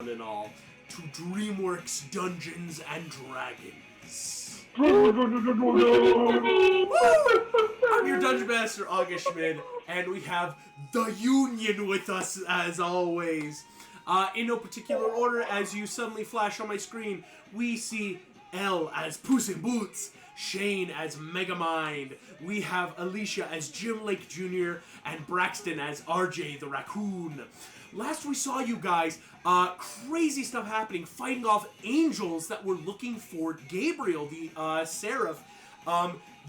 and all to Dreamworks Dungeons and Dragons. I'm your Dungeon Master, August Schmid, and we have the Union with us as always. In no particular order, as you suddenly flash on my screen, we see Elle as Puss in Boots, Shane as Megamind, we have Alicia as Jim Lake Jr., and Braxton as RJ the Raccoon. Last we saw you guys, crazy stuff happening, fighting off angels that were looking for Gabriel, the Seraph.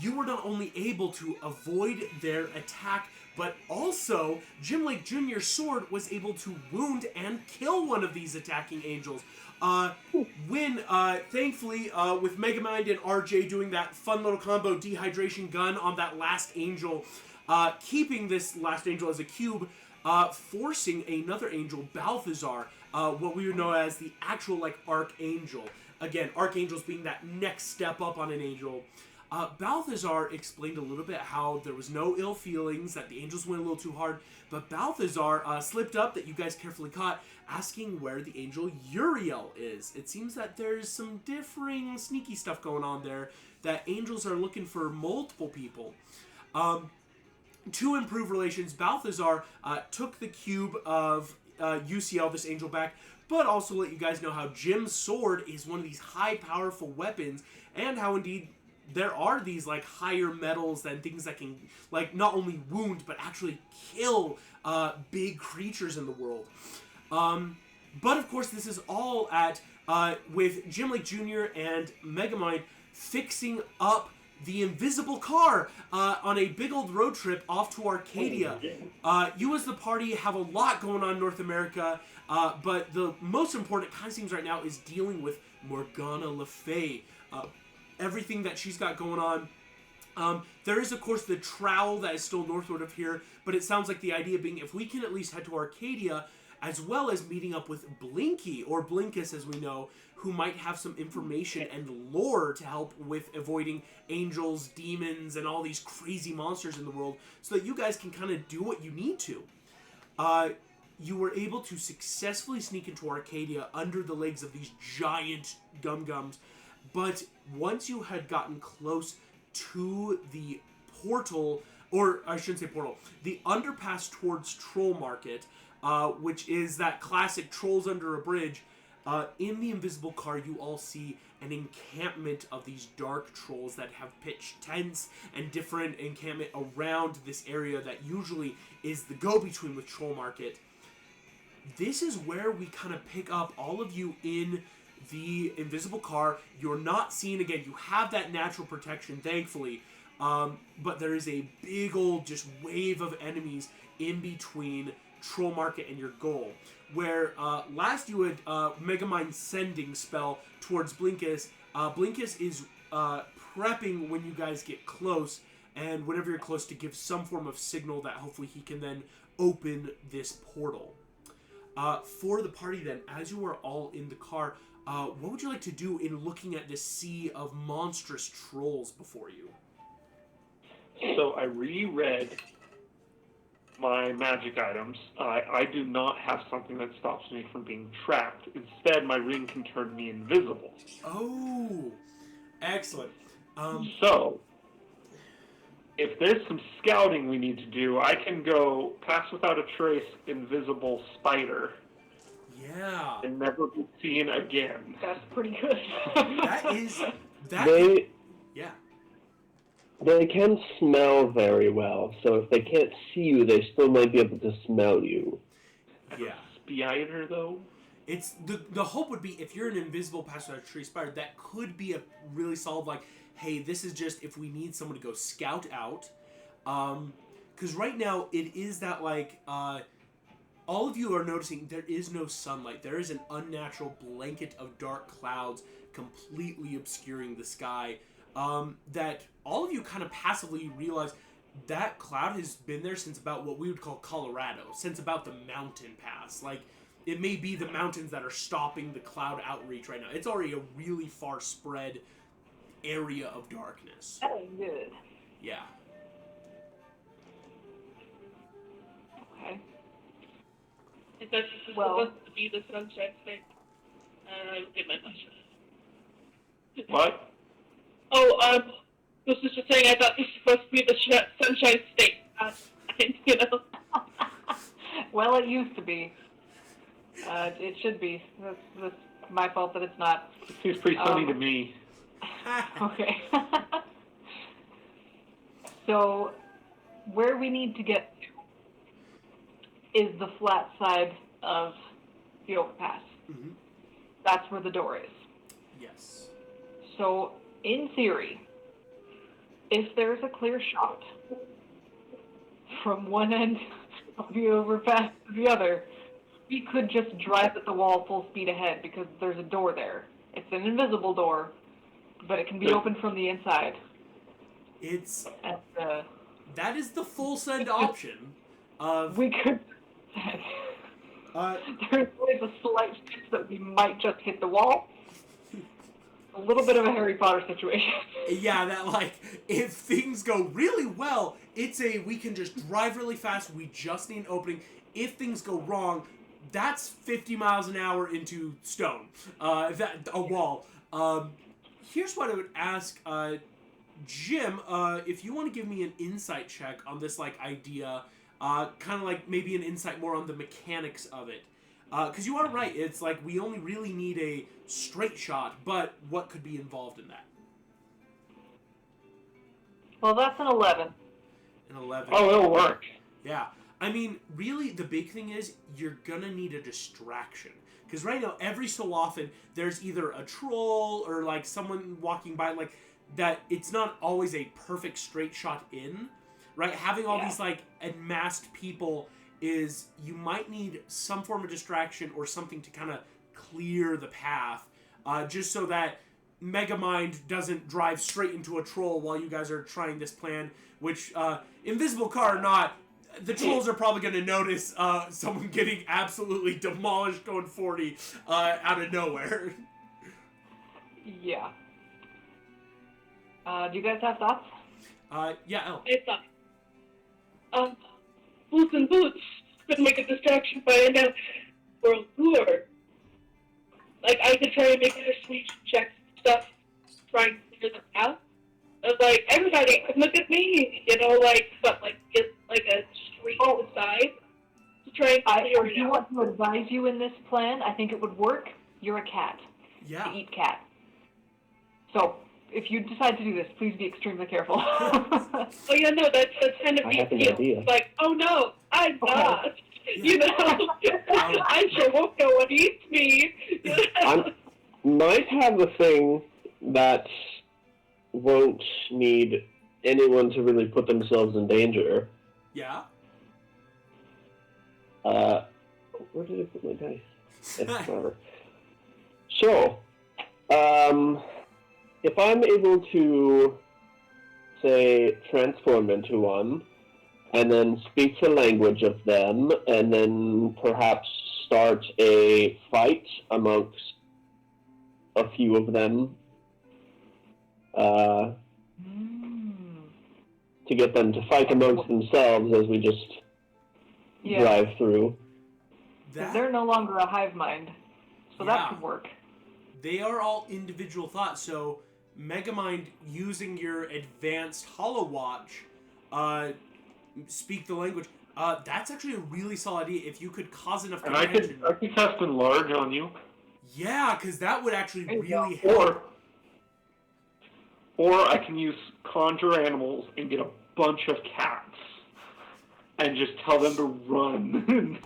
You were not only able to avoid their attack, but also Jim Lake Jr.'s sword was able to wound and kill one of these attacking angels. Thankfully, with Megamind and RJ doing that fun little combo dehydration gun on that last angel, keeping this last angel as a cube, forcing another angel, Balthazar, what we would know as the actual, Archangel. Again, Archangels being that next step up on an angel. Balthazar explained a little bit how there was no ill feelings, that the angels went a little too hard, but Balthazar slipped up, that you guys carefully caught, asking where the angel Uriel is. It seems that there's some differing sneaky stuff going on there, that angels are looking for multiple people. To improve relations, Balthazar took the cube of UCL, this angel, back, but also let you guys know how Jim's sword is one of these high, powerful weapons, and how indeed there are these higher metals and things that can not only wound but actually kill big creatures in the world. But of course, this is all at with Jim Lake Jr. and Megamind fixing up the invisible car on a big old road trip off to Arcadia. You as the party have a lot going on in North America, but the most important, kind of seems right now, is dealing with Morgana Le Fay. Everything that she's got going on. There is, of course, the trowel that is still northward of here, but it sounds like the idea being if we can at least head to Arcadia, as well as meeting up with Blinky, or Blinkus as we know, who might have some information and lore to help with avoiding angels, demons, and all these crazy monsters in the world, so that you guys can kind of do what you need to. You were able to successfully sneak into Arcadia under the legs of these giant gum-gums, but once you had gotten close to the portal, or I shouldn't say portal, the underpass towards Troll Market, which is that classic trolls under a bridge, in the invisible car you all see an encampment of these dark trolls that have pitched tents and different encampment around this area that usually is the go-between with Troll Market. This is where we kind of pick up all of you in the invisible car. You're not seen again. You have that natural protection, thankfully, but there is a big old just wave of enemies in between Troll Market and your goal. Where last you had Megamind sending spell towards Blinkus. Blinkus is prepping when you guys get close, and whenever you're close, to give some form of signal that hopefully he can then open this portal. For the party then, as you are all in the car, what would you like to do in looking at this sea of monstrous trolls before you? So I reread my magic items. I do not have something that stops me from being trapped. Instead, my ring can turn me invisible. Oh, excellent. So, if there's some scouting we need to do, I can go pass without a trace, invisible spider. Yeah. And never be seen again. That's pretty good. Yeah. They can smell very well, so if they can't see you, they still might be able to smell you. Yeah. Spider, though? It's the hope would be, if you're an invisible pass without a trace spider, that could be a really solid, hey, this is just if we need someone to go scout out. Because right now, it is that, all of you are noticing there is no sunlight. There is an unnatural blanket of dark clouds completely obscuring the sky. That all of you kind of passively realize that cloud has been there since about what we would call Colorado, since about the mountain pass. It may be the mountains that are stopping the cloud outreach right now. It's already a really far spread area of darkness. That is good. Yeah. Okay. Is that this is supposed to be the Sunshine State? Get my question. What? Oh, this is just saying I thought this was supposed to be the Sunshine State. You know. Well, it used to be. It should be. That's my fault that it's not. It seems pretty sunny to me. Okay. So, where we need to get to is the flat side of the overpass. Mm-hmm. That's where the door is. Yes. So, in theory, if there's a clear shot from one end of the overpass to the other, we could just drive at the wall full speed ahead because there's a door there. It's an invisible door, but it can be opened from the inside. It's And, that is the full send option of we could. There's always a slight chance that we might just hit the wall. A little bit of a Harry Potter situation. Yeah, that like if things go really well, it's we can just drive really fast. We just need an opening. If things go wrong, that's 50 miles an hour into stone. A wall. Here's what I would ask, Jim. If you want to give me an insight check on this like idea, kind of like maybe an insight more on the mechanics of it. Because you are right, it's like we only really need a straight shot, but what could be involved in that? Well, that's an 11. An 11. Oh, it'll work. Yeah. I mean, really, the big thing is you're gonna need a distraction. Because right now, every so often, there's either a troll or like someone walking by, like that. It's not always a perfect straight shot in, right? Having all these like enmasked people is you might need some form of distraction or something to kind of clear the path, just so that Megamind doesn't drive straight into a troll while you guys are trying this plan. Which, invisible car or not, the trolls are probably going to notice someone getting absolutely demolished going 40 out of nowhere. Yeah. Do you guys have thoughts? Yeah, Elle. It's Boots and Boots could make a distraction by a now world tour. Like, I could try and make it a sweet check stuff, try and figure them out. But, like, everybody, look at me, you know, like, but, like, get, like, a street to the side to try and figure it I out. want to advise you in this plan. I think it would work. You're a cat. Yeah. To eat cat. So, if you decide to do this, please be extremely careful. Oh, yeah, no, that's kind of I have an the idea. like, oh, no, I'm not. You know, I sure hope no one eats me. I might have a thing that won't need anyone to really put themselves in danger. Yeah? Where did I put my dice? Whatever. So, if I'm able to, say, transform into one, and then speak the language of them, and then perhaps start a fight amongst a few of them, to get them to fight amongst themselves as we just drive through. They're no longer a hive mind, so that could work. They are all individual thoughts, so Megamind using your advanced Hollow Watch, speak the language, that's actually a really solid idea. If you could cause enough And I contention. could cast Enlarge on you. Yeah, because that would actually really help. Or I can use Conjure Animals and get a bunch of cats and just tell them to run.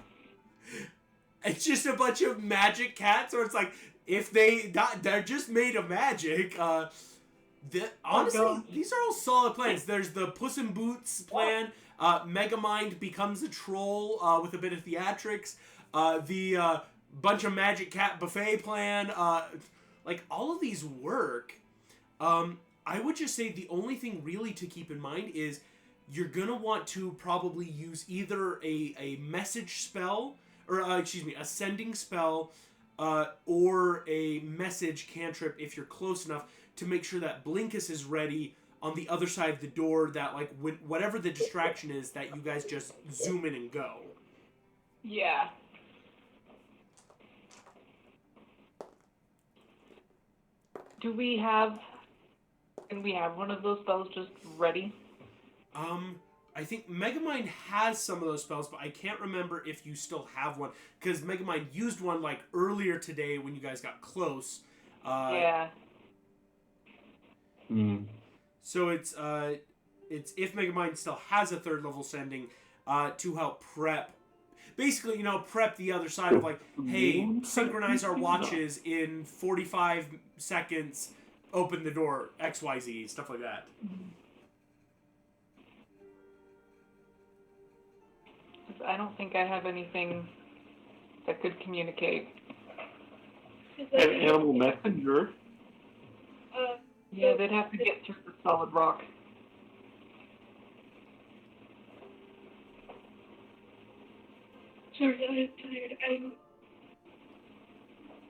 It's just a bunch of magic cats, or it's like, if they're just made of magic. Honestly, these are all solid plans. There's the Puss in Boots plan. Megamind becomes a troll with a bit of theatrics. The bunch of magic cat buffet plan. Like, all of these work. I would just say the only thing really to keep in mind is you're going to want to probably use either a message spell, or a sending spell, or a message cantrip if you're close enough to make sure that Blinkus is ready on the other side of the door, that like whatever the distraction is, that you guys just zoom in and go. Yeah. Can we have one of those spells just ready? I think Megamind has some of those spells, but I can't remember if you still have one, because Megamind used one, like, earlier today when you guys got close. Yeah. So it's if Megamind still has a 3rd level sending, to help prep. Basically, you know, prep the other side of, like, hey, synchronize our watches in 45 seconds, open the door, XYZ, stuff like that. I don't think I have anything that could communicate. An animal messenger. Yeah, they'd have to get through the solid rock. Sorry, I'm tired. I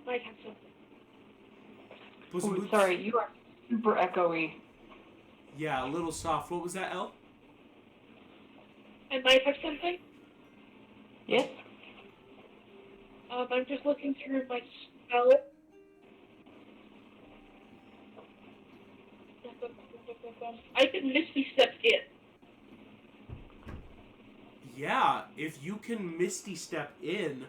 might have something. Puss in Ooh, Boots? sorry, you are super echoey. Yeah, a little soft. What was that, Elle? I might have something. Yes? I'm just looking through my spell. I can Misty Step in. Yeah, if you can Misty Step in,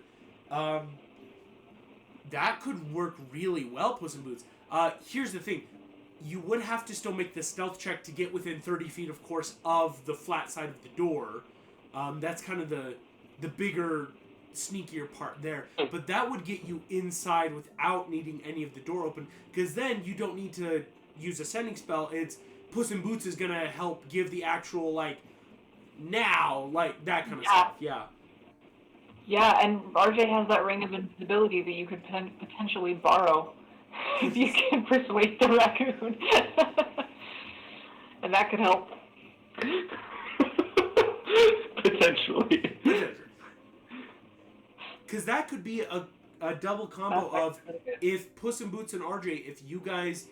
that could work really well, Puss in Boots. Here's the thing. You would have to still make the stealth check to get within 30 feet, of course, of the flat side of the door. That's kind of the bigger, sneakier part there. But that would get you inside without needing any of the door open, because then you don't need to use a sending spell. It's Puss in Boots is going to help give the actual, like, now, like, that kind of stuff. Yeah. Yeah, and RJ has that ring of invisibility that you could potentially borrow if you can persuade the raccoon. And that could help. Potentially. Because that could be a double combo of if Puss in Boots and RJ, if you guys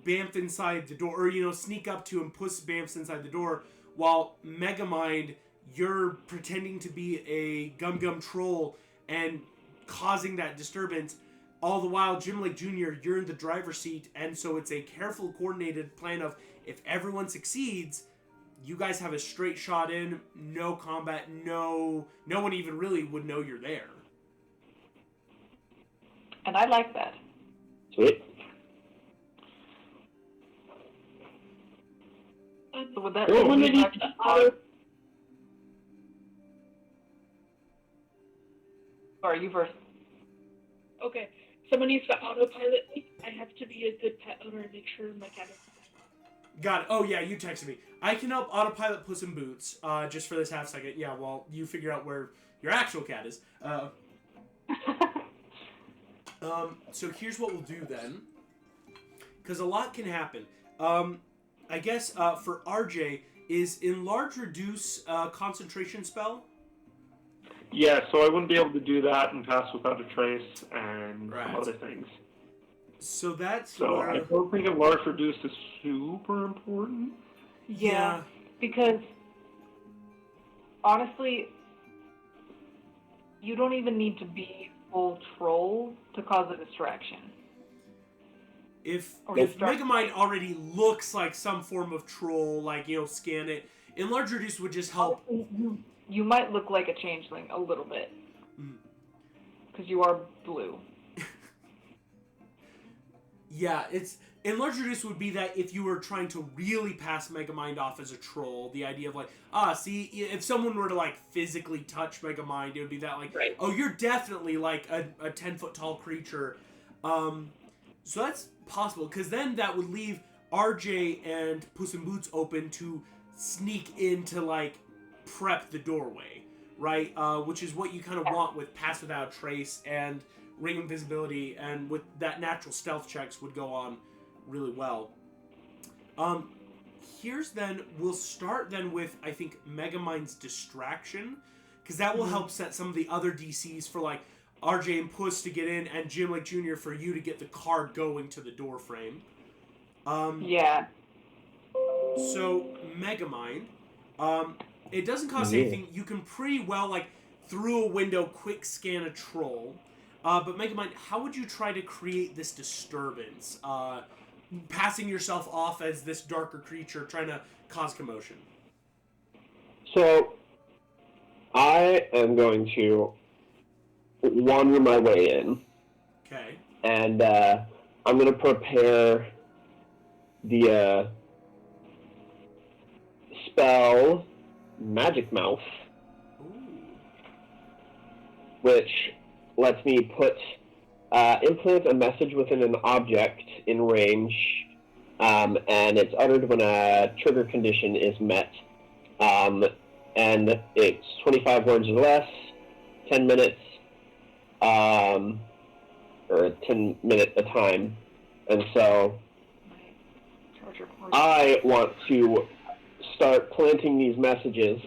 bamf inside the door, or, you know, sneak up to and Puss bamfs inside the door, while Megamind, you're pretending to be a Gum troll and causing that disturbance, all the while Jim Lake Jr., you're in the driver's seat, and so it's a careful, coordinated plan of if everyone succeeds, you guys have a straight shot in, no combat, no one even really would know you're there. And I like that. Sweet. So would that Someone needs to auto. Sorry, you first. Okay. Someone needs to autopilot me. I have to be a good pet owner and make sure my cat is. Got it. Oh, yeah, you texted me. I can help autopilot Puss in Boots, just for this half second. Yeah, while you figure out where your actual cat is. So here's what we'll do then. Because a lot can happen. I guess for RJ, is Enlarge Reduce concentration spell? Yeah, so I wouldn't be able to do that and pass without a trace and some other things. So that's So where... I don't think Enlarge Reduce is super important. Yeah, because honestly, you don't even need to be full troll to cause a distraction. If Or Megamind already looks like some form of troll, like, you know, scan it, Enlarge Reduce would just help. You might look like a changeling a little bit. Because you are blue. Yeah, it's... Enlarge Reduce would be that if you were trying to really pass Megamind off as a troll, the idea of, like, see, if someone were to, like, physically touch Megamind, it would be that, like, Right. Oh, you're definitely, like, a 10-foot-tall creature. So that's possible, because then that would leave RJ and Puss in Boots open to sneak into, like, prep the doorway, right? Which is what you kind of want with Pass Without a Trace and Ring Invisibility, and with that natural stealth checks would go on really well. Here's then, we'll start then with, I think, Megamind's Distraction, because that will help set some of the other DCs for, like, RJ and Puss to get in, and Jim Lake Jr. for you to get the car going to the door frame. Yeah. So, Megamind, it doesn't cost anything. You can pretty well, like, through a window, quick scan a troll. But Megamind, how would you try to create this disturbance? Passing yourself off as this darker creature trying to cause commotion. So, I am going to wander my way in. Okay. And I'm going to prepare the spell Magic Mouth, which lets me implant a message within an object in range, and it's uttered when a trigger condition is met. And it's 25 words or less, 10 minutes, or 10 minutes a time. And so I want to start planting these messages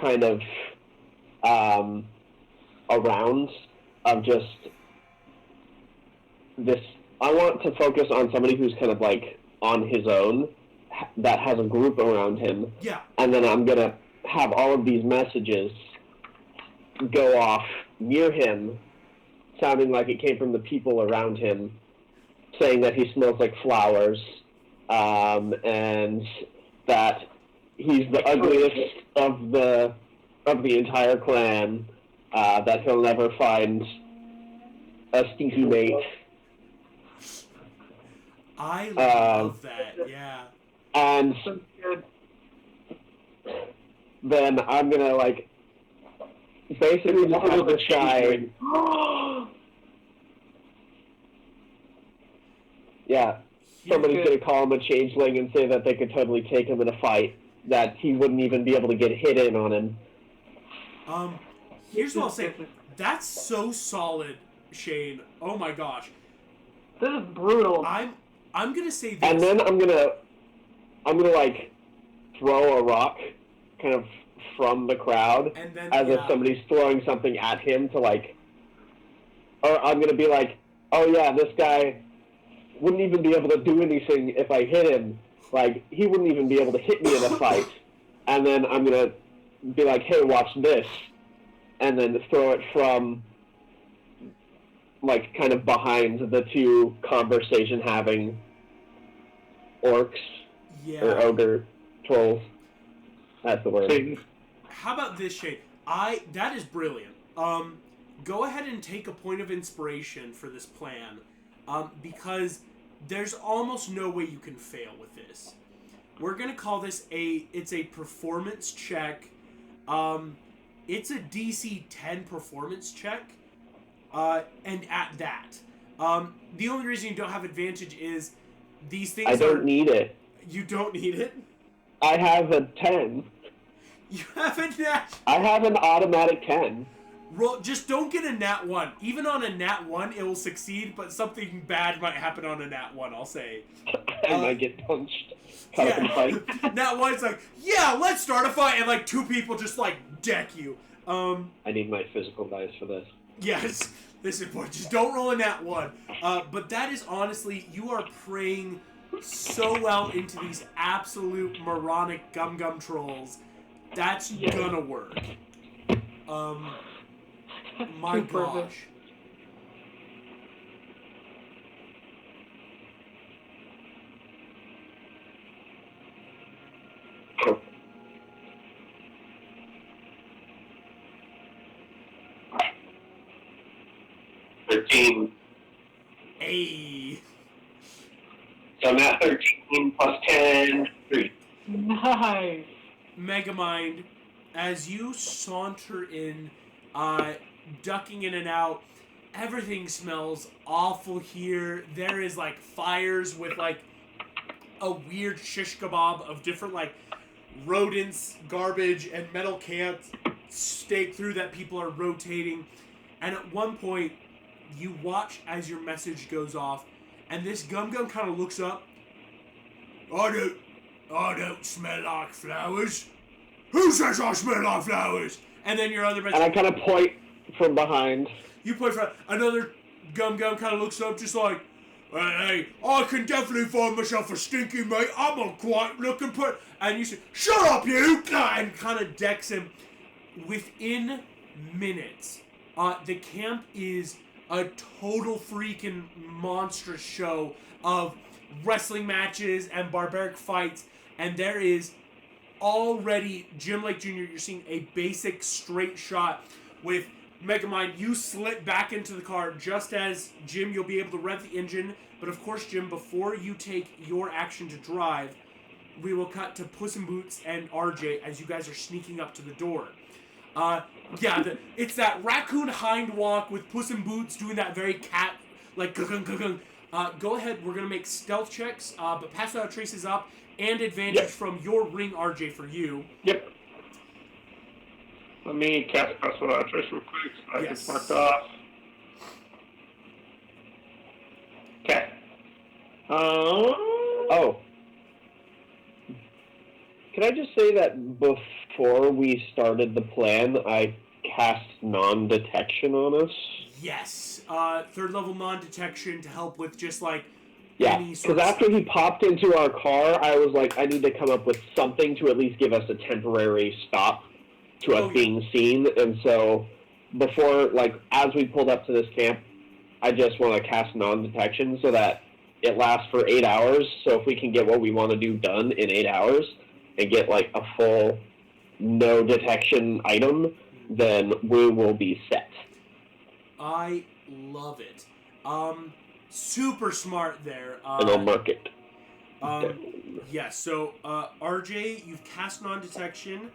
kind of around of just this. I want to focus on somebody who's kind of like on his own, that has a group around him. Yeah. And then I'm going to have all of these messages go off near him, sounding like it came from the people around him, saying that he smells like flowers, and that he's the ugliest of the entire clan, that he'll never find a stinky mate. I love that, yeah. And then I'm gonna like basically just have this guy. Yeah, somebody's gonna call him a changeling and say that they could totally take him in a fight. That he wouldn't even be able to get hit in on him. Here's what I'll say. That's so solid, Shane. Oh my gosh. This is brutal. I'm gonna say this. And then I'm gonna like throw a rock kind of from the crowd, and then, as if somebody's throwing something at him to like, or I'm gonna be like, oh yeah, this guy wouldn't even be able to do anything if I hit him. Like, he wouldn't even be able to hit me in a fight. And then I'm gonna be like, hey, watch this. And then throw it from, like, kind of behind the two conversation-having orcs. Yeah. Or ogre trolls. That's the word. How about this, Shane? That is brilliant. Go ahead and take a point of inspiration for this plan, because there's almost no way you can fail with this. We're gonna call this it's a performance check. It's a DC 10 performance check, and at that, the only reason you don't have advantage is these things. I don't need it. You don't need it? I have a 10. You have a nat. I have an automatic 10. Roll. Just don't get a nat 1. Even on a nat 1, it will succeed, but something bad might happen on a nat 1, I'll say. I might get punched. Yeah. Nat 1's like, yeah, let's start a fight, and like 2 people just like deck you. I need my physical dice for this. Yes, this is important. Just don't roll a nat 1. But that is honestly, you are praying so well into these absolute moronic gum trolls. That's gonna work. My gosh. Hey. So I'm at 13 plus 10, 3. Nice. Megamind, as you saunter in, ducking in and out, everything smells awful here. There is like fires with like a weird shish kebab of different like rodents, garbage, and metal cans staked through that people are rotating. And at one point, you watch as your message goes off, and this Gum kind of looks up. I don't smell like flowers. Who says I smell like flowers? And then your other message. And I kind of point from behind. You point from another Gum kind of looks up, just like, hey, I can definitely find myself a stinky mate. I'm a quiet looking put. And you say, shut up, you! And kind of decks him. Within minutes, The camp is a total freaking monstrous show of wrestling matches and barbaric fights, and there is already Jim Lake Jr. You're seeing a basic straight shot with Megamind. You slip back into the car just as Jim. You'll be able to rev the engine, but of course, Jim, before you take your action to drive, we will cut to Puss in Boots and RJ as you guys are sneaking up to the door. It's that raccoon hind walk with Puss in Boots doing that very cat like gung. Go ahead, we're gonna make stealth checks, but pass without trace is up, and advantage from your ring, RJ, for you. Yep. Let me cast pass without trace real quick so I can mark off. Okay. Oh. Can I just say that before we started the plan, I cast non-detection on us? Yes. Third level non-detection to help with just like yeah, because after he popped into our car, I was like, I need to come up with something to at least give us a temporary stop to us being seen. And so before, like, as we pulled up to this camp, I just want to cast non-detection so that it lasts for 8 hours. So if we can get what we want to do done in 8 hours and get like a full no detection item, then we will be set. I love it. Super smart there. And I'll mark it. So RJ, you've cast non-detection.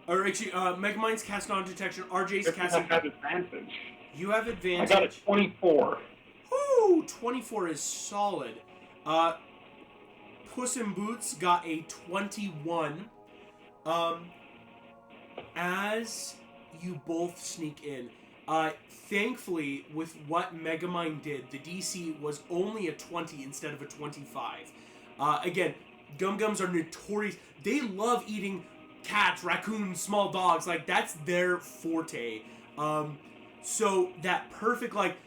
Or actually, Megamind's cast non-detection. RJ's cast... I have advantage. You have advantage. I got a 24. Woo! 24 is solid. Puss in Boots got a 21. As you both sneak in, thankfully, with what Megamind did, the DC was only a 20 instead of a 25. Again, Gum-Gums are notorious. They love eating cats, raccoons, small dogs. Like, that's their forte. So that perfect, like,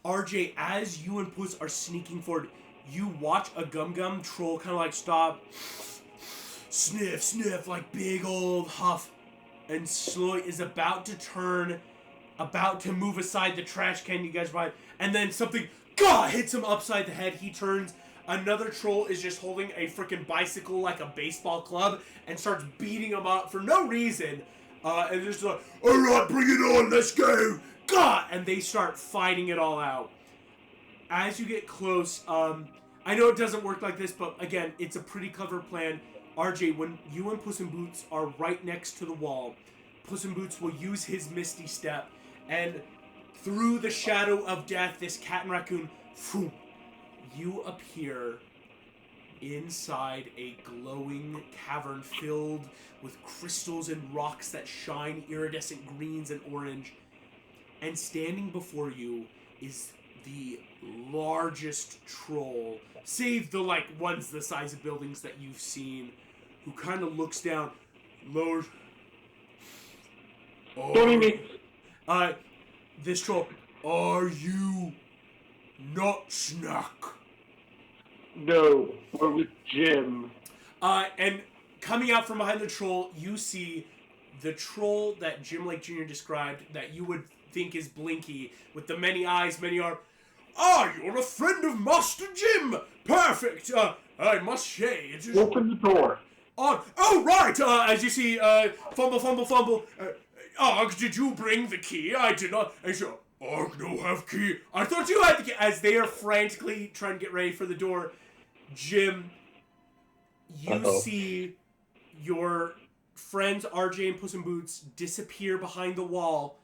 RJ, as you and Puss are sneaking forward, you watch a Gum-Gum troll kind of like stop, sniff, sniff, like big old huff, and slowly is about to turn, about to move aside the trash can you guys buy, and then something hits him upside the head. He turns. Another troll is just holding a freaking bicycle like a baseball club and starts beating him up for no reason. And just like, all right, bring it on, let's go. And they start fighting it all out. As you get close, I know it doesn't work like this, but again, it's a pretty clever plan. RJ, when you and Puss in Boots are right next to the wall, Puss in Boots will use his Misty Step, and through the shadow of death, this cat and raccoon, you appear inside a glowing cavern filled with crystals and rocks that shine iridescent greens and orange. And standing before you is the largest troll, save the like ones the size of buildings that you've seen, who kind of looks down, lowers. Don't me. This troll. Are you not Snack? No, we're with Jim. And coming out from behind the troll, you see the troll that Jim Lake Jr. described that you would think is Blinky, with the many eyes, many arms. You're a friend of Master Jim! Perfect! I must say, it is... Open the door. Right! As you see, fumble. Did you bring the key? I did not. And so, no have key. I thought you had the key. As they are frantically trying to get ready for the door, Jim, you see your friends RJ and Puss in Boots disappear behind the wall.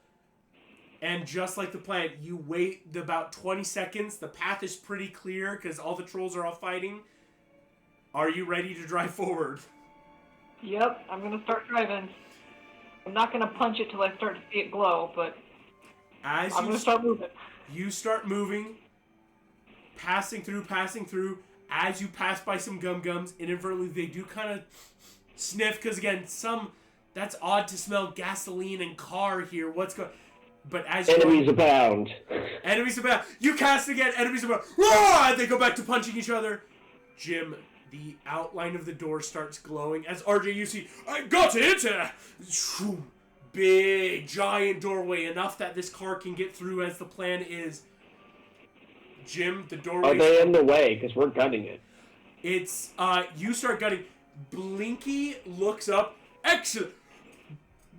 And just like the plan, you wait about 20 seconds. The path is pretty clear because all the trolls are all fighting. Are you ready to drive forward? Yep, I'm going to start driving. I'm not going to punch it till I start to see it glow, but I'm going to start moving. You start moving, passing through. As you pass by some Gum-Gums, inadvertently they do kind of sniff, because again, that's odd to smell gasoline and car here. What's going... But as enemies abound. Enemies abound. You cast again. Enemies abound. Roar! They go back to punching each other. Jim, the outline of the door starts glowing as RJ, you see, I got it. big, giant doorway, enough that this car can get through as the plan is. Jim, the doorway... Are they in the way? Because we're gunning it. It's, you start gunning. Blinky looks up. Excellent!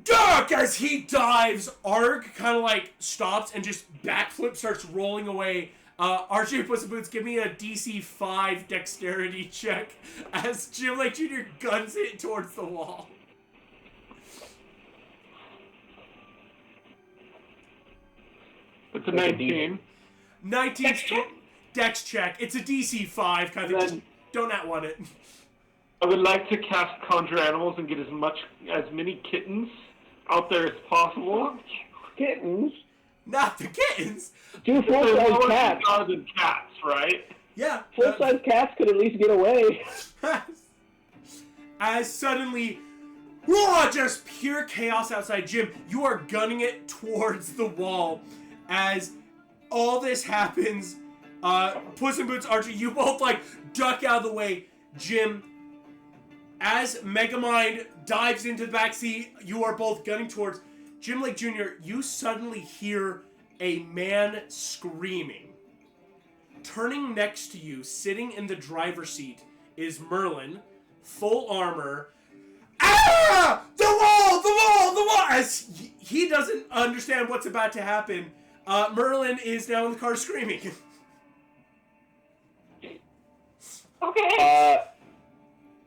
Duck! As he dives, Arg kind of like stops and just backflip starts rolling away. RJ Puss in Boots, give me a DC 5 dexterity check as Jim Lake Jr. guns it towards the wall. It's a 19. 19 Dex check? Dex check. It's a DC 5 kind of thing. Just don't want it. I would like to cast Conjure Animals and get as many kittens out there as possible. Kittens? Not the kittens. Two full-size cats. Than cats, right? Yeah. Full-size cats could at least get away. As suddenly, whoa, just pure chaos outside. Jim, you are gunning it towards the wall. As all this happens, Puss in Boots, Archie, you both like duck out of the way. Jim, as Megamind dives into the backseat, you are both gunning towards Jim Lake Jr., you suddenly hear a man screaming. Turning next to you, sitting in the driver's seat, is Merlin, full armor. Ah! The wall! The wall! The wall! As he doesn't understand what's about to happen, Merlin is now in the car screaming. Okay.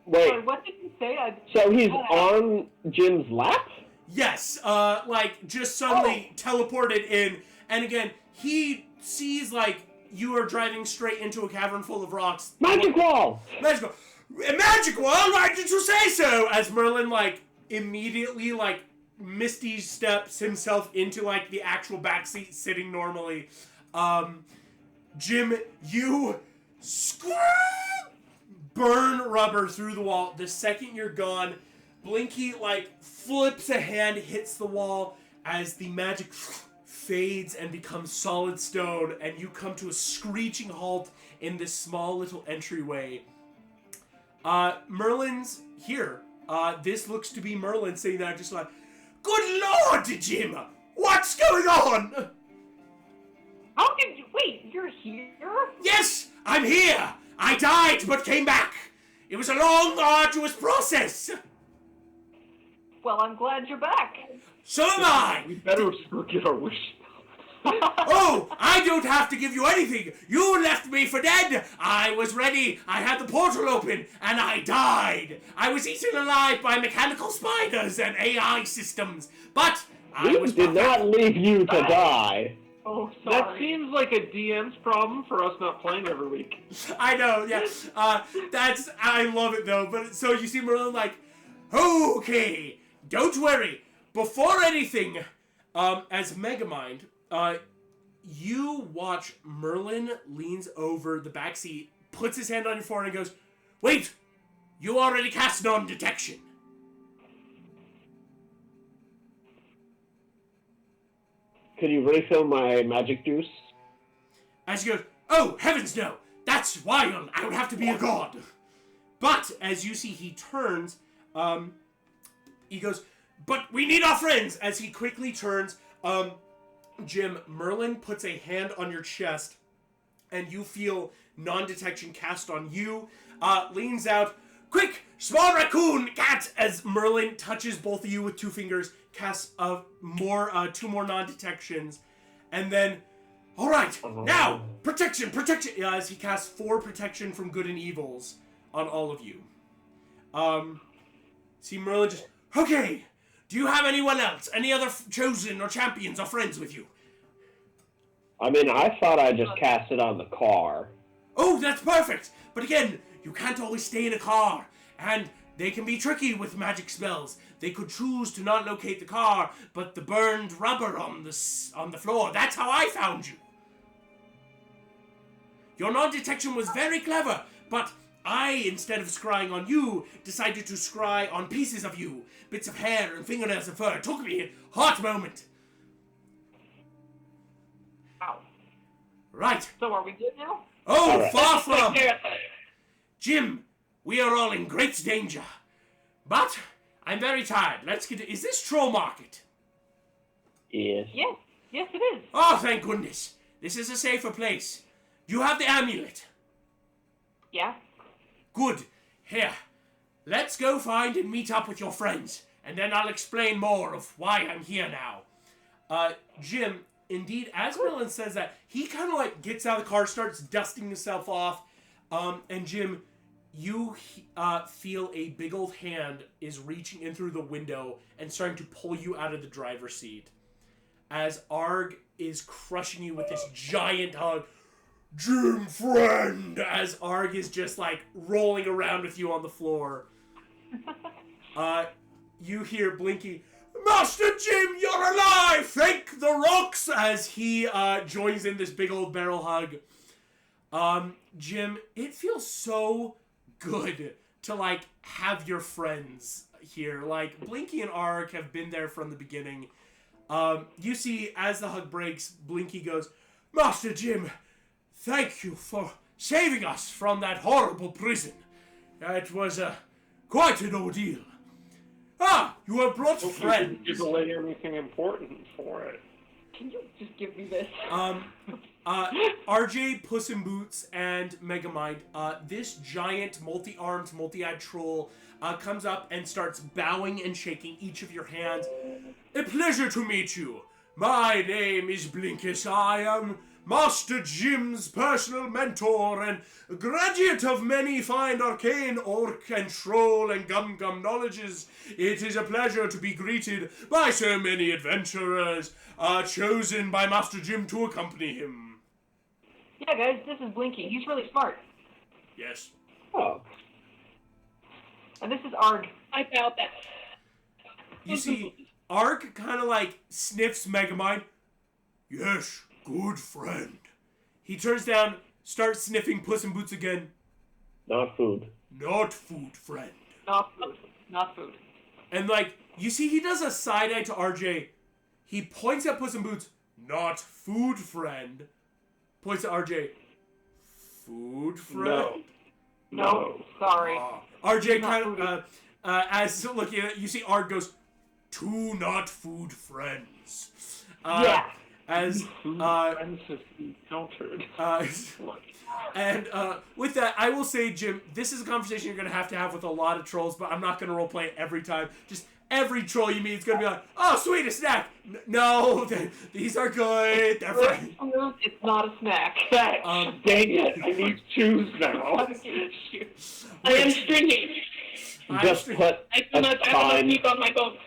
Wait. Sorry, what did you say? So he's on Jim's lap? Yes, like, just suddenly teleported in, and again, he sees, like, you are driving straight into a cavern full of rocks. Magic wall! Magic wall! Magic wall? Why did you say so? As Merlin, like, immediately, like, Misty steps himself into, like, the actual backseat, sitting normally. Jim, you burn rubber through the wall. The second you're gone, Blinky, like, flips a hand, hits the wall as the magic fades and becomes solid stone, and you come to a screeching halt in this small little entryway. Merlin's here. This looks to be Merlin sitting there just like, good lord, Jim! What's going on? How did you... Wait, you're here? Yes, I'm here! I died, but came back! It was a long, arduous process! Well, I'm glad you're back. So am I! We better get our wish. Oh, I don't have to give you anything! You left me for dead! I was ready, I had the portal open, and I died! I was eaten alive by mechanical spiders and AI systems, but I was did not leave you to die. Oh, sorry. That seems like a DM's problem for us not playing every week. I know, yeah. I love it though, but so you see Merlin like, okay, don't worry. Before anything, as Megamind, you watch Merlin leans over the backseat, puts his hand on your forehead and goes, wait, you already cast non-detection. Could you refill my magic juice? As he goes, oh, heavens no, that's wild, I would have to be a god. But, as you see, he turns, he goes, but we need our friends! As he quickly turns, Jim, Merlin puts a hand on your chest, and you feel non-detection cast on you, leans out, quick, small raccoon, cat, as Merlin touches both of you with 2 fingers, casts two more non-detections, and then, alright, now, protection, as he casts 4 protection from good and evils on all of you. See, Merlin just, okay, do you have anyone else? Any other chosen or champions or friends with you? I mean, I thought I just cast it on the car. Oh, that's perfect! But again, you can't always stay in a car, and they can be tricky with magic spells. They could choose to not locate the car, but the burned rubber on the floor, that's how I found you. Your non-detection was very clever, but I, instead of scrying on you, decided to scry on pieces of you. Bits of hair and fingernails and fur. It took me a hot moment. Wow. Right. So are we good now? Oh, right. far from... Jim, we are all in great danger. But I'm very tired. Let's get... Is this Troll Market? Yes. Yes. Yes, it is. Oh, thank goodness. This is a safer place. You have the amulet. Yeah. Good. Here. Let's go find and meet up with your friends, and then I'll explain more of why I'm here now. Jim, indeed, as Merlin says that, he kind of like gets out of the car, starts dusting himself off, and Jim, you feel a big old hand is reaching in through the window and starting to pull you out of the driver's seat. As Arg is crushing you with this giant hug. Jim, friend! As Arg is just like rolling around with you on the floor. You hear Blinky, Master Jim, you're alive! Thank the rocks! As he joins in this big old barrel hug. Jim, it feels so good to like have your friends here. Like Blinky and Arg have been there from the beginning. You see, as the hug breaks, Blinky goes, Master Jim, thank you for saving us from that horrible prison. It was quite an ordeal. Ah, you have brought friends. Didn't give away anything important for it. Can you just give me this? RJ, Puss in Boots, and Megamind, this giant, multi-armed, multi-eyed troll comes up and starts bowing and shaking each of your hands. A pleasure to meet you. My name is Blinkus. I am Master Jim's personal mentor and graduate of many fine arcane, orc, and troll, and gum-gum knowledges. It is a pleasure to be greeted by so many adventurers, chosen by Master Jim to accompany him. Yeah, guys, this is Blinky. He's really smart. Yes. Oh. And this is Arg. I doubt that. You see, Arg kind of like sniffs Megamind. Yes, good friend. He turns down, starts sniffing Puss in Boots again. Not food. Not food, friend. Not food. Not food. And like, you see, he does a side eye to RJ. He points at Puss in Boots. Not food, friend. Points at RJ. Food, friend. No. Sorry. RJ Not kind of, as looking at it, you see Arg goes, two not food friends. Yeah. As, Friends have encountered. and with that, I will say, Jim, this is a conversation you're going to have with a lot of trolls, but I'm not going to roleplay it every time. Just every troll you meet is going to be like, oh, sweet, a snack. No, these are good. They're fine. It's not a snack. Dang it, I need shoes now. I am stringy. Just put I do a not have enough sign. meat on my bones.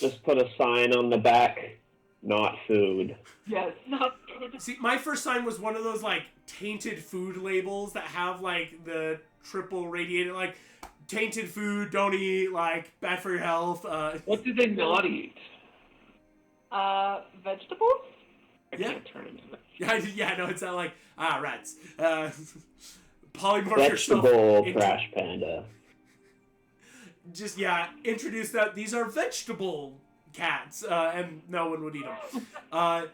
Just put a sign on the back. Not food. Yes. Not food. See, my first sign was one of those, like, tainted food labels that have, like, the triple radiated, like, tainted food, don't eat, like, bad for your health. What do they not eat? Vegetables? I Yeah. can't turn into that. Yeah, no, it's not like, rats. Polymorph yourself Vegetable into- trash panda. Just, yeah, introduce that. These are vegetable cats, and no one would eat them.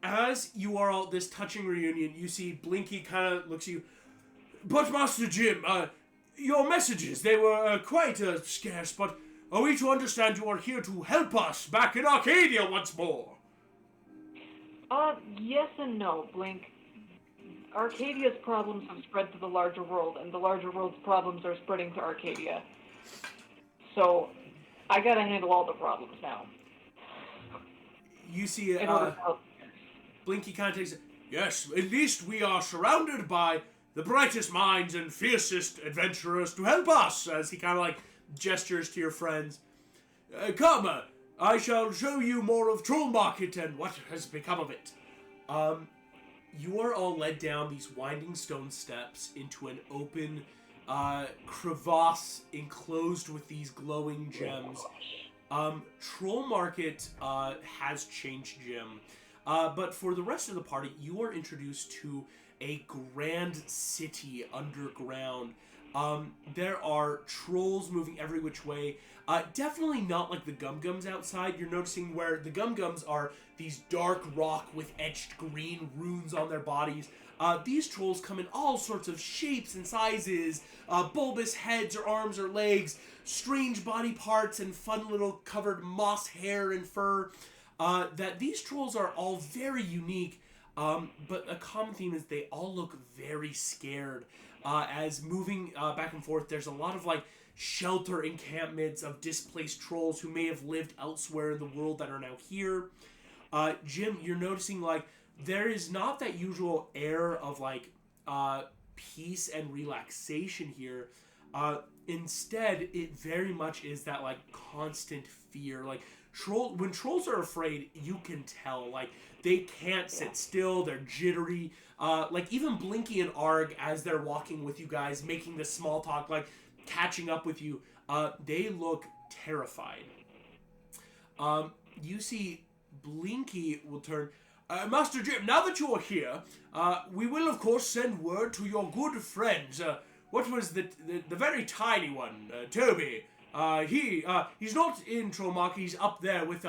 As you are all this touching reunion, you see Blinky kind of looks at you. But Master Jim, your messages, they were quite scarce, but are we to understand you are here to help us back in Arcadia once more? Yes and no, Blink. Arcadia's problems have spread to the larger world, and the larger world's problems are spreading to Arcadia. So, I gotta handle all the problems now. You see, In order to help. Blinky kind of takes it. Yes, at least we are surrounded by the brightest minds and fiercest adventurers to help us, as he kind of like gestures to your friends. Come, I shall show you more of Troll Market and what has become of it. You are all led down these winding stone steps into an open crevasse enclosed with these glowing gems. Troll Market has changed, Jim. But for the rest of the party, you are introduced to a grand city underground. There are trolls moving every which way. Definitely not like the Gum-Gums outside. You're noticing where the Gum-Gums are these dark rock with etched green runes on their bodies. These trolls come in all sorts of shapes and sizes, bulbous heads or arms or legs, strange body parts, and fun little covered moss hair and fur. That these trolls are all very unique, but a common theme is they all look very scared. As moving back and forth, there's a lot of like shelter encampments of displaced trolls who may have lived elsewhere in the world that are now here. Jim, you're noticing like there is not that usual air of like peace and relaxation here. Instead, it very much is that like constant fear. Like when trolls are afraid, you can tell. Like they can't sit still. They're jittery. Like even Blinky and Arg, as they're walking with you guys, making this small talk, like catching up with you, they look terrified. You see, Blinky will turn. Master Jim, now that you are here, we will of course send word to your good friends. What was the very tiny one, Toby? He's not in Trollmark. He's up there with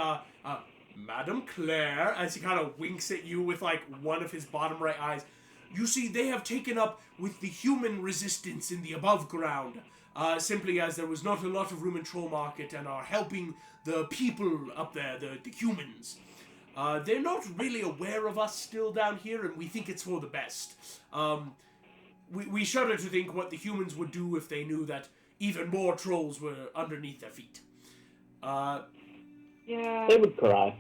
Madame Claire, as he kind of winks at you with like one of his bottom right eyes. You see, they have taken up with the human resistance in the above ground, simply as there was not a lot of room in Troll Market, and are helping the people up there, the humans. They're not really aware of us still down here, and we think it's for the best. We shudder to think what the humans would do if they knew that even more trolls were underneath their feet. Yeah. They would cry.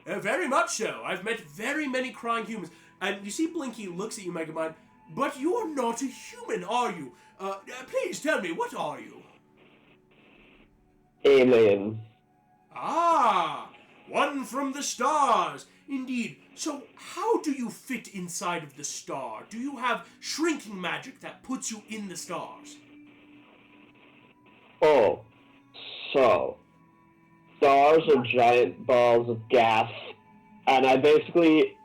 Very much so. I've met very many crying humans. And you see Blinky looks at you, Megamind, but you're not a human, are you? Please tell me, what are you? Alien. Ah, one from the stars. Indeed. So how do you fit inside of the star? Do you have shrinking magic that puts you in the stars? Oh, so stars are giant balls of gas, and I basically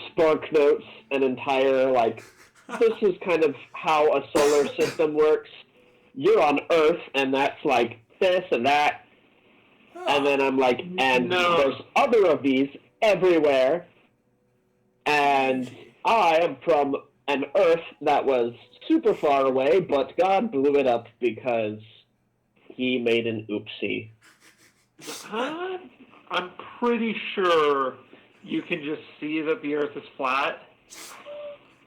spark notes an entire, like, this is kind of how a solar system works. You're on Earth, and that's like this and that, and then I'm like, and there's other of these everywhere, and I am from an Earth that was super far away, but God blew it up because he made an oopsie. I'm pretty sure you can just see that the Earth is flat.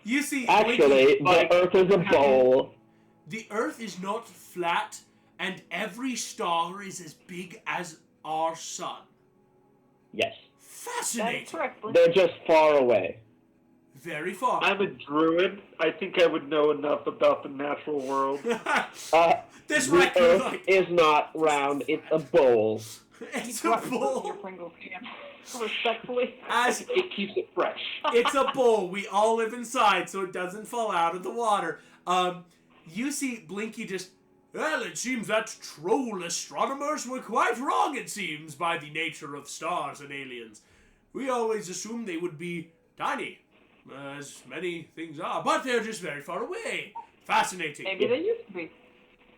You see, Actually, Blinky, the Earth is a bowl. the Earth is not flat, and every star is as big as our sun. Yes. Fascinating. That's correct. They're just far away. Very far. I'm a druid. I think I would know enough about the natural world. This The raccoon, Earth like, is not round, it's a bowl. it's a Your bowl. Pringles can. Respectfully. As It keeps it fresh. it's a bowl. We all live inside, so it doesn't fall out of the water. You see Blinky just. Well, it seems that troll astronomers were quite wrong, it seems, by the nature of stars and aliens. We always assumed they would be tiny, as many things are, but they're just very far away. Fascinating. Maybe they used to be.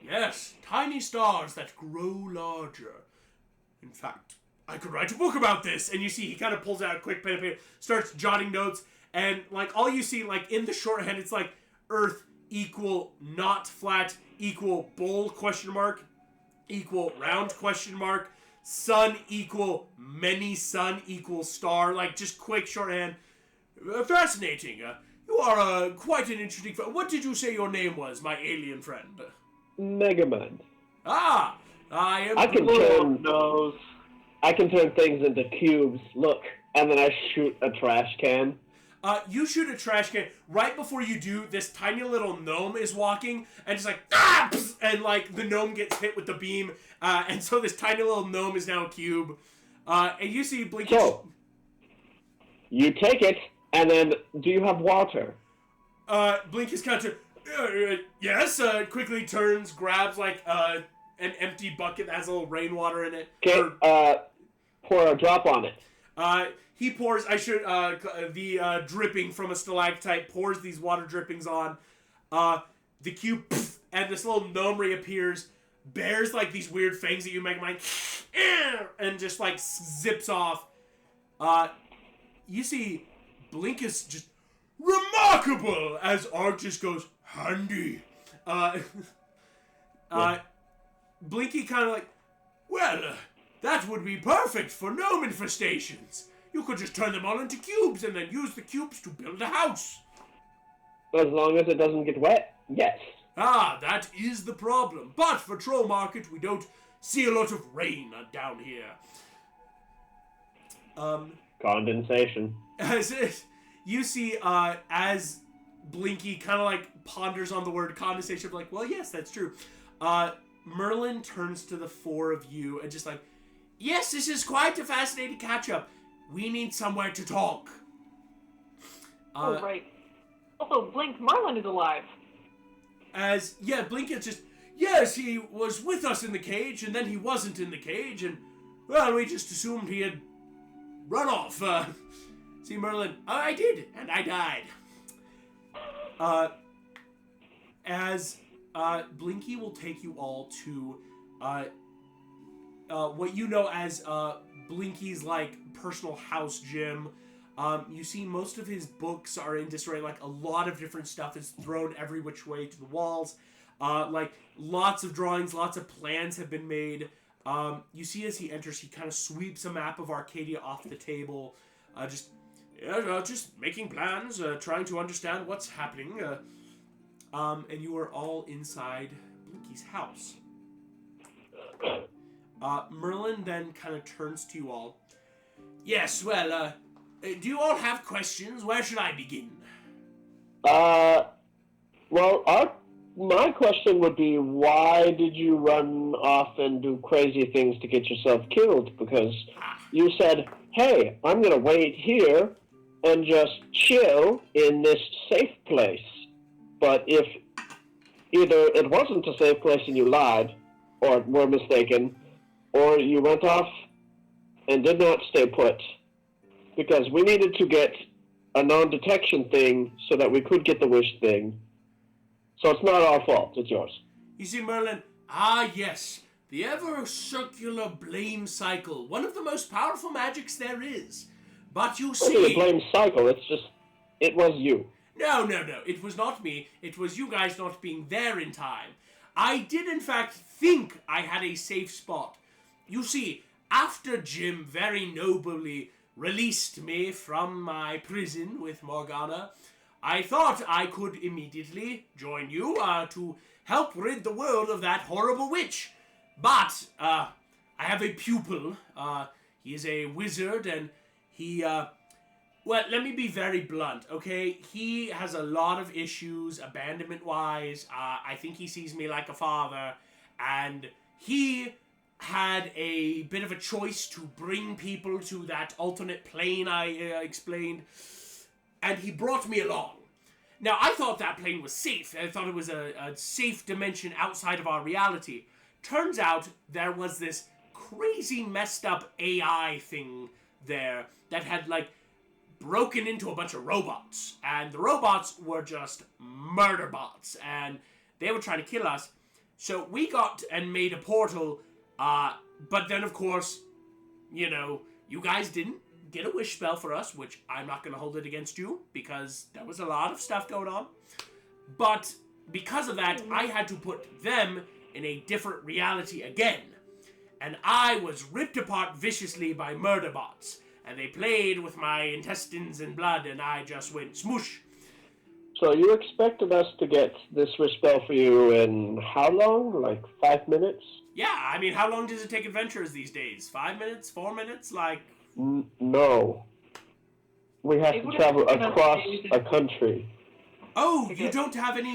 Yes, tiny stars that grow larger. In fact, I could write a book about this. And you see, he kind of pulls out a quick pen and paper, starts jotting notes, and like all you see, like in the shorthand, it's like Earth equal not flat equal bowl question mark equal round question mark sun equal many sun equal star, like just quick shorthand. Fascinating. You are quite an interesting friend. What did you say your name was, my alien friend? Megamind. Ah, I am. I can turn things into cubes. Look, and then I shoot a trash can. You shoot a trash can. Right before you do, this tiny little gnome is walking, and just like, ah! Psst, and like the gnome gets hit with the beam, and so this tiny little gnome is now a cube. And you see Blinky. So, you take it, and then do you have water? Blinky's kind of. Yes. Quickly turns, grabs like an empty bucket that has a little rainwater in it. Okay. Pour a drop on it. He pours. The dripping from a stalactite pours these water drippings on. The cube, and this little gnome reappears, bears like these weird fangs at you, Megamind, and just like zips off. You see, Blinkus just. remarkable, as Ark just goes, handy. Blinky kind of like, well, that would be perfect for gnome infestations. You could just turn them all into cubes and then use the cubes to build a house. As long as it doesn't get wet, yes. Ah, that is the problem. But for Troll Market, we don't see a lot of rain down here. Condensation. You see, as Blinky kind of like ponders on the word condensation, like, well, yes, that's true. Merlin turns to the four of you and just like, yes, this is quite a fascinating catch-up. We need somewhere to talk. Oh, right. Also, Blink, Merlin is alive. Blink is just, yes, he was with us in the cage, and then he wasn't in the cage, and, well, we just assumed he had run off. See, Merlin, I did, and I died. Blinky will take you all to, what you know as, Blinky's, like, personal house gym. You see most of his books are in disarray, like, a lot of different stuff is thrown every which way to the walls. Like, lots of drawings, lots of plans have been made. You see as he enters, he kind of sweeps a map of Arcadia off the table, just making plans, trying to understand what's happening, and you are all inside Blinky's house. Merlin then kind of turns to you all. Yes, well, do you all have questions? Where should I begin? My question would be, why did you run off and do crazy things to get yourself killed? Because you said, hey, I'm going to wait here and just chill in this safe place. But if either it wasn't a safe place and you lied, or were mistaken, or you went off and did not stay put, because we needed to get a non-detection thing so that we could get the wish thing. So it's not our fault, it's yours. You see, Merlin, yes, the ever-circular blame cycle, one of the most powerful magics there is. But you see... The blame cycle, it's just, it was you. No, it was not me. It was you guys not being there in time. I did, in fact, think I had a safe spot. You see, after Jim very nobly released me from my prison with Morgana, I thought I could immediately join you to help rid the world of that horrible witch. But I have a pupil. He is a wizard, and he... well, let me be very blunt, okay? He has a lot of issues, abandonment-wise. I think he sees me like a father, and he had a bit of a choice to bring people to that alternate plane I explained, and he brought me along. Now, I thought that plane was safe. I thought it was a safe dimension outside of our reality. Turns out there was this crazy messed up AI thing there that had, like, broken into a bunch of robots, and the robots were just murder bots, and they were trying to kill us. So we got and made a portal, but then of course, you know, you guys didn't get a wish spell for us, which I'm not going to hold it against you, because there was a lot of stuff going on. But because of that, I had to put them in a different reality again, and I was ripped apart viciously by murder bots. And they played with my intestines and blood, and I just went smoosh. So you expected us to get this wish spell for you in how long? Like 5 minutes? Yeah, I mean, how long does it take adventurers these days? 5 minutes? 4 minutes? Like... No. We have to travel across a country. Oh, you don't have any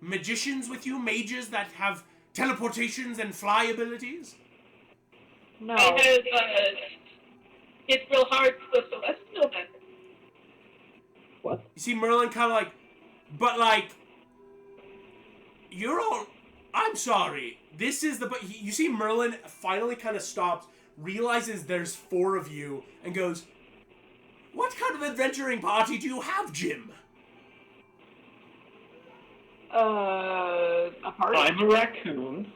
magicians with you? Mages that have teleportations and fly abilities? No. It's real hard to go celestial then. What? You see Merlin kind of like, but like, you're all, I'm sorry. This is the, you see Merlin finally kind of stops, realizes there's 4 of you, and goes, what kind of adventuring party do you have, Jim? A party? I'm a raccoon.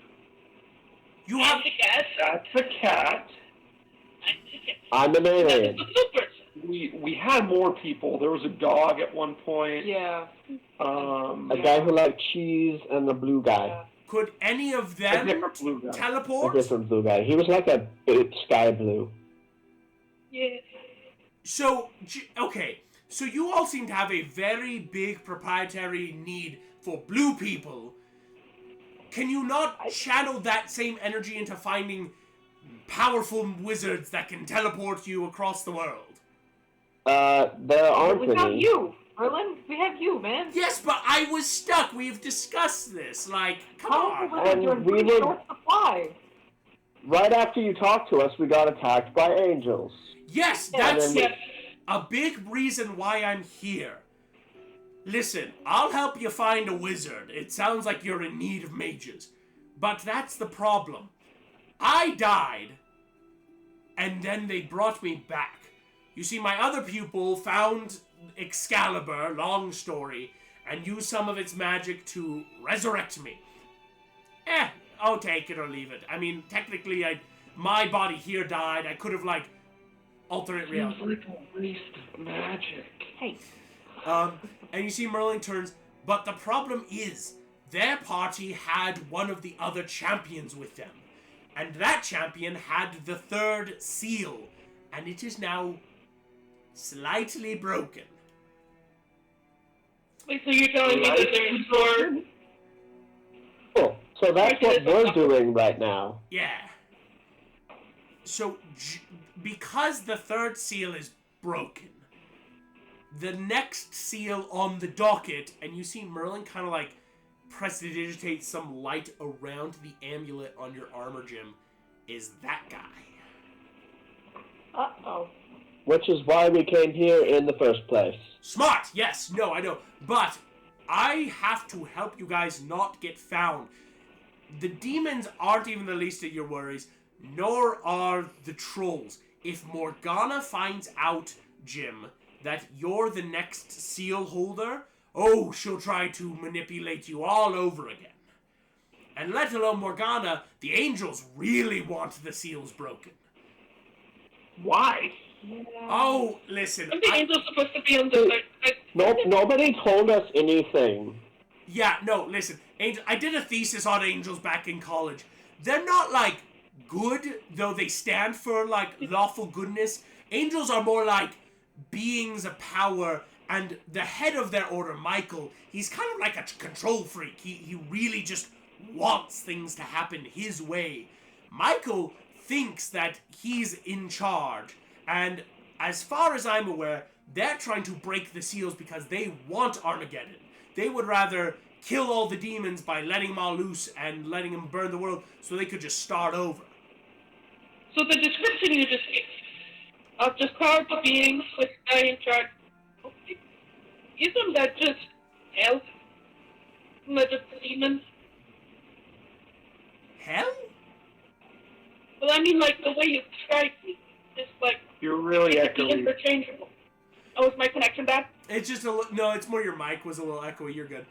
You have... I'm the cat. That's a cat. I'm the cat. I'm an alien. That's the super. we had more people. There was a dog at one point. Yeah. A guy who liked cheese and a blue guy. Yeah. Could any of A them different blue guy. A teleport? different blue guy. He was like a big sky blue. Yeah. So, okay. So you all seem to have a very big proprietary need for blue people. Can you not channel that same energy into finding powerful wizards that can teleport you across the world? There aren't We got any. you, Merlin. We have you, man. Yes, but I was stuck. We've discussed this. Like, come Powerful on. wizards are in And we pretty would- short supply. Right after you talked to us, we got attacked by angels. Yes, Yeah, that's Yes. a big reason why I'm here. Listen, I'll help you find a wizard. It sounds like you're in need of mages. But that's the problem. I died, and then they brought me back. You see, my other pupil found Excalibur, long story, and used some of its magic to resurrect me. I'll take it or leave it. I mean, technically, my body here died. I could have, like, alternate reality. Seems like a waste of magic. Hey. And you see Merlin turns, but the problem is, their party had one of the other champions with them. And that champion had the third seal, and it is now slightly broken. Wait, so you're telling me that there's more? Cool. So that's what we're doing right now. Yeah. So, because the third seal is broken, the next seal on the docket, and you see Merlin kind of like prestidigitate some light around the amulet on your armor, Jim, is that guy. Uh-oh. Which is why we came here in the first place. Smart! Yes, no, I know. But I have to help you guys not get found. The demons aren't even the least of your worries, nor are the trolls. If Morgana finds out, Jim, that you're the next seal holder, oh, she'll try to manipulate you all over again. And let alone Morgana, the angels really want the seals broken. Why? Oh, listen. Aren't the angels supposed to be on the side? Nope, nobody told us anything. Yeah, no, listen. Angel, I did a thesis on angels back in college. They're not, like, good, though they stand for, like, lawful goodness. Angels are more like beings of power, and the head of their order, Michael, he's kind of like a control freak. He really just wants things to happen his way. Michael thinks that he's in charge, and as far as I'm aware, they're trying to break the seals because they want Armageddon. They would rather kill all the demons by letting them all loose and letting them burn the world so they could just start over. So the description you just gave of just powerful beings with a guy in charge, isn't that just hell? Isn't that just demons? Hell? Well, I mean, like, the way you described me, just like, You're really it could be echoey. interchangeable. Oh, is my connection bad? It's just no, it's more your mic was a little echoey. You're good.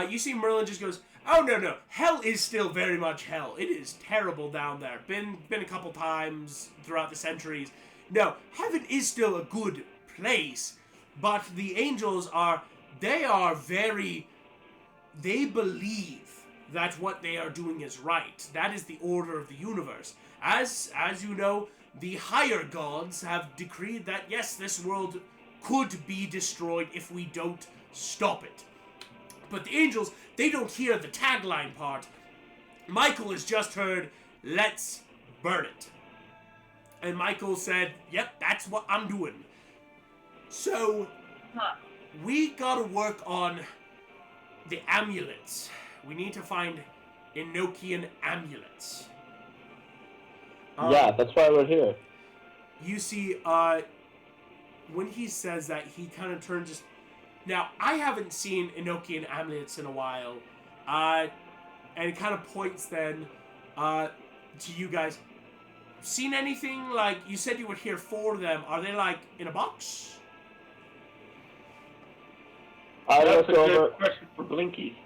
You see Merlin just goes, oh, no. Hell is still very much hell. It is terrible down there. Been a couple times throughout the centuries. No, heaven is still a good place, but the angels they believe that what they are doing is right. That is the order of the universe. As you know, the higher gods have decreed that, yes, this world could be destroyed if we don't stop it. But the angels, they don't hear the tagline part. Michael has just heard, let's burn it. And Michael said, yep, that's what I'm doing. So, we gotta work on the amulets. We need to find Enochian amulets. Yeah, that's why we're here. You see, when he says that, he kind of turns just... Now, I haven't seen Enochian amulets in a while, and it kind of points then to you guys. Seen anything? Like, you said you were here for them. Are they, like, in a box? I That's looked a over. good question for Blinky.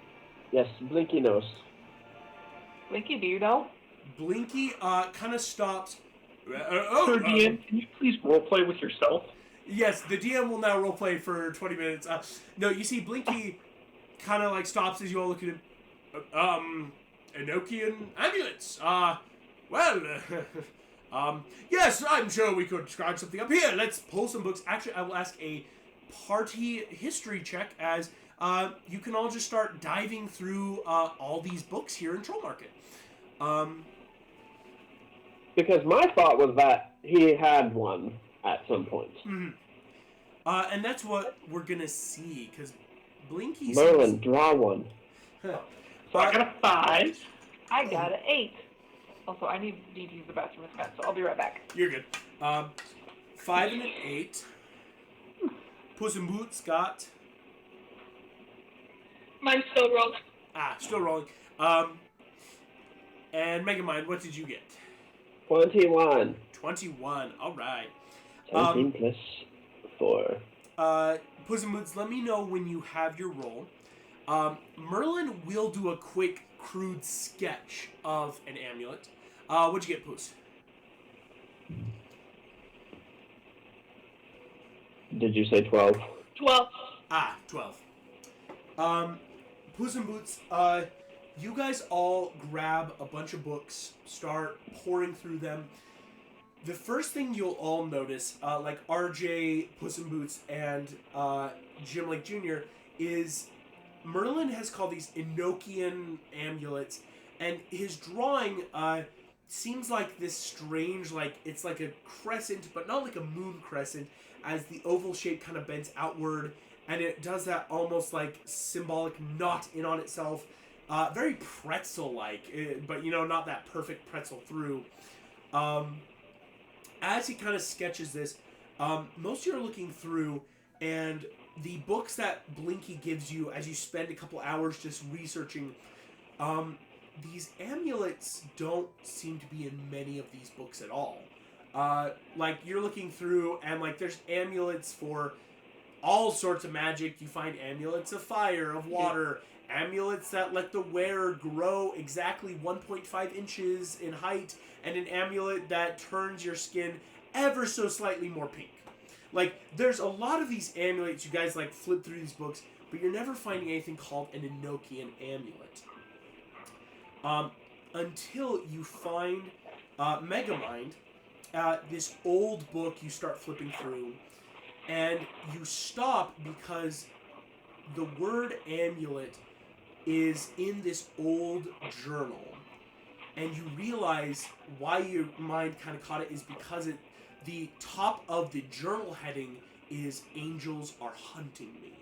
Yes, Blinky knows. Blinky, do you know? Blinky kind of stops. Sir DM, can you please roleplay with yourself? Yes, the DM will now roleplay for 20 minutes. No, you see Blinky kind of like stops as you all look at him. Enochian amulets. Yes, I'm sure we could scratch something up here. Let's pull some books. Actually, I will ask a party history check as you can all just start diving through all these books here in Troll Market. Because my thought was that he had one at some point. Mm-hmm. And that's what we're gonna see, because Blinky Merlin, seems... draw one. So I got a 5. I got an 8. Also, I need to use the bathroom with Matt, so I'll be right back. You're good. 5 and an 8. Puss in Boots got... Mine's still rolling. Still rolling. And Megamind, what did you get? 21. 21. All right. 17 plus 4. Puss in Boots, let me know when you have your roll. Merlin will do a quick, crude sketch of an amulet. What'd you get, Puss? Did you say 12? 12. 12. Puss in Boots, you guys all grab a bunch of books, start pouring through them. The first thing you'll all notice, like RJ, Puss in Boots, and Jim Lake Jr., is Merlin has called these Enochian amulets, and his drawing seems like this strange, like it's like a crescent, but not like a moon crescent, as the oval shape kind of bends outward, and it does that almost like symbolic knot in on itself. Very pretzel-like, but not that perfect pretzel through. As he kind of sketches this, most of you are looking through, and the books that Blinky gives you as you spend a couple hours just researching, these amulets don't seem to be in many of these books at all. Like, you're looking through, and like there's amulets for all sorts of magic. You find amulets of fire, of water, amulets that let the wearer grow exactly 1.5 inches in height, and an amulet that turns your skin ever so slightly more pink. Like, there's a lot of these amulets, you guys like flip through these books, but you're never finding anything called an Enochian amulet. Until you find Megamind, this old book you start flipping through, and you stop because the word amulet is in this old journal, and you realize why your mind kind of caught it is because the top of the journal heading is "Angels are hunting me."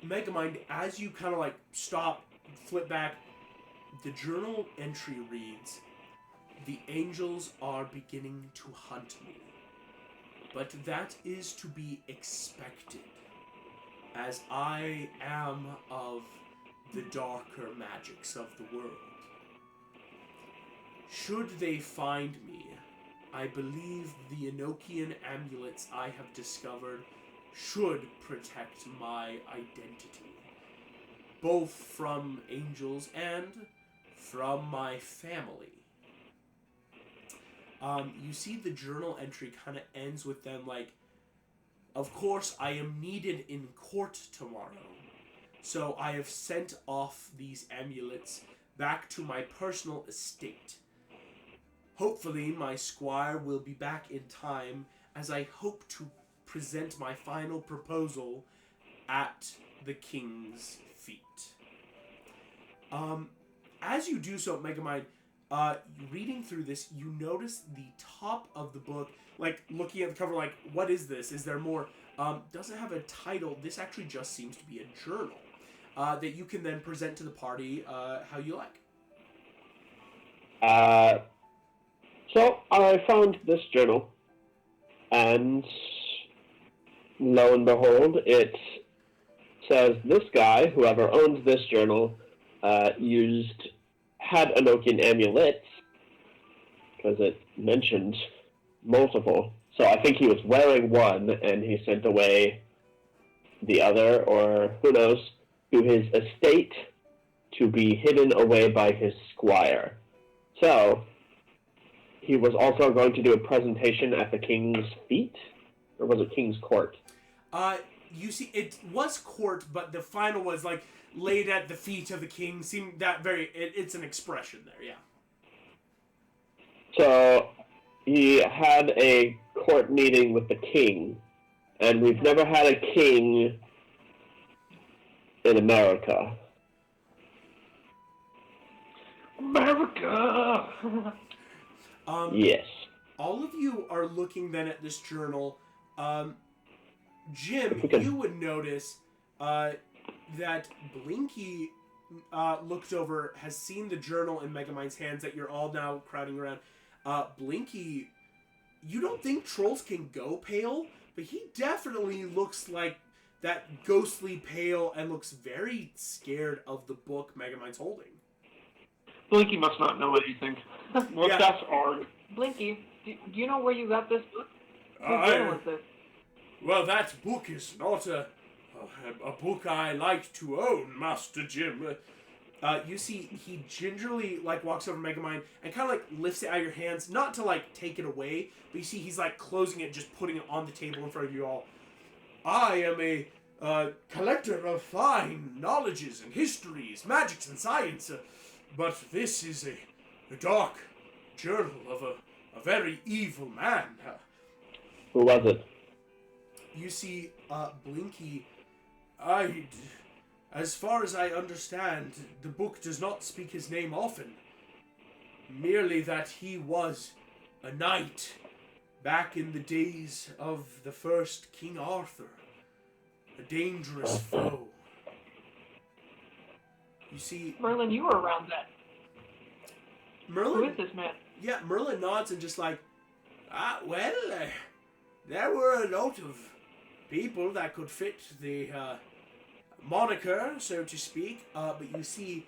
Megamind, as you kind of like stop, flip back, the journal entry reads, "The angels are beginning to hunt me, but that is to be expected, as I am of the darker magics of the world. Should they find me, I believe the Enochian amulets I have discovered should protect my identity, both from angels and from my family." You see the journal entry kind of ends with them like, "Of course, I am needed in court tomorrow, so I have sent off these amulets back to my personal estate. Hopefully, my squire will be back in time, as I hope to present my final proposal at the king's feet." As you do so, Megamind, reading through this, you notice the top of the book, like looking at the cover, like, what is this? Is there more? Doesn't have a title. This actually just seems to be a journal that you can then present to the party how you like. So I found this journal, and lo and behold, it says this guy, whoever owns this journal, had Enochian amulets, because it mentioned multiple. So I think he was wearing one, and he sent away the other, or who knows, to his estate to be hidden away by his squire. So he was also going to do a presentation at the king's feet, or was it king's court? You see, it was court, but the final was like laid at the feet of the king. Seemed that very. It's an expression there, yeah. So he had a court meeting with the king, and we've never had a king in America. America! Yes. All of you are looking then at this journal. Jim, Okay. you would notice that Blinky looked over, has seen the journal in Megamind's hands that you're all now crowding around. Blinky, you don't think trolls can go pale, but he definitely looks like that ghostly pale and looks very scared of the book Megamind's holding. Blinky must not know anything. Well, Yeah. that's Arg. Blinky, do you know where you got this book? Whose journal is this? Well, that book is not a book I like to own, Master Jim. You see, he gingerly walks over to Megamind and kind of lifts it out of your hands, not to take it away, but you see he's closing it, just putting it on the table in front of you all. I am a collector of fine knowledges and histories, magics and science, but this is a dark journal of a very evil man. Who was it? You see, Blinky, as far as I understand, the book does not speak his name often. Merely that he was a knight back in the days of the first King Arthur. A dangerous foe. You see, Merlin, you were around then. Merlin... Who is this man? Yeah, Merlin nods and just there were a lot of people that could fit the moniker, so to speak, but you see,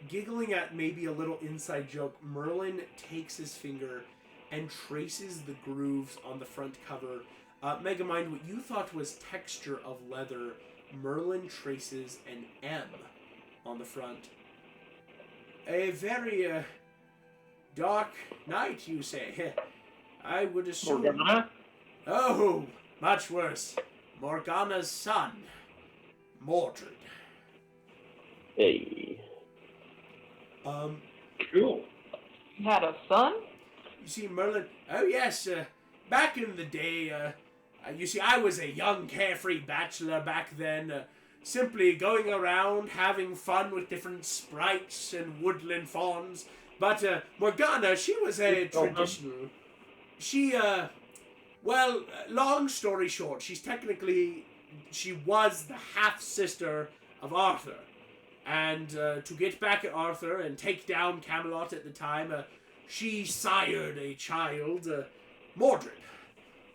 giggling at maybe a little inside joke, Merlin takes his finger and traces the grooves on the front cover. Megamind, what you thought was texture of leather, Merlin traces an M on the front. A very dark night, you say? I would assume... Morgana? Oh, much worse. Morgana's son, Mordred. Hey. Cool. He had a son? You see, Merlin... Oh, yes, back in the day, you see, I was a young, carefree bachelor back then, simply going around, having fun with different sprites and woodland fawns. But, Morgana, she was a traditional... She, well, long story short, she was the half-sister of Arthur. And to get back at Arthur and take down Camelot at the time, she sired a child, Mordred,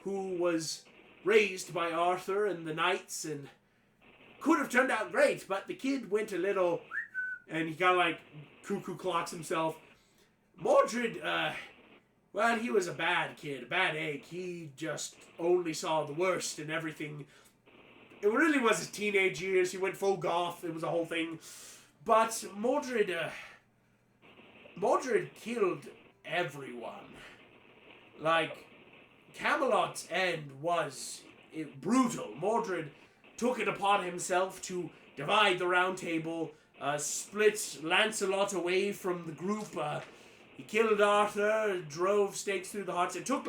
who was raised by Arthur and the knights and could have turned out great, but the kid went a little, and he kind of cuckoo clocks himself. Mordred, well, he was a bad kid, a bad egg. He just only saw the worst in everything. It really was his teenage years. He went full goth. It was a whole thing. But Mordred killed everyone. Camelot's end was brutal. Mordred took it upon himself to divide the round table, split Lancelot away from the group. He killed Arthur, drove stakes through the hearts. It took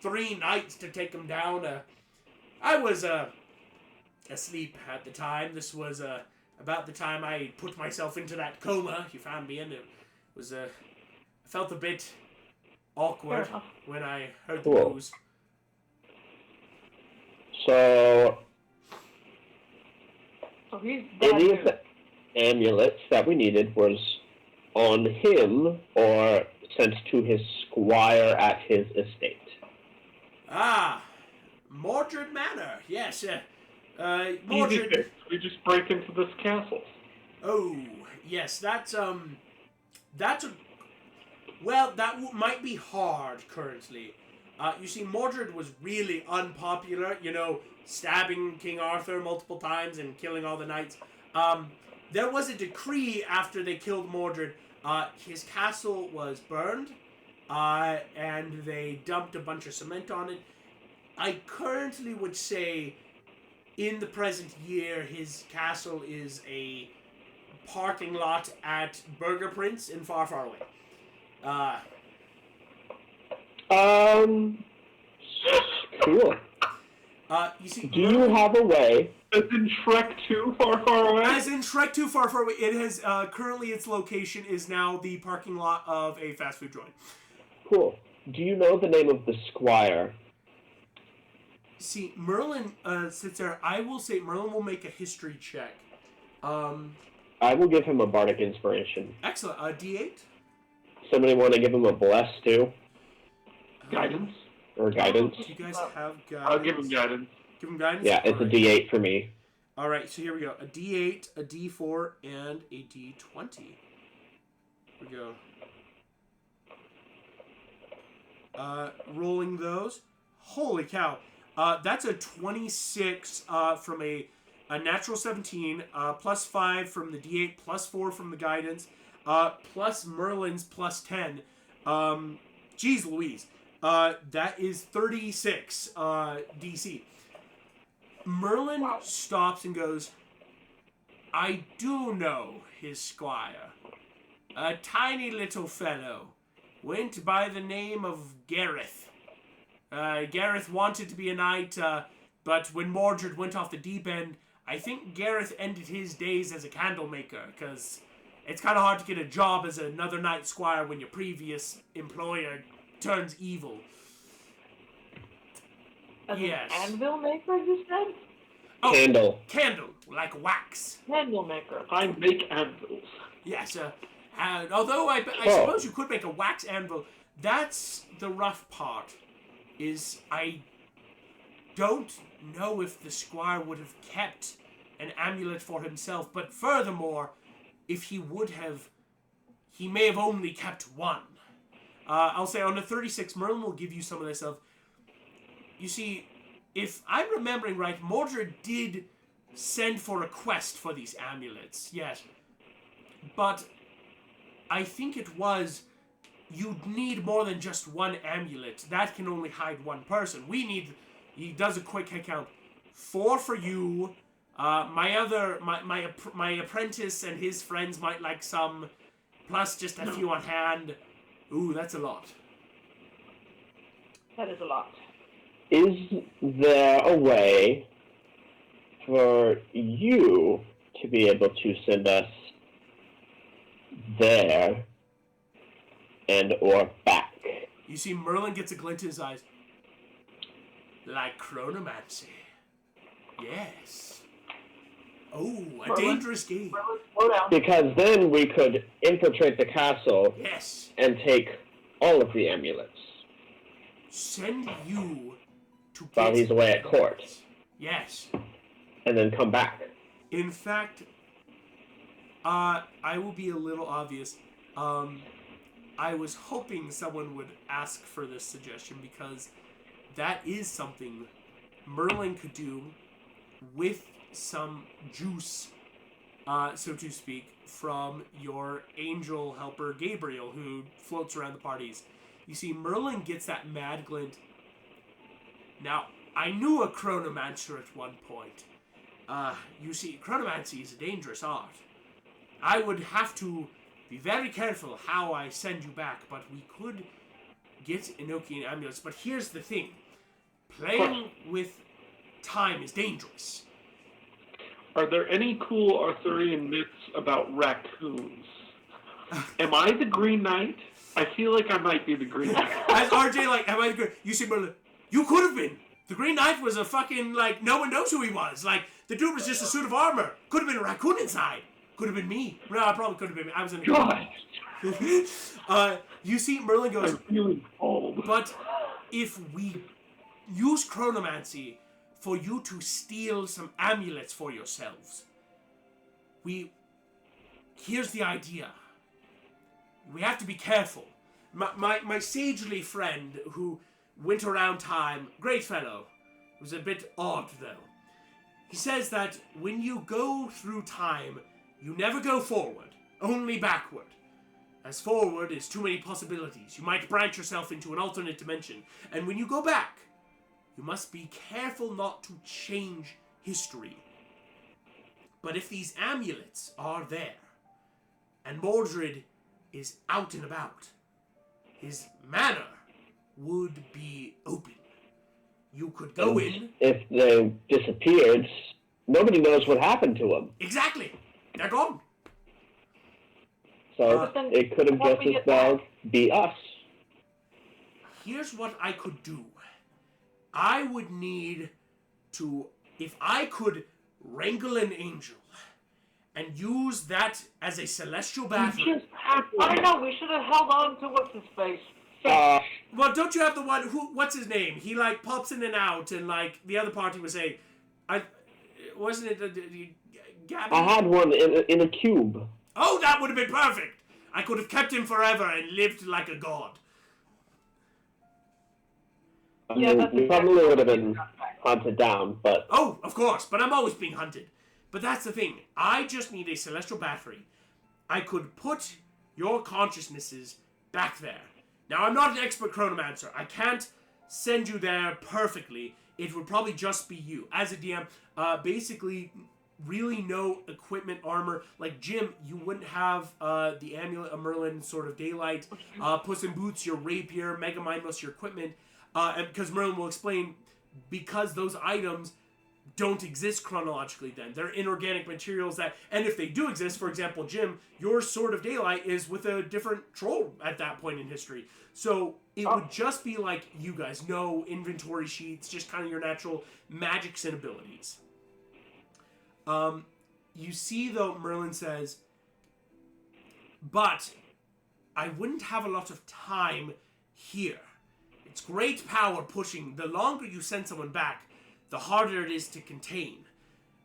3 nights to take him down. I was asleep at the time. This was about the time I put myself into that coma you found me in. It was I felt a bit awkward Fair enough. when I heard the Cool. news. So, So he's dead. any of too. the amulets that we needed was on him or sent to his squire at his estate. Ah, Mordred Manor. Yes, Easy Mordred. fix. We just break into this castle. Oh, yes, that's well, that might be hard currently. You see, Mordred was really unpopular, stabbing King Arthur multiple times and killing all the knights. There was a decree after they killed Mordred. His castle was burned, and they dumped a bunch of cement on it. I currently would say, in the present year, his castle is a parking lot at Burger Prince in Far, Far Away. Cool. You see, Do you have a way? As in Shrek 2, Far, Far Away? As in Shrek 2 Far, Far Away, it has, currently its location is now the parking lot of a fast food joint. Cool. Do you know the name of the squire? See, Merlin sits there. I will say Merlin will make a history check. I will give him a bardic inspiration. Excellent. D8? Somebody want to give him a bless, too? Guidance? Or guidance? Do you guys have guidance? I'll give him guidance. Give him guidance? Yeah, it's a D8 for me. Alright, so here we go. A D8, a D4, and a D20. Here we go. Rolling those. Holy cow. That's a 26 from a natural 17, plus 5 from the D8, plus 4 from the guidance, plus Merlin's plus 10. Jeez Louise. That is 36 DC. Merlin stops and goes, I do know his squire. A tiny little fellow. Went by the name of Gareth. Gareth wanted to be a knight, but when Mordred went off the deep end, I think Gareth ended his days as a candle maker, because it's kind of hard to get a job as another knight squire when your previous employer turns evil. As Yes. an anvil maker, you said? Oh, Candle. Candle, like wax. Candle maker. I make anvils. Yes, and although I Oh. suppose you could make a wax anvil, that's the rough part, is I don't know if the squire would have kept an amulet for himself, but furthermore, if he would have, he may have only kept one. I'll say on a 36, Merlin will give you some of this of, you see, if I'm remembering right, Mordred did send for a quest for these amulets, yes. But I think it was, you'd need more than just one amulet. That can only hide one person. We need, he does a quick head count, 4 for you. My apprentice and his friends might like some, plus just a few on hand. Ooh, that's a lot. That is a lot. Is there a way for you to be able to send us there and or back? You see, Merlin gets a glint in his eyes. Like chronomancy. Yes. Oh, a dangerous game. Merlin, slow down. Because then we could infiltrate the castle Yes. and take all of the amulets Send you to while get... he's away at court, Yes. and then come back. In fact, I will be a little obvious. I was hoping someone would ask for this suggestion because that is something Merlin could do with some juice, so to speak, from your angel helper Gabriel, who floats around the parties. You see, Merlin gets that mad glint. Now, I knew a chronomancer at one point. You see, chronomancy is a dangerous art. I would have to be very careful how I send you back, but we could get Enochian amulets. But here's the thing. Playing with time is dangerous. Are there any cool Arthurian myths about raccoons? Am I the Green Knight? I feel like I might be the Green Knight. As RJ, like, am I the Green... You see, Merlin, you could have been. The Green Knight was a fucking, like, no one knows who he was. Like, the dude was just a suit of armor. Could have been a raccoon inside. Could have been me. No, I probably could have been me. I was in the... God! You see, Merlin goes... I'm feeling cold. But if we use chronomancy for you to steal some amulets for yourselves, here's the idea. We have to be careful. My sagely friend who went around time, great fellow, was a bit odd though. He says that when you go through time, you never go forward, only backward. as forward is too many possibilities. You might branch yourself into an alternate dimension. And when you go back, you must be careful not to change history. But if these amulets are there, and Mordred is out and about, his manor would be open. You could go in. If they disappeared, nobody knows what happened to them. Exactly. They're gone. So it could have just as well be us. Here's what I could do. I would need to, if I could wrangle an angel and use that as a celestial battery. I know, we should have held on to what's his face. Well, don't you have the one what's his name? He like pops in and out, and like the other party was saying, wasn't it Gabby? I had one in a cube. Oh, that would have been perfect. I could have kept him forever and lived like a god. We probably would have been hunted down, but... Oh, of course, but I'm always being hunted. But that's the thing. I just need a celestial battery. I could put your consciousnesses back there. Now, I'm not an expert chronomancer. I can't send you there perfectly. It would probably just be you. As a DM, basically, really no equipment, armor. Like, Jim, you wouldn't have the Amulet of Merlin, Sword of Daylight, Puss in Boots, your rapier, Mega Mindless, your equipment. And because Merlin will explain, because those items don't exist chronologically then. They're inorganic materials that, and if they do exist, for example, Jim, your Sword of Daylight is with a different troll at that point in history. So it would just be like you guys, no inventory sheets, just kind of your natural magics and abilities. You see, though, Merlin says, but I wouldn't have a lot of time here. It's great power pushing. The longer you send someone back, the harder it is to contain.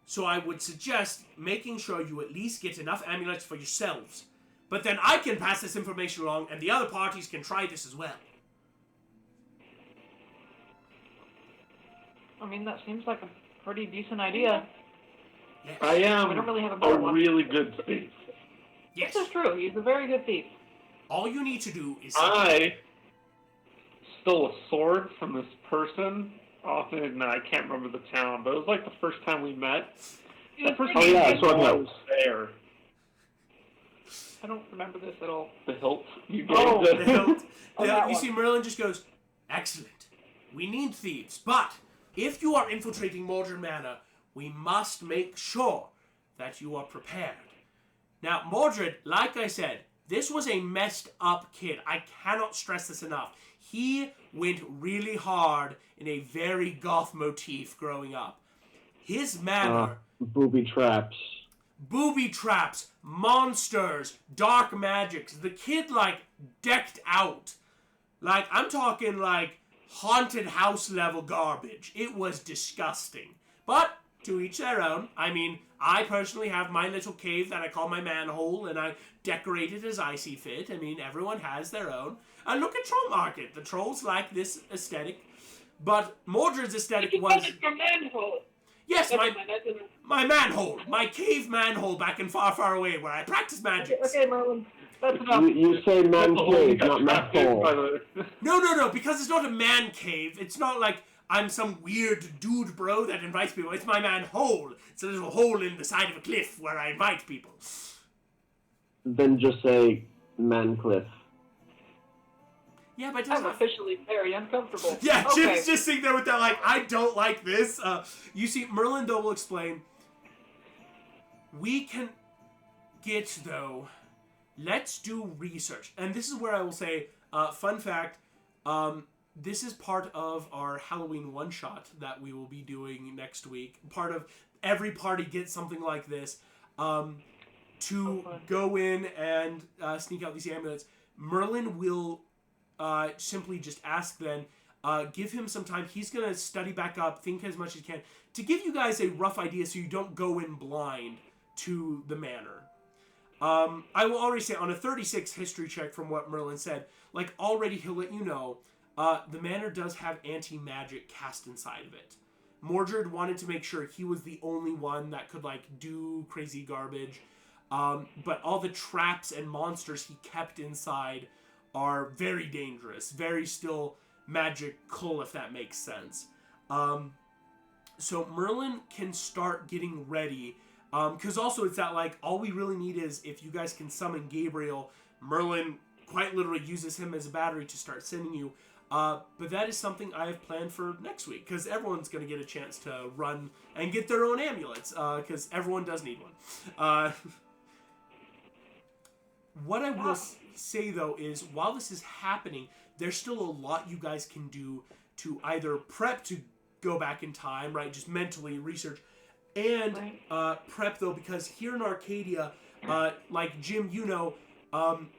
So I would suggest making sure you at least get enough amulets for yourselves. But then I can pass this information along, and the other parties can try this as well. I mean, that seems like a pretty decent idea. Yes. I am We don't really have a a better one. really good thief. Yes. This is true. He's a very good thief. All you need to do is... I stole a sword from this person off in, I can't remember the town, but it was like the first time we met. The first time yeah, I Sword was there. I don't remember this at all. The hilt you gave Oh, the The hilt. Oh, that You one. see, Merlin just goes, excellent. We need thieves, but if you are infiltrating Mordred Manor, we must make sure that you are prepared. Now, Mordred, like I said, this was a messed up kid. I cannot stress this enough. He went really hard in a very goth motif growing up. His manor... booby traps. booby traps, monsters, dark magics. The kid, like, decked out. Like, I'm talking, like, haunted house level garbage. It was disgusting. But, to each their own. I mean, I personally have my little cave that I call my manhole, and I decorate it as I see fit. I mean, everyone has their own. And look at Troll Market. The trolls like this aesthetic. But Mordred's aesthetic was... It's your manhole. Yes, Never mind, I didn't. my manhole. My cave manhole back in far, far away where I practice magic. Okay, Merlin. That's enough. You say man cave, not man hole. No, because it's not a man cave. It's not like I'm some weird dude bro that invites people. It's my manhole. It's a little hole in the side of a cliff where I invite people. Then just say man cliff. Yeah, but it I'm doesn't... officially very uncomfortable. Yeah, Okay. Jim's just sitting there with that, like, I don't like this. You see, Merlin, though, will explain. We can get, though, let's do research. And this is where I will say, fun fact, this is part of our Halloween one-shot that we will be doing next week. Part of every party gets something like this. To go in and sneak out these amulets. Merlin will... simply just ask then, give him some time. He's going to study back up, think as much as he can, to give you guys a rough idea so you don't go in blind to the manor. I will already say, on a 36 history check from what Merlin said, like, already he'll let you know, the manor does have anti-magic cast inside of it. Mordred wanted to make sure he was the only one that could, like, do crazy garbage. but all the traps and monsters he kept inside are very dangerous, very still magical, if that makes sense. So Merlin can start getting ready, because also it's that, like, all we really need is if you guys can summon Gabriel, Merlin quite literally uses him as a battery to start sending you. But that is something I have planned for next week, because everyone's going to get a chance to run and get their own amulets, because everyone does need one. What I will say, though, is while this is happening, there's still a lot you guys can do to either prep to go back in time, right, just mentally research, and prep, though, because here in Arcadia, like Jim, you know,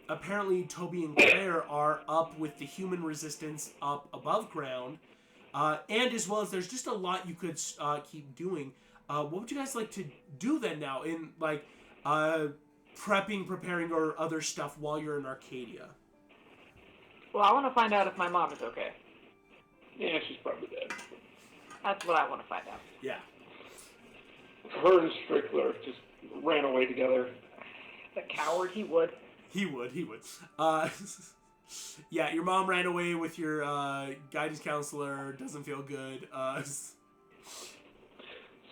apparently Toby and Claire are up with the human resistance up above ground, and as well as there's just a lot you could keep doing. What would you guys like to do then now in, like, prepping, preparing, or other stuff while you're in Arcadia? Well, I want to find out if my mom is okay. Yeah, she's probably dead. That's what I want to find out. Yeah. Her and Strickler just ran away together. The coward, he would. He would. Yeah, your mom ran away with your guidance counselor, doesn't feel good.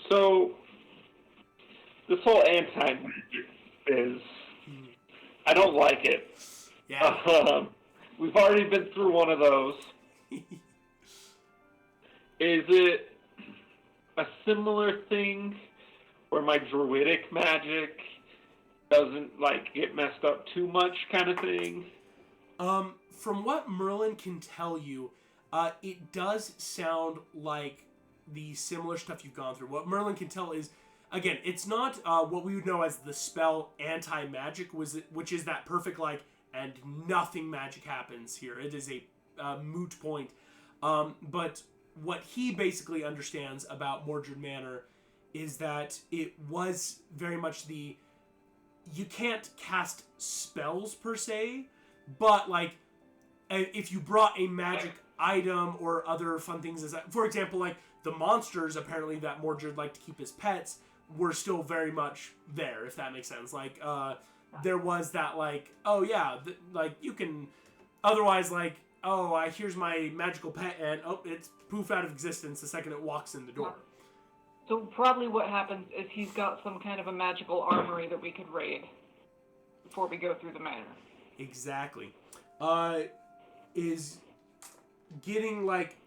So, this whole anti-magic is, I don't like it. Yeah. We've already been through one of those. Is it a similar thing where my druidic magic doesn't, like, get messed up too much kind of thing? From what Merlin can tell you, it does sound like the similar stuff you've gone through. What Merlin can tell is, again, it's not what we would know as the spell anti-magic, which is that perfect, like, and nothing magic happens here. It is a moot point. But what he basically understands about Mordred Manor is that it was very much the... You can't cast spells, per se, but, like, if you brought a magic item or other fun things, as that, for example, like, the monsters, apparently, that Mordred liked to keep as pets, were still very much there, if that makes sense. Like, there was that, like, oh, yeah, like, you can... Otherwise, like, oh, here's my magical pet, and, oh, it's poof out of existence the second it walks in the door. So probably what happens is he's got some kind of a magical armory that we could raid before we go through the manor. Exactly. Is getting, like,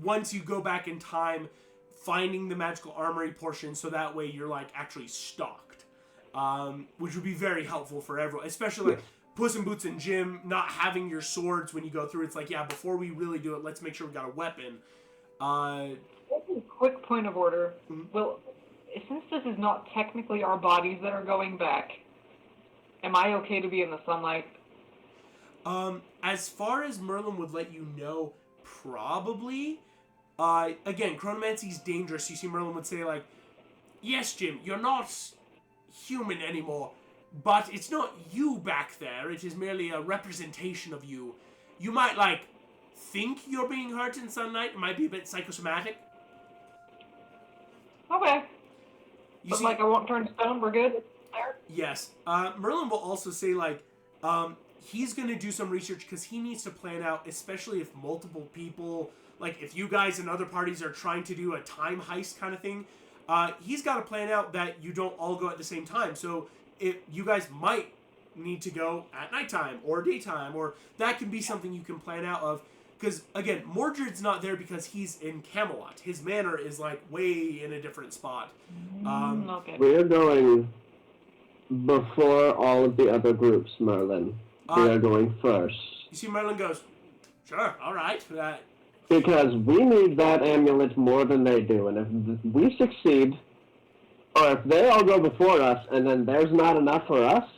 once you go back in time, finding the magical armory portion so that way you're, like, actually stocked. Which would be very helpful for everyone, especially, like, Puss in Boots and Jim not having your swords when you go through. It's like, yeah, before we really do it, let's make sure we got a weapon. Quick point of order. Well, since this is not technically our bodies that are going back, am I okay to be in the sunlight? As far as Merlin would let you know, probably. Again, chronomancy's dangerous. You see, Merlin would say, like, yes, Jim, you're not human anymore, but it's not you back there. It is merely a representation of you. You might, like, think you're being hurt in sunlight. It might be a bit psychosomatic. Okay. You see, like, I won't turn stone. We're good there? Yes. Merlin will also say, like, he's going to do some research because he needs to plan out, especially if multiple people, like, if you guys and other parties are trying to do a time heist kind of thing, he's got to plan out that you don't all go at the same time. So you guys might need to go at nighttime or daytime, or that can be something you can plan out of. Because, again, Mordred's not there because he's in Camelot. His manor is, like, way in a different spot. Okay. We're going before all of the other groups, Merlin. We are going first. You see Merlin goes, sure, all right. Because we need that amulet more than they do, and if we succeed, or if they all go before us, and then there's not enough for us,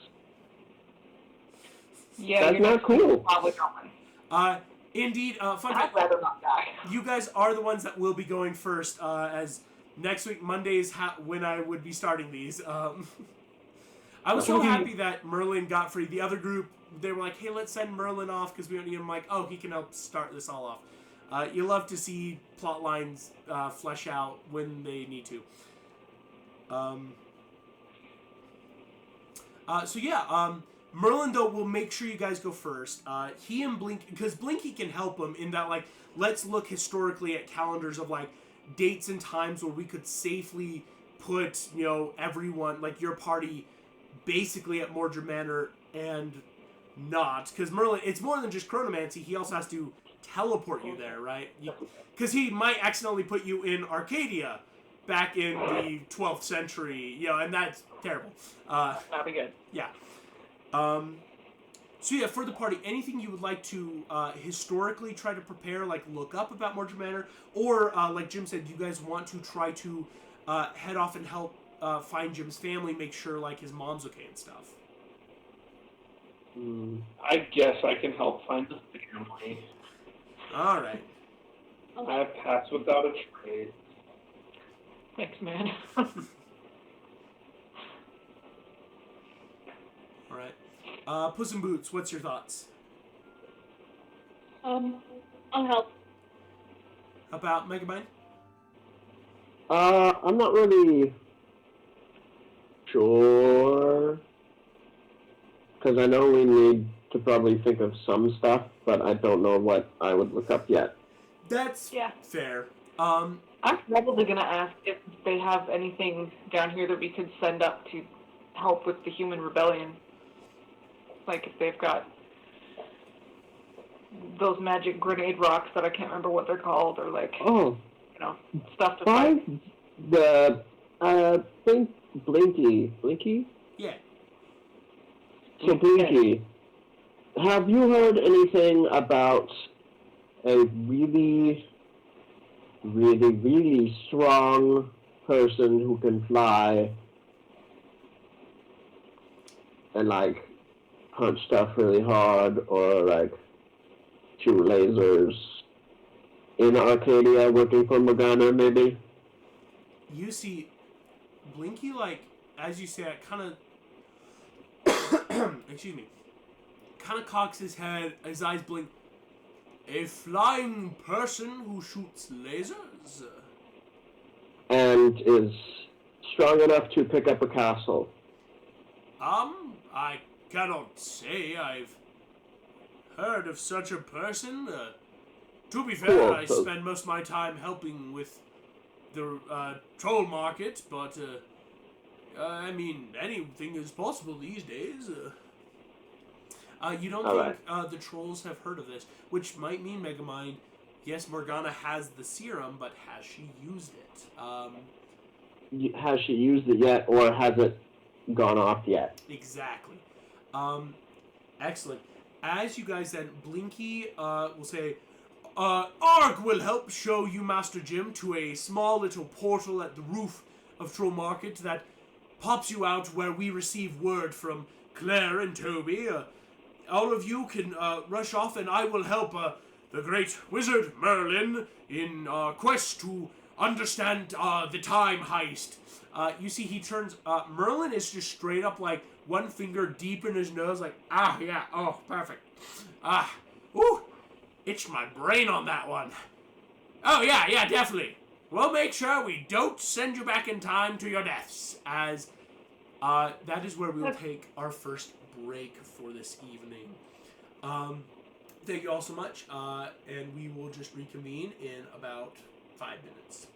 Yeah, that's not cool. Probably going. Indeed, fun I'd fact, rather not die. you guys are the ones that will be going first, as next week, Monday is when I would be starting these. I was so happy that Merlin got free. The other group, they were like, hey, let's send Merlin off because we don't need him. I'm like, oh, he can help start this all off. You love to see plot lines flesh out when they need to. So yeah, Merlin though will make sure you guys go first. He and Blink, because Blinky can help him in that, like, let's look historically at calendars of like dates and times where we could safely put, you know, everyone, like your party, basically at Mordred Manor and not, because Merlin, it's more than just chronomancy. He also has to teleport you there, right? Because he might accidentally put you in Arcadia back in the 12th century, you know, and that's terrible. That'd be good. Yeah. So yeah, for the party, anything you would like to historically try to prepare, like look up about Mordred Manor, or like Jim said, you guys want to try to head off and help find Jim's family, make sure like his mom's okay and stuff. I guess I can help find the family. All right. I have passed without a trace. Thanks, man. All right. Puss in Boots, what's your thoughts? I'll help. How about Megamind? I'm not really sure. Because I know we need to probably think of some stuff, but I don't know what I would look up yet. That's Yeah. fair. I'm probably gonna ask if they have anything down here that we could send up to help with the human rebellion. Like if they've got those magic grenade rocks that I can't remember what they're called, or like, Oh, you know, stuff to by fight. the think Blinky. Yeah. So Blinky, have you heard anything about a really, really, really strong person who can fly and like punch stuff really hard, or like shoot lasers in Arcadia, working for Morgana, maybe? You see, Blinky, like, as you say it, kind of, excuse me, kind of cocks his head, his eyes blink. A flying person who shoots lasers? And is strong enough to pick up a castle. I cannot say I've heard of such a person. To be fair, Cool. I spend most of my time helping with the troll market, but I mean, anything is possible these days. You don't All think the trolls have heard of this, which might mean, Megamind, yes, Morgana has the serum, but has she used it? Has she used it yet, or has it gone off yet? Exactly. Excellent. As you guys then, Blinky will say, Arg will help show you, Master Jim, to a small little portal at the roof of Troll Market that pops you out where we receive word from Claire and Toby. All of you can rush off, and I will help the great wizard Merlin in our quest to understand the time heist. You see, he turns. Merlin is just straight up like one finger deep in his nose, like, yeah, oh, perfect. Ooh, itched my brain on that one. Oh, yeah, definitely. We'll make sure we don't send you back in time to your deaths, as that is where we'll take our first break for this evening. Thank you all so much, and we will just reconvene in about 5 minutes.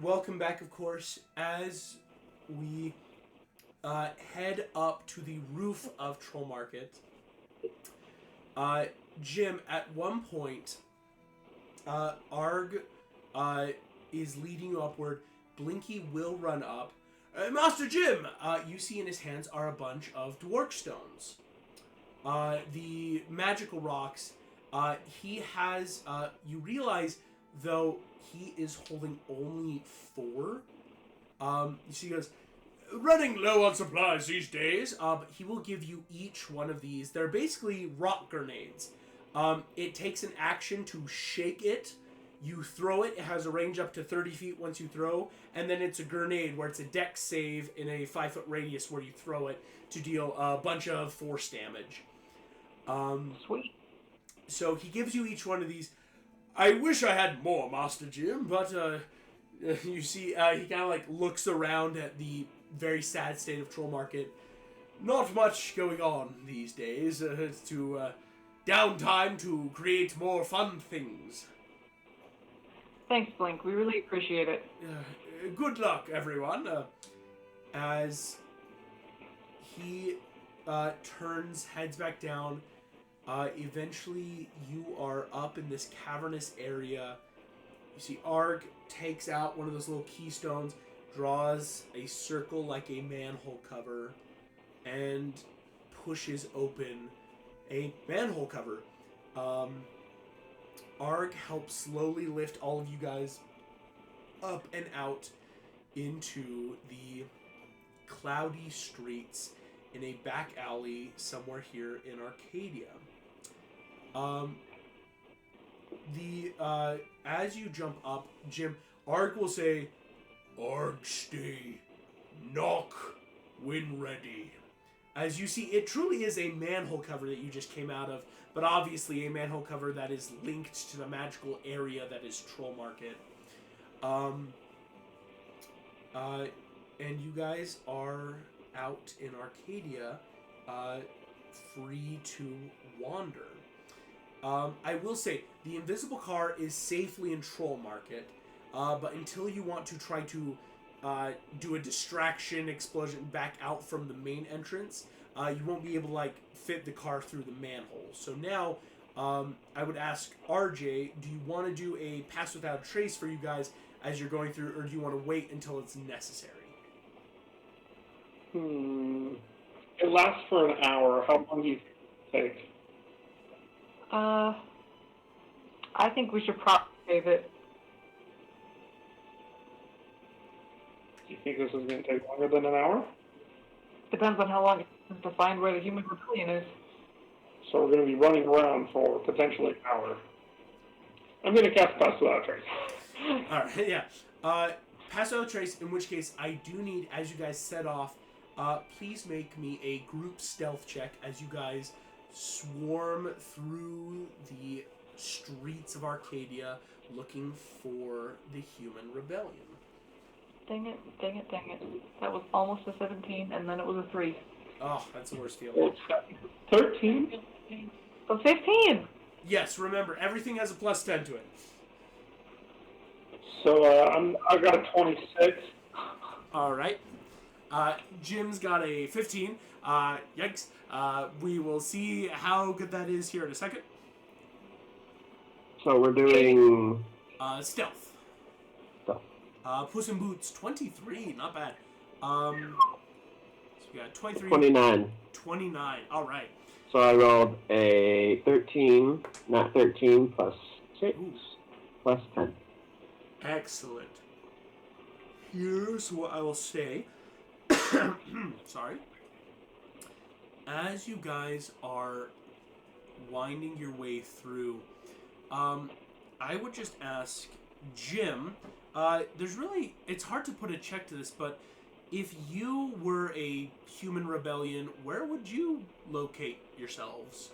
welcome back, of course, as we head up to the roof of Troll Market. Jim, at one point, Arg is leading you upward. Blinky will run up. Master Jim! You see in his hands are a bunch of Dwark stones. The magical rocks. He has, you realize, though, he is holding only 4. You see, he goes, running low on supplies these days, but he will give you each one of these. They're basically rock grenades. It takes an action to shake it. You throw it. It has a range up to 30 feet once you throw, and then it's a grenade where it's a dex save in a 5-foot radius where you throw it to deal a bunch of force damage. Sweet. So he gives you each one of these. I wish I had more, Master Jim, but you see, he kind of like looks around at the very sad state of Troll Market. Not much going on these days. It's to downtime to create more fun things. Thanks, Blink. We really appreciate it. Good luck, everyone. As he heads back down. Eventually, you are up in this cavernous area. You see Arg takes out one of those little keystones, draws a circle like a manhole cover, and pushes open a manhole cover. Arg helps slowly lift all of you guys up and out into the cloudy streets in a back alley somewhere here in Arcadia. As you jump up, Jim, Arg will say, Arg stay, knock when ready. As you see, it truly is a manhole cover that you just came out of, but obviously a manhole cover that is linked to the magical area that is Troll Market. And you guys are out in Arcadia, free to wander. I will say, the invisible car is safely in Troll Market, but until you want to try to do a distraction explosion back out from the main entrance, you won't be able to like fit the car through the manhole. So now, I would ask RJ, do you want to do a pass without a trace for you guys as you're going through, or do you want to wait until it's necessary? It lasts for an hour. How long do you take? I think we should probably save it. Do you think this is going to take longer than an hour? Depends on how long it takes to find where the human rebellion is. So we're going to be running around for potentially an hour. I'm going to cast Pass Without a Trace. Alright, yeah. Pass without a trace, in which case I do need, as you guys set off, please make me a group stealth check as you guys swarm through the streets of Arcadia looking for the human rebellion. Dang it. That was almost a 17, and then it was a 3. Oh, that's the worst feeling. 13? So 15! Yes, remember, everything has a plus 10 to it. So I got a 26. Alright. Jim's got a 15. Yikes. We will see how good that is here in a second. So we're doing Stealth. Stealth. Puss in Boots, 23. Not bad. So we got 23. 29. 29. Alright. So I rolled a 13, not 13, plus 6, Ooh. plus 10. Excellent. Here's what I will say. Sorry. As you guys are winding your way through, I would just ask Jim, it's hard to put a check to this, but if you were a human rebellion, where would you locate yourselves?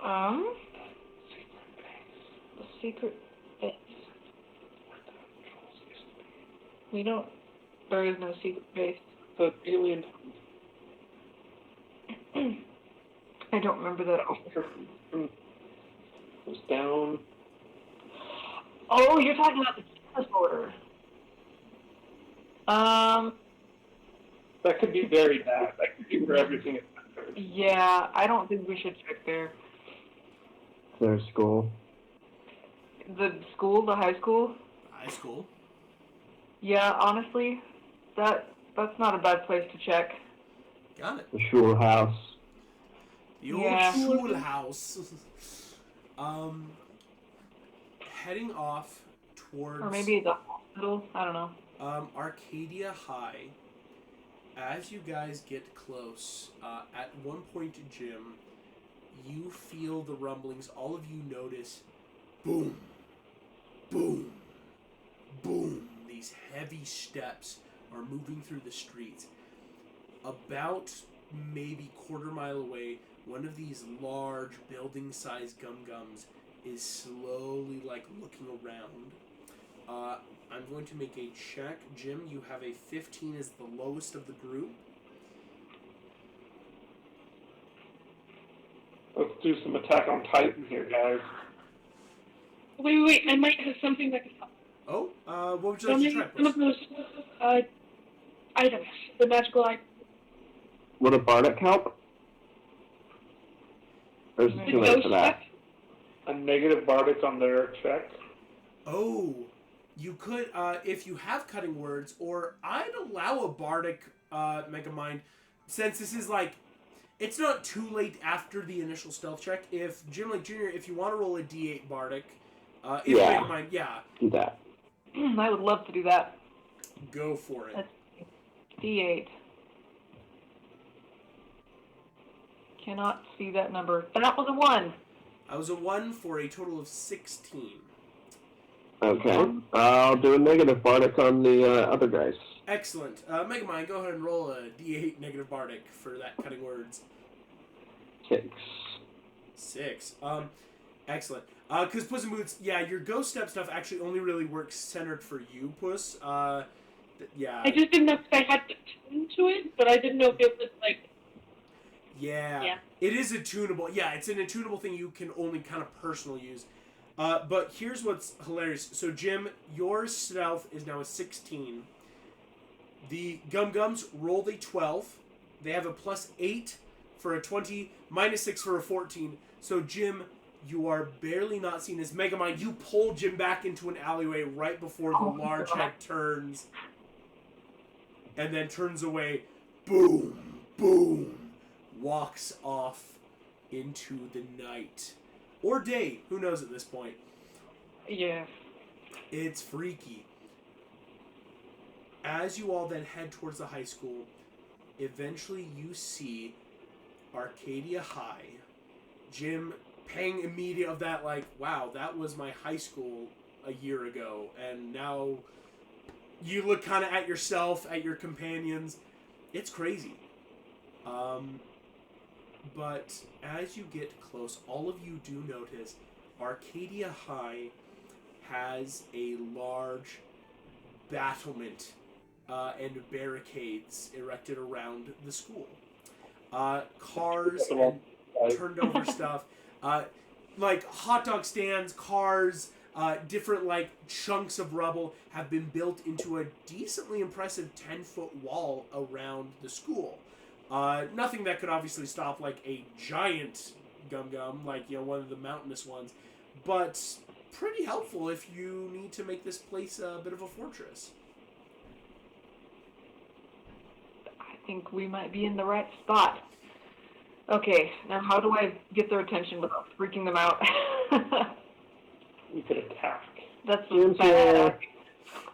The secret base. There is no secret base. The alien. I don't remember that. Goes down. Oh, you're talking about the disorder. That could be very bad. That could be where everything is. Yeah, I don't think we should check there. Their school. The school, the high school? High school. Yeah, honestly, that's not a bad place to check. Got it. The Schul house. The old Yeah. school house. Heading off towards Or maybe the hospital, I don't know. Arcadia High. As you guys get close, at one point, Jim, you feel the rumblings. All of you notice, boom, boom, boom. These heavy steps are moving through the streets. About maybe quarter mile away, one of these large building-sized gum-gums is slowly, like, looking around. I'm going to make a check. Jim, you have a 15 as the lowest of the group. Let's do some Attack on Titan here, guys. Wait, I might have something that can help. Oh, what would you like to try? Some of those items, the magical items. Would a bardic help? Or is it too late for that? A negative bardic on their check. Oh, you could, if you have cutting words, or I'd allow a bardic Megamind, since this is like, it's not too late after the initial stealth check. If Jim Lake Jr., if you want to roll a D8 bardic, if Yeah. Megamind, yeah, Do that. I would love to do that. go for it. That's D8. Cannot see that number. That was a 1. I was a 1 for a total of 16. Okay. I'll do a negative bardic on the other guys. Excellent. Megamind, go ahead and roll a D8 negative bardic for that cutting words. 6. 6. Excellent. Because Puss in Boots, yeah, your ghost step stuff actually only really works centered for you, Puss. Yeah. I just didn't know if I had to tune to it, but I didn't know if it was like. Yeah. It is attunable. Yeah, it's an attunable thing you can only kind of personal use. But here's what's hilarious. So, Jim, your stealth is now a 16. The Gum-Gums rolled a 12. They have a +8 for a 20, -6 for a 14. So, Jim, you are barely not seen as Megamind. You pull Jim back into an alleyway right before the large head turns. And then turns away. Boom! Boom! Walks off into the night. Or day. Who knows at this point? Yeah. It's freaky. As you all then head towards the high school, eventually you see Arcadia High. Jim paying immediate of that, like, wow, that was my high school a year ago, and now you look kind of at yourself, at your companions. It's crazy. But as you get close, all of you do notice Arcadia High has a large battlement and barricades erected around the school. Cars and turned over stuff, like hot dog stands, cars, different like chunks of rubble have been built into a decently impressive 10-foot wall around the school. Nothing that could obviously stop like a giant Gum-Gum, like, you know, one of the mountainous ones, but pretty helpful if you need to make this place a bit of a fortress. I think we might be in the right spot. Okay, now how do I get their attention without freaking them out? We could attack. That's Jim's bad.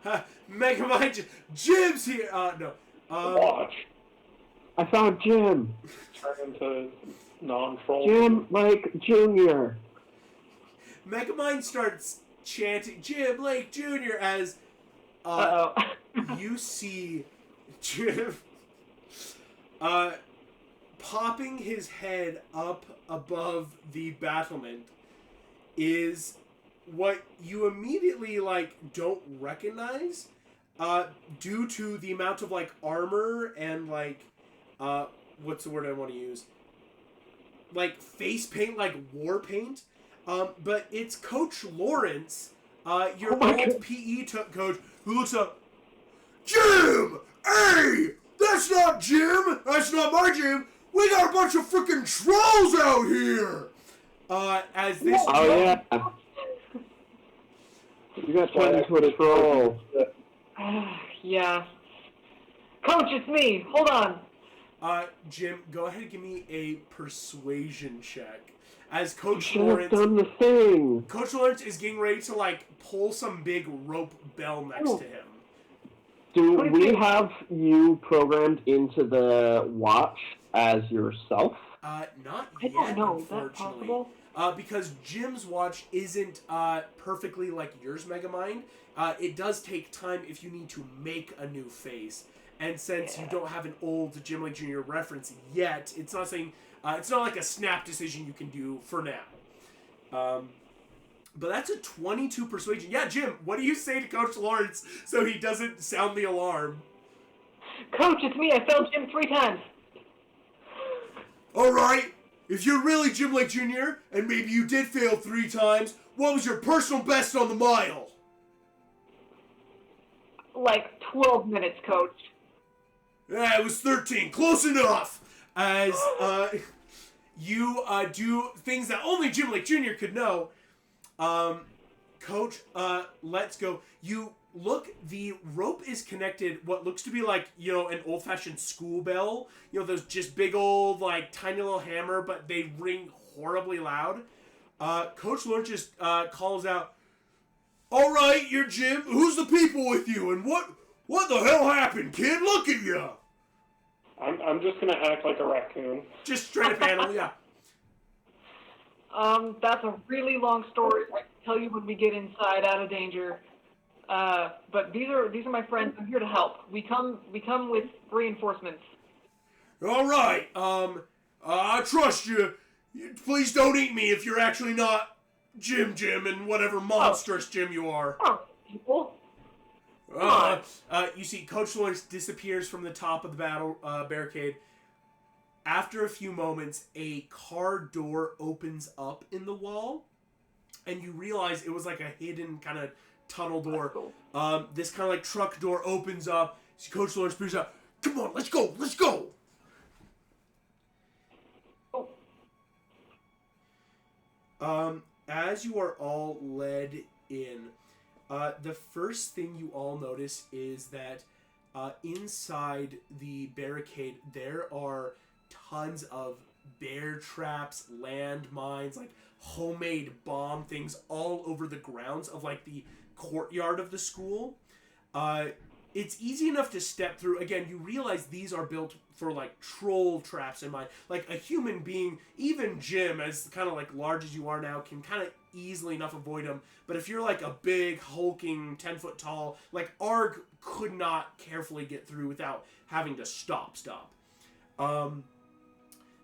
here. Megamind, Jim's here! No. Watch. I found Jim. Turn into non-troll. Jim Lake Jr. Megamind starts chanting Jim Lake Jr. as Uh-oh. you see Jim popping his head up above the battlement is what you immediately like don't recognize due to the amount of like armor and like what's the word I want to use, like face paint, like war paint, but it's Coach Lawrence Your Oh my old God. PE coach who looks up. Jim! Hey! That's not Jim! That's not my Jim! We got a bunch of freaking trolls out here! As this Oh, yeah. You got turned into a troll. Yeah. Coach, it's me. Hold on. Jim, go ahead and give me a persuasion check. As You Coach should have Lawrence... done the thing. Coach Lawrence is getting ready to, like, pull some big rope bell next to him. Do we have you programmed into the watch as yourself? Not I yet, don't know. Is that unfortunately. possible? Because Jim's watch isn't perfectly like yours, Megamind. It does take time if you need to make a new face. And since you don't have an old Jim Lake Jr. reference yet, it's not saying it's not like a snap decision you can do for now. But that's a 22 persuasion. Yeah, Jim, what do you say to Coach Lawrence so he doesn't sound the alarm? Coach, it's me. I failed Jim 3 times. All right. If you're really Jim Lake Jr., and maybe you did fail 3 times, what was your personal best on the mile? Like 12 minutes, Coach. Yeah, it was 13. Close enough. As you do things that only Jim Lake Jr. could know. Coach, let's go. You look, the rope is connected, what looks to be like, an old-fashioned school bell. Those just big old, like, tiny little hammer, but they ring horribly loud. Coach Lawrence just calls out, "All right, you're Jim. Who's the people with you? And what the hell happened, kid? Look at you." I'm just gonna act like a raccoon. Just straight up handle, yeah. That's a really long story. I can tell you when we get inside, out of danger. But these are my friends. I'm here to help. We come with reinforcements. All right. I trust you. Please don't eat me if you're actually not Jim and whatever monstrous Jim you are. Oh, people. You see, Coach Lawrence disappears from the top of the barricade. After a few moments, a car door opens up in the wall, and you realize it was like a hidden kind of tunnel door. Cool. This kind of like truck door opens up. See Coach Lawrence brings out, "Come on, let's go, let's go." As you are all led in, the first thing you all notice is that inside the barricade there are tons of bear traps, landmines, like homemade bomb things all over the grounds of like the courtyard of the school. It's easy enough to step through. Again, you realize these are built for like troll traps in mind. Like a human being, even Jim, as kind of like large as you are now, can kind of easily enough avoid them. But if you're like a big, hulking, 10-foot tall, like Arg could not carefully get through without having to stop.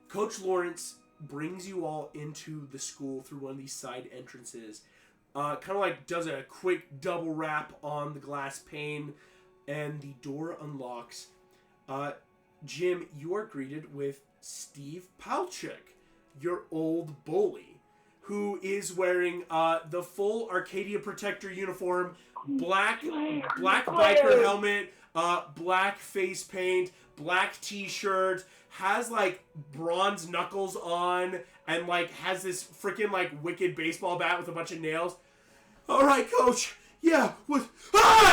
Coach Lawrence brings you all into the school through one of these side entrances. Kind of like does a quick double wrap on the glass pane, and the door unlocks. Jim, you are greeted with Steve Palchik, your old bully, who is wearing the full Arcadia Protector uniform, black biker helmet, black face paint, black t-shirt, has like bronze knuckles on, and like has this freaking like wicked baseball bat with a bunch of nails. "All right, Coach. Yeah, what?"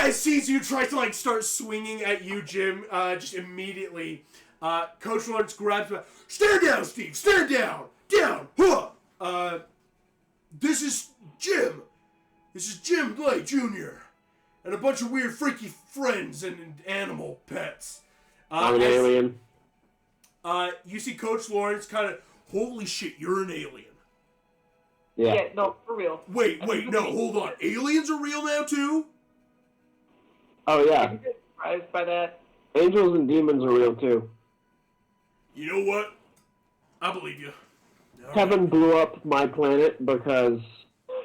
It sees you, tries to like start swinging at you, Jim. Just immediately, Coach Lawrence grabs you. "Stand down, Steve. Stand down. Down. Huh. This is Jim. This is Jim Blake Jr. and a bunch of weird, freaky friends and animal pets." I'm an alien. You see Coach Lawrence kind of, "Holy shit, you're an alien." Yeah, no, for real. Wait, no, hold on. Aliens are real now, too? Oh, yeah. I'm surprised by that. Angels and demons are real, too. You know what? I believe you. All Kevin blew up my planet because...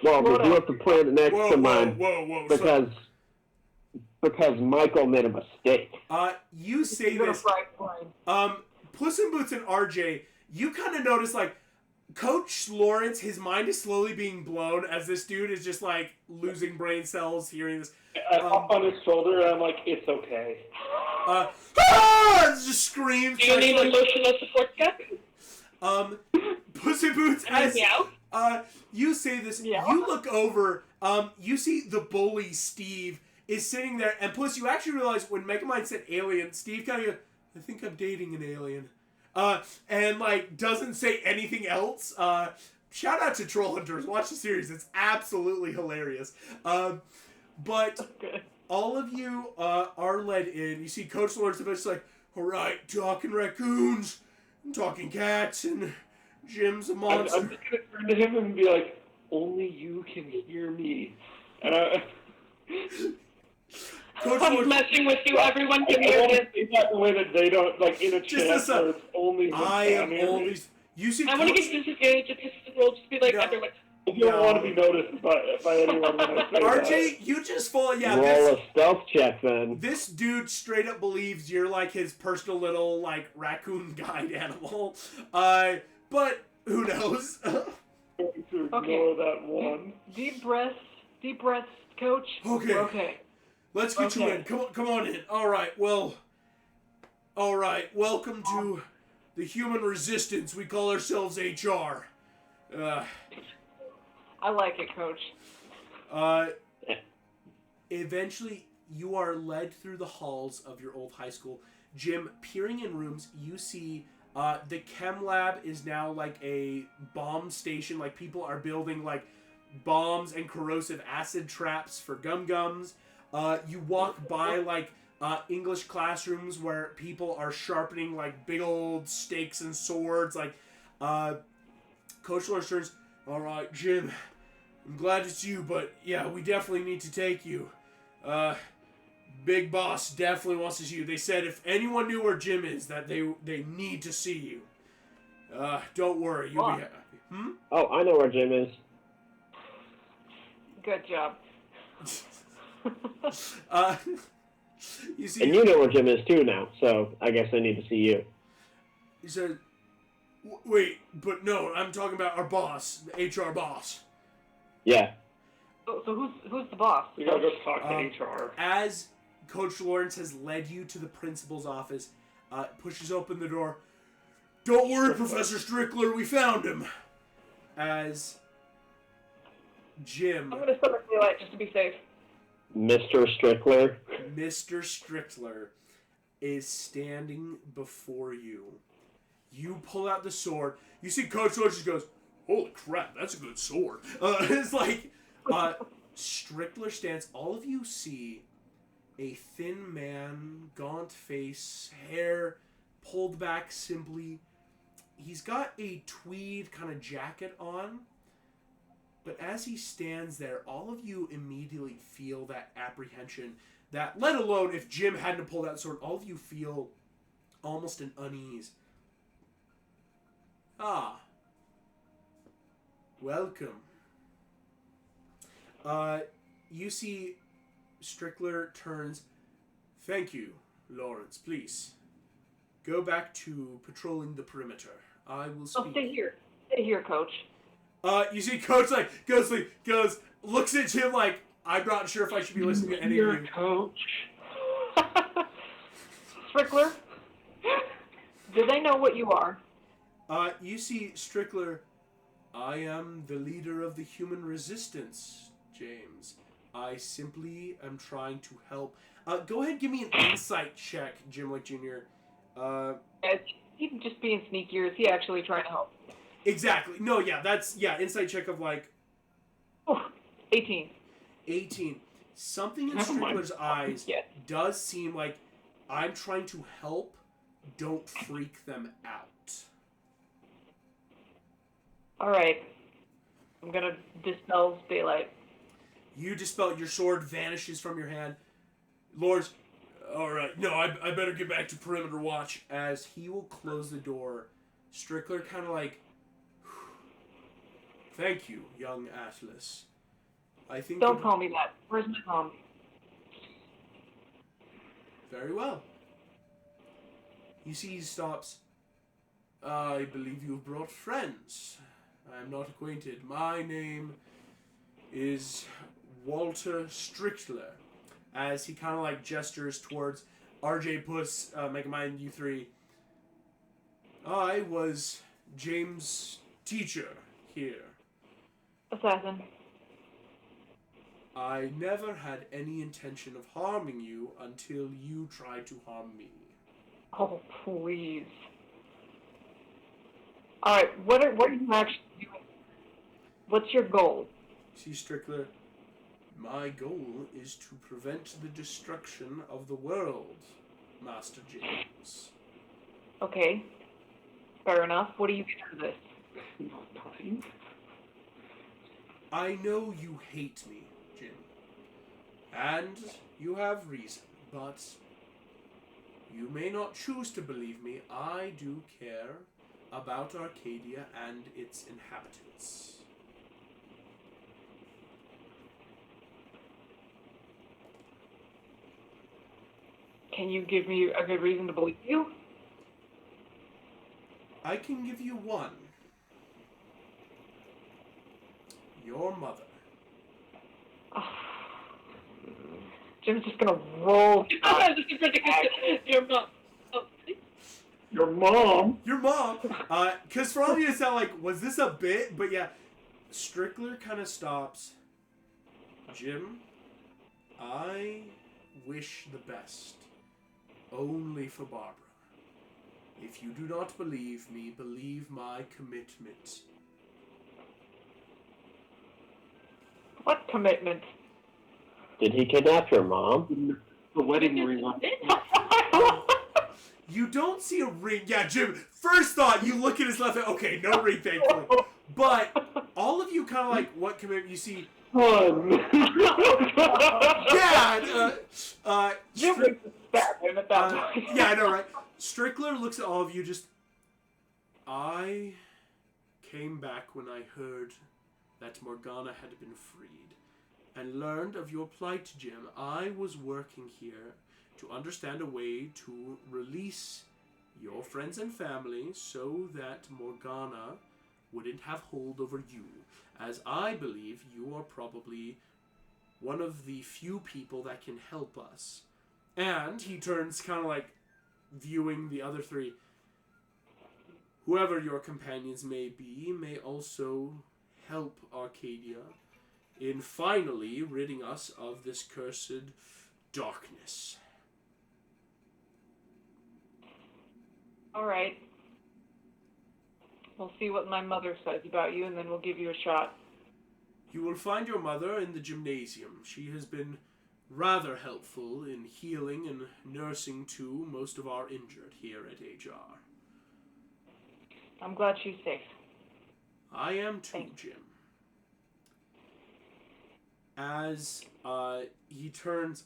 Well, he blew up the planet next to mine. Whoa. Because Michael made a mistake. You say You're this... gonna fry plane. Puss in Boots and RJ, you kind of notice, like, Coach Lawrence, his mind is slowly being blown as this dude is just like losing brain cells hearing this. I hop on his shoulder and I'm like, it's okay. Just screams. Do you need an emotional support guy? Pussy Boots, as Meow? you say this, Yeah. you look over, you see the bully Steve is sitting there, and plus you actually realize when Megamind said alien, Steve kind of goes, I think I'm dating an alien. And like doesn't say anything else. Shout out to Troll Hunters. Watch the series. It's absolutely hilarious. But Okay. all of you are led in. You see Coach Lawrence is like, all right, talking raccoons, talking cats, and Jim's a monster. I'm just gonna turn to him and be like, only you can hear me. And Coach I'm Lawrence, messing with you. Everyone can I hear want you. to say that the way that they don't, like, in a Just chat as where it's only him I can am hear me. always. You see, I want to Coach, get disadvantage if this is the role. Just be like No. everyone. I don't want to be noticed by anyone when I say RJ, you just fall. Yeah, Roll a stealth check then. this dude straight up believes you're like his personal little like raccoon guide animal. But who knows? that. I'm going to ignore Okay. that one. Deep breaths, coach. Okay. We're okay. Let's get you Okay. in. Come on in. All right. Well. All right. Welcome to the human resistance. We call ourselves HR. I like it, coach. Eventually, you are led through the halls of your old high school. Jim, peering in rooms, you see the chem lab is now like a bomb station. Like people are building like bombs and corrosive acid traps for gum-gums. You walk by like English classrooms where people are sharpening like big old stakes and swords. Like Coach Lawrence turns, all right, Jim, I'm glad it's you, but yeah, we definitely need to take you. Big boss definitely wants to see you. They said if anyone knew where Jim is, that they need to see you. Don't worry, you'll be happy. Oh, I know where Jim is. Good job. You see, And you know where Jim is too now, so I guess I need to see you. he said, wait, but no, I'm talking about our boss, the HR boss. Yeah. So who's the boss? We gotta go talk to Um, HR. As Coach Lawrence has led you to the principal's office, pushes open the door. Don't worry, Professor Strickler, we found him. As Jim, I'm gonna set my daylight just to be safe. Mr. Strickler. Mr. Strickler, is standing before you. You pull out the sword. You see Coach Lawrence just goes, holy crap, that's a good sword. It's like, Strickler stands. All of you see a thin man, gaunt face, hair pulled back simply. He's got a tweed kind of jacket on. But as he stands there, all of you immediately feel that apprehension. That, let alone if Jim hadn't pulled that sword, all of you feel almost an unease. Ah. Welcome. You see Strickler turns. Thank you, Lawrence. Please, go back to patrolling the perimeter. I will speak. Oh, stay here. Stay here, coach. You see Coach like goes, looks at Jim like, I'm not sure if I should be listening to any of you. Coach. Strickler, do they know what you are? You see Strickler, I am the leader of the human resistance, James. I simply am trying to help. Go ahead and give me an insight check, Jim Wick Jr. He's just being sneaky, or is he actually trying to help? Exactly. No, yeah, insight check of like... Oh, 18. 18. Something in Oh my Strickler's eyes Yeah. does seem like I'm trying to help, don't freak them out. Alright. I'm gonna dispel daylight. You dispel, your sword vanishes from your hand. Lawrence, alright, no, I better get back to perimeter watch. As he will close the door, Strickler kind of like, thank you, young Atlas. I think Don't call me that. Where's my mom? Very well. You see he stops. I believe you've brought friends. I am not acquainted. My name is Walter Strickler. As he kind of like gestures towards RJ Puss, Megamind, you three. I was James' teacher here. Assassin. I never had any intention of harming you until you tried to harm me. Oh, please. Alright, what are you actually doing? What's your goal? See, Strickler, my goal is to prevent the destruction of the world, Master James. Okay. Fair enough. What do you get out of this? Not dying. I know you hate me, Jim. And you have reason, but you may not choose to believe me. I do care about Arcadia and its inhabitants. Can you give me a good reason to believe you? I can give you one. Your mother. Jim's just gonna roll. This is ridiculous. Your mom. Oh, Your mom? Your mom. Because for all of you, it sound like, was this a bit? But yeah, Strickler kind of stops. Jim, I wish the best. Only for Barbara. If you do not believe me, believe my commitment. What commitment? Did he kidnap your mom? The wedding ring. You don't see a ring. Yeah, Jim, first thought, you look at his left hand. Okay, no ring, thankfully. But all of you kind of like, what commitment? You see, Son. yeah, Jim was bad at that point. yeah, I know, right? Strickler looks at all of you just, I came back when I heard that Morgana had been freed and learned of your plight, Jim. I was working here to understand a way to release your friends and family so that Morgana wouldn't have hold over you, as I believe you are probably one of the few people that can help us. And he turns kind of like viewing the other three. Whoever your companions may be may also help Arcadia in finally ridding us of this cursed darkness. Alright. We'll see what my mother says about you, and then we'll give you a shot. You will find your mother in the gymnasium. She has been rather helpful in healing and nursing to most of our injured here at HR. I'm glad she's safe. I am too, Thanks. Jim. As he turns...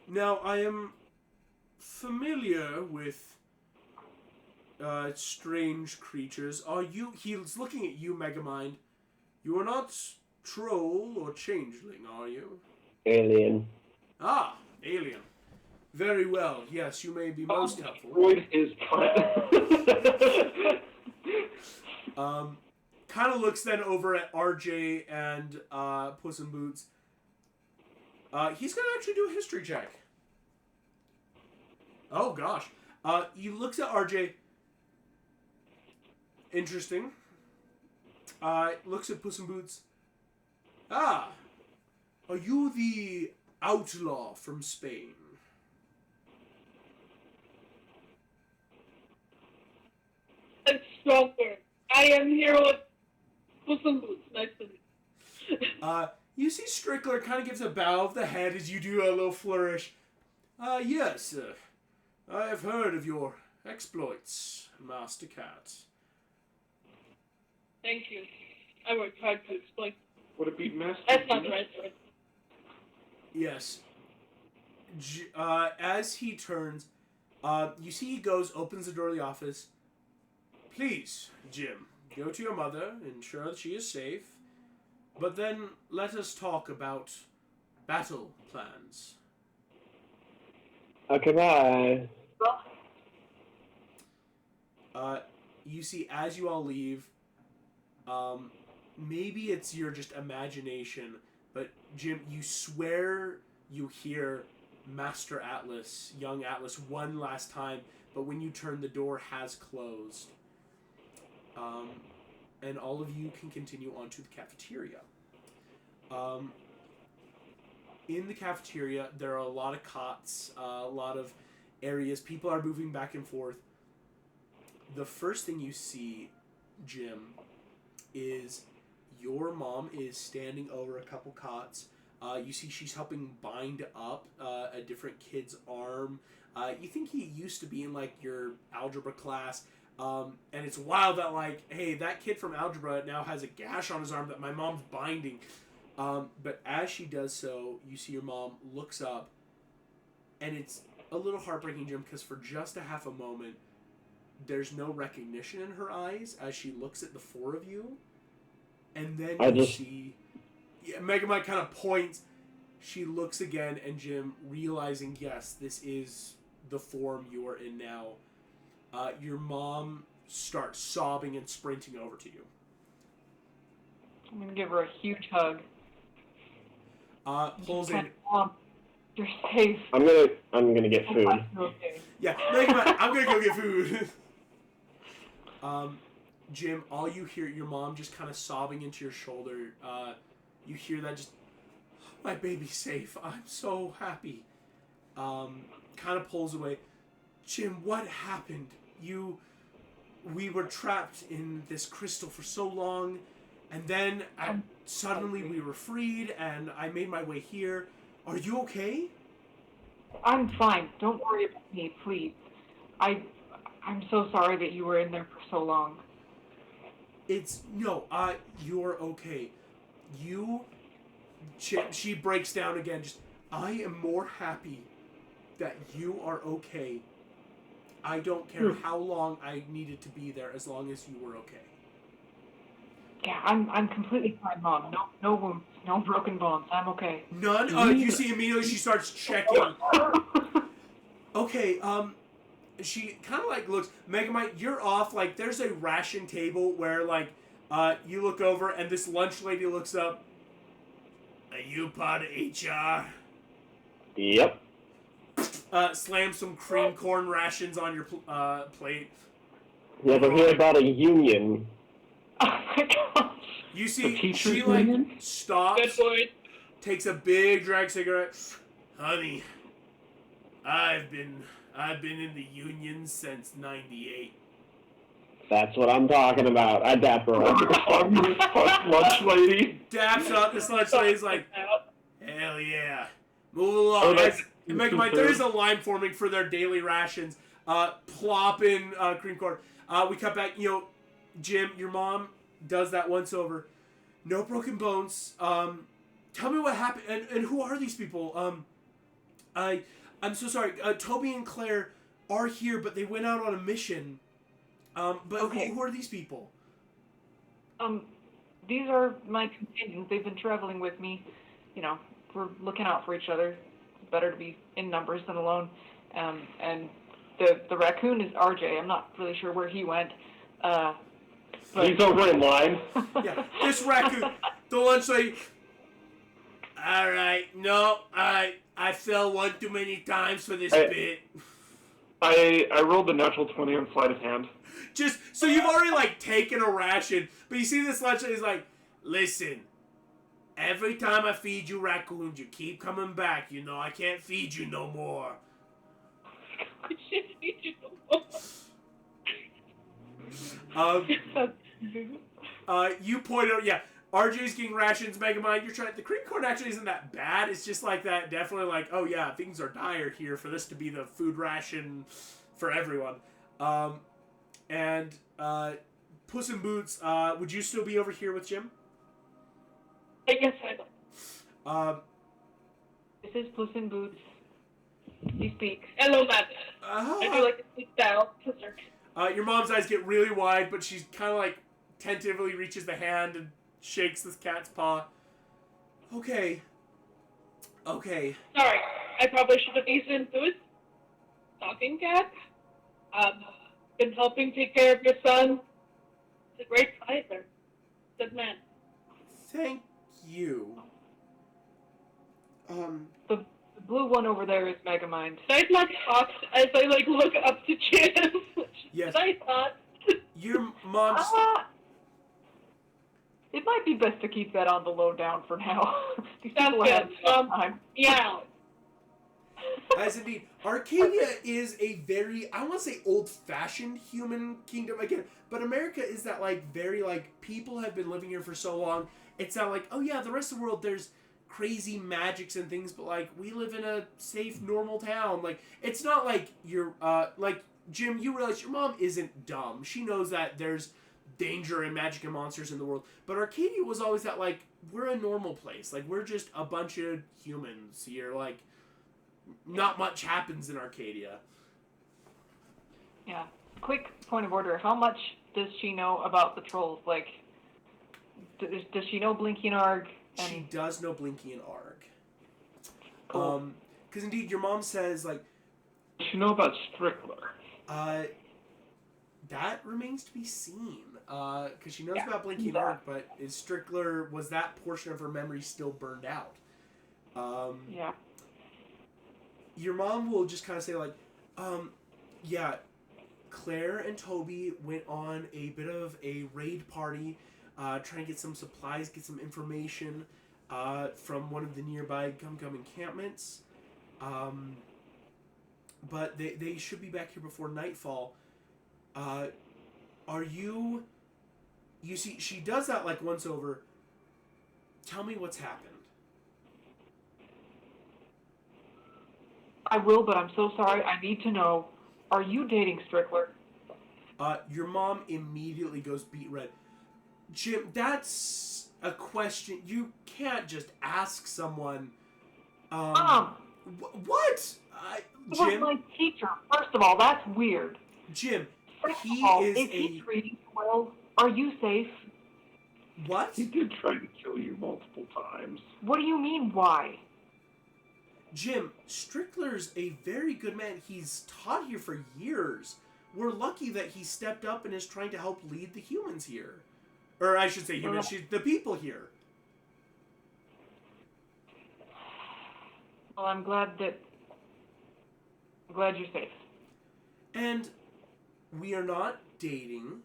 Now, I am familiar with strange creatures. Are you... He's looking at you, Megamind. You are not troll or changeling, are you? Alien. Ah, alien. Very well. Yes, you may be most helpful. Destroyed his Kind of looks then over at RJ and Puss in Boots. He's gonna actually do a history check. Oh gosh. He looks at RJ. Interesting. Looks at Puss in Boots. Ah, are you the outlaw from Spain? I'm stronger. I am here with Puss in Boots. Nice to meet you. You see Strickler kind of gives a bow of the head as you do a little flourish. Yes, I have heard of your exploits, Master Cat. Thank you. I worked hard to explain. Would it be Master? That's not the right word. Yes. As he turns, you see he goes, opens the door of the office. Please, Jim, go to your mother, ensure that she is safe, but then let us talk about battle plans. Okay, bye. You see, as you all leave, Maybe it's your just imagination, but Jim, you swear you hear Master Atlas, young Atlas, one last time, but when you turn, the door has closed. And all of you can continue on to the cafeteria. In the cafeteria, there are a lot of cots, a lot of areas. People are moving back and forth. The first thing you see, Jim, is your mom is standing over a couple cots. You see she's helping bind up a different kid's arm. You think he used to be in, like, your algebra class. And it's wild that, like, hey, that kid from algebra now has a gash on his arm that my mom's binding. But as she does so, you see your mom looks up, and it's a little heartbreaking, Jim, because for just a half a moment, there's no recognition in her eyes as she looks at the four of you. And then you see... Yeah, Megamite kind of points. She looks again, and Jim, realizing, yes, this is the form you are in now, your mom starts sobbing and sprinting over to you. I'm going to give her a huge hug. Pulls in. Mom, you're safe. I'm gonna get food. Okay. Yeah, Megamite, I'm gonna go get food. Jim, all you hear, your mom just kind of sobbing into your shoulder. You hear that just, my baby's safe. I'm so happy. Kind of pulls away. Jim, what happened? We were trapped in this crystal for so long, and then suddenly we were freed, and I made my way here. Are you okay? I'm fine. Don't worry about me, please. I'm so sorry that you were in there for so long. You're okay. She breaks down again. Just, I am more happy that you are okay. I don't care how long I needed to be there, as long as you were okay. Yeah, I'm completely fine, Mom. No wounds, no broken bones. I'm okay. None? You see immediately she starts checking. Okay, she kind of like looks, Megamite, you're off, like, there's a ration table where, like, you look over and this lunch lady looks up. Are you part of HR? Yep. Slam some cream corn rations on your plate. You ever hear about a union? Oh my gosh. You see, teacher's she, like, union? stops, Good boy. takes a big drag cigarette. Honey, I've been in the union since '98. That's what I'm talking about. I dap her up. Lunch lady. Daps up, this lunch lady's like, hell yeah. Move along. Megamite, there is a line forming for their daily rations. Plop in cream corn. We cut back, Jim, your mom does that once over. No broken bones. Tell me what happened, and who are these people? I'm so sorry. Toby and Claire are here, but they went out on a mission. But Okay. who are these people? These are my companions. They've been traveling with me. We're looking out for each other. It's better to be in numbers than alone. And the raccoon is RJ. I'm not really sure where he went. But He's over in line. Yeah, this raccoon. The lunch lady. All right, no, I fell one too many times for this bit. I rolled a natural 20 on sleight of hand. Just so you've already like taken a ration, but you see this lunch lady's like, listen, every time I feed you raccoons, you keep coming back. I can't feed you no more. I can't feed you no more. You point out, yeah. RJ's getting rations, Megamind, you're trying... The cream corn actually isn't that bad. It's just like that, definitely like, oh yeah, things are dire here for this to be the food ration for everyone. And Puss in Boots, would you still be over here with Jim? I guess I will. This is Puss in Boots. He speaks. Hello, Matt. I do like to speak style. Your mom's eyes get really wide, but she's kind of like tentatively reaches the hand and shakes this cat's paw. Okay. Sorry, I probably should have eaten food. Talking cat. Been helping take care of your son. He's a great fighter. Good man. Thank you. The blue one over there is Megamind. Can I not talk as I like look up to Jim? Yes. I thought. Your mom's... It might be best to keep that on the low down for now. These Sounds people have good. time. Yeah. As indeed, Arcadia is a very, I want to say old-fashioned human kingdom again, but America is that, like, very, like, people have been living here for so long, it's not like, oh yeah, the rest of the world, there's crazy magics and things, but, like, we live in a safe, normal town. Like, it's not like you're, like, Jim, you realize your mom isn't dumb. She knows that there's danger and magic and monsters in the world, but Arcadia was always that, like, we're a normal place. Like, we're just a bunch of humans here, like, not much happens in Arcadia. Yeah. Quick point of order. How much does she know about the trolls? Like, does she know Blinky and Arg? She does know Blinky and Arg. Cool. Because indeed, your mom says, like... Does she know about Strickler? That remains to be seen. Because she knows about Blinky and Arg, but is Strickler, was that portion of her memory still burned out? Yeah. Your mom will just kind of say, like, yeah, Claire and Toby went on a bit of a raid party, trying to get some supplies, get some information from one of the nearby Gum encampments. But they should be back here before nightfall. Are you... You see, she does that, like, once over. Tell me what's happened. I will, but I'm so sorry. I need to know. Are you dating Strickler? Your mom immediately goes beet red. Jim, that's a question you can't just ask someone. Mom! What? He was Jim? my teacher. First of all, that's weird. Jim, Second he of all, is he treating you well? Are you safe? What? He did try to kill you multiple times. What do you mean, why? Jim, Strickler's a very good man. He's taught here for years. We're lucky that he stepped up and is trying to help lead the humans here. Or I should say humans, the people here. Well, I'm glad you're safe. And we are not dating.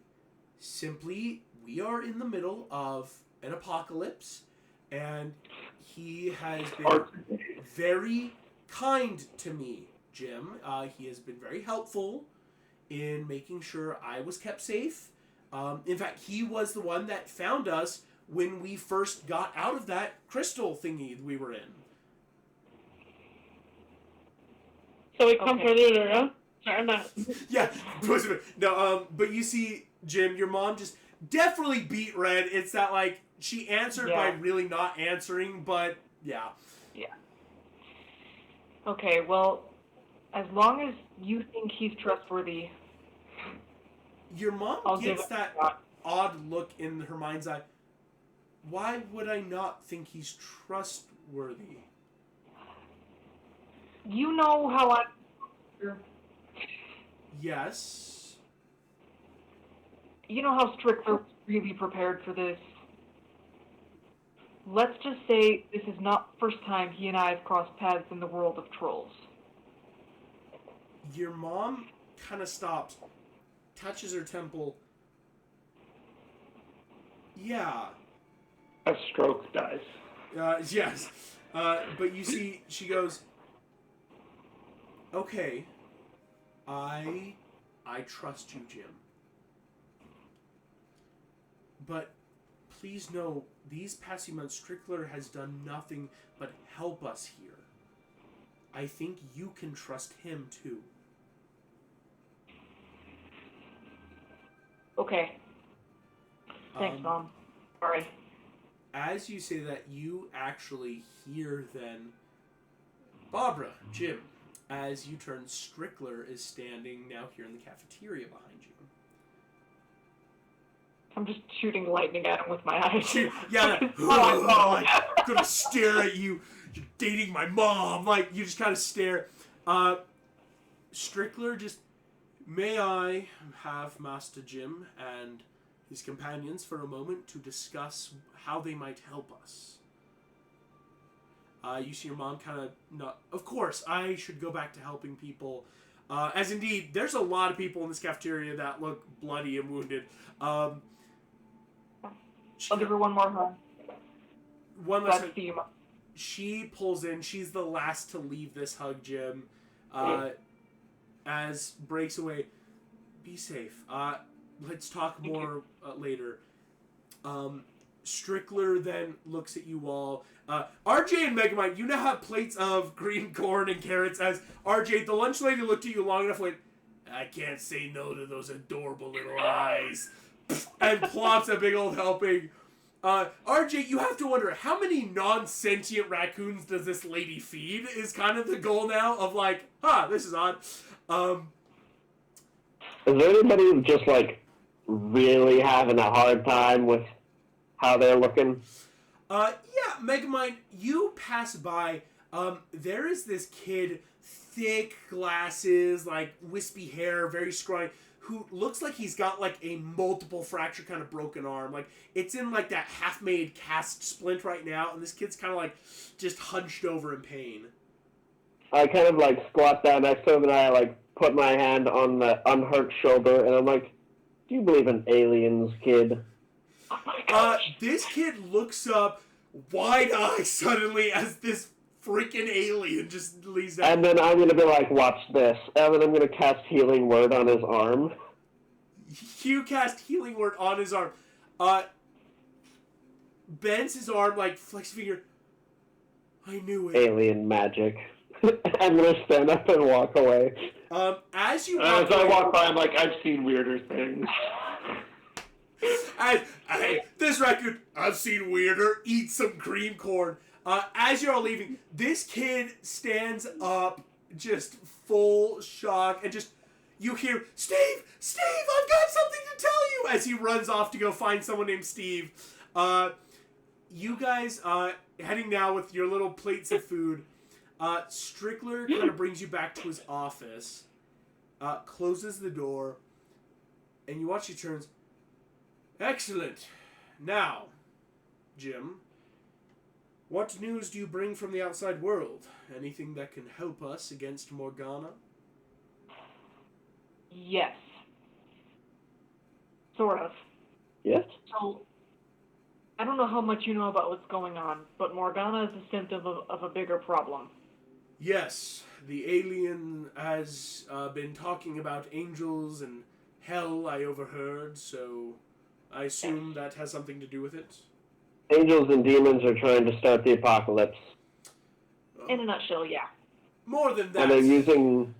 Simply, we are in the middle of an apocalypse. And he has been very kind to me, Jim. He has been very helpful in making sure I was kept safe. In fact, he was the one that found us when we first got out of that crystal thingy we were in. So we come further, huh? Sorry, I'm not. Yeah, no, but you see, Jim, your mom just definitely beat red. It's that, like, she answered by really not answering, but yeah. Yeah. Okay, well, as long as you think he's trustworthy... Your mom gets that odd look in her mind's eye. Why would I not think he's trustworthy? You know how I... Yes. You know how Strickler was really prepared for this? Let's just say this is not the first time he and I have crossed paths in the world of trolls. Your mom kind of stops, touches her temple. Yeah. A stroke dies. Yes. But you see, she goes, okay, I trust you, Jim. But please know, these past few months, Strickler has done nothing but help us here. I think you can trust him, too. Okay. Thanks, Mom. Sorry. As you say that, you actually hear then Barbara, Jim, as you turn, Strickler is standing now here in the cafeteria behind you. I'm just shooting lightning at him with my eyes. Yeah, like, I'm gonna stare at you. You're dating my mom. Like, you just kind of stare. Strickler just, may I have Master Jim and his companions for a moment to discuss how they might help us. You see your mom kind of not. Of course, I should go back to helping people. As indeed, there's a lot of people in this cafeteria that look bloody and wounded. I'll give her one more hug. One last That's the She pulls in. She's the last to leave this hug gym. As breaks away. Be safe. Let's talk more later. Strickler then looks at you all. RJ and Megamind, you now have plates of green corn and carrots. As RJ, the lunch lady looked at you long enough, went, I can't say no to those adorable little eyes, and plops a big old helping. RJ, you have to wonder, how many non-sentient raccoons does this lady feed? Is kind of the goal now of like, this is odd. Is there anybody just like really having a hard time with how they're looking? Yeah, Megamind, you pass by. There is this kid, thick glasses, like wispy hair, very scrawny, who looks like he's got like a multiple fracture kind of broken arm. Like it's in like that half-made cast splint right now, and this kid's kind of like just hunched over in pain. I kind of like squat down next to him and I like put my hand on the unhurt shoulder and I'm like, do you believe in aliens, kid? Oh my gosh. This kid looks up, wide-eyed suddenly, as this freaking alien just leaves down. And then I'm going to be like, watch this. And then I'm going to cast Healing Word on his arm. You cast Healing Word on his arm. Bends his arm, like, flex finger. I knew it. Alien magic. I'm going to stand up and walk away. As you As I walk by, I'm like, I've seen weirder things. This raccoon, I've seen weirder. Eat some cream corn. As you're all leaving, this kid stands up, just full shock, and just, you hear, Steve, I've got something to tell you, as he runs off to go find someone named Steve. You guys, heading now with your little plates of food. Strickler kind of brings you back to his office, closes the door, and you watch he turns. Excellent. Now, Jim, what news do you bring from the outside world? Anything that can help us against Morgana? Yes. Sort of. Yes? So, I don't know how much you know about what's going on, but Morgana is a symptom of a bigger problem. Yes, the alien has been talking about angels and hell, I overheard, so I assume that has something to do with it. Angels and demons are trying to start the apocalypse. In a nutshell, yeah. More than that. And they're using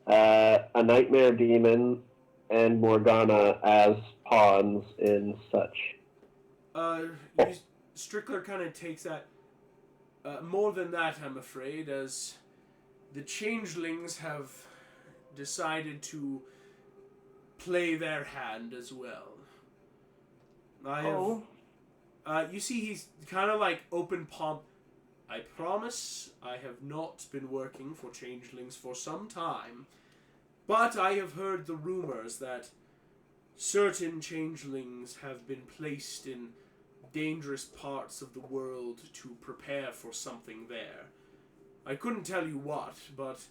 a nightmare demon and Morgana as pawns in such. Strickler kind of takes that. More than that, I'm afraid, as the changelings have decided to play their hand as well. You see he's kind of like open palm. I promise I have not been working for changelings for some time, but I have heard the rumors that certain changelings have been placed in dangerous parts of the world to prepare for something there. I couldn't tell you what, but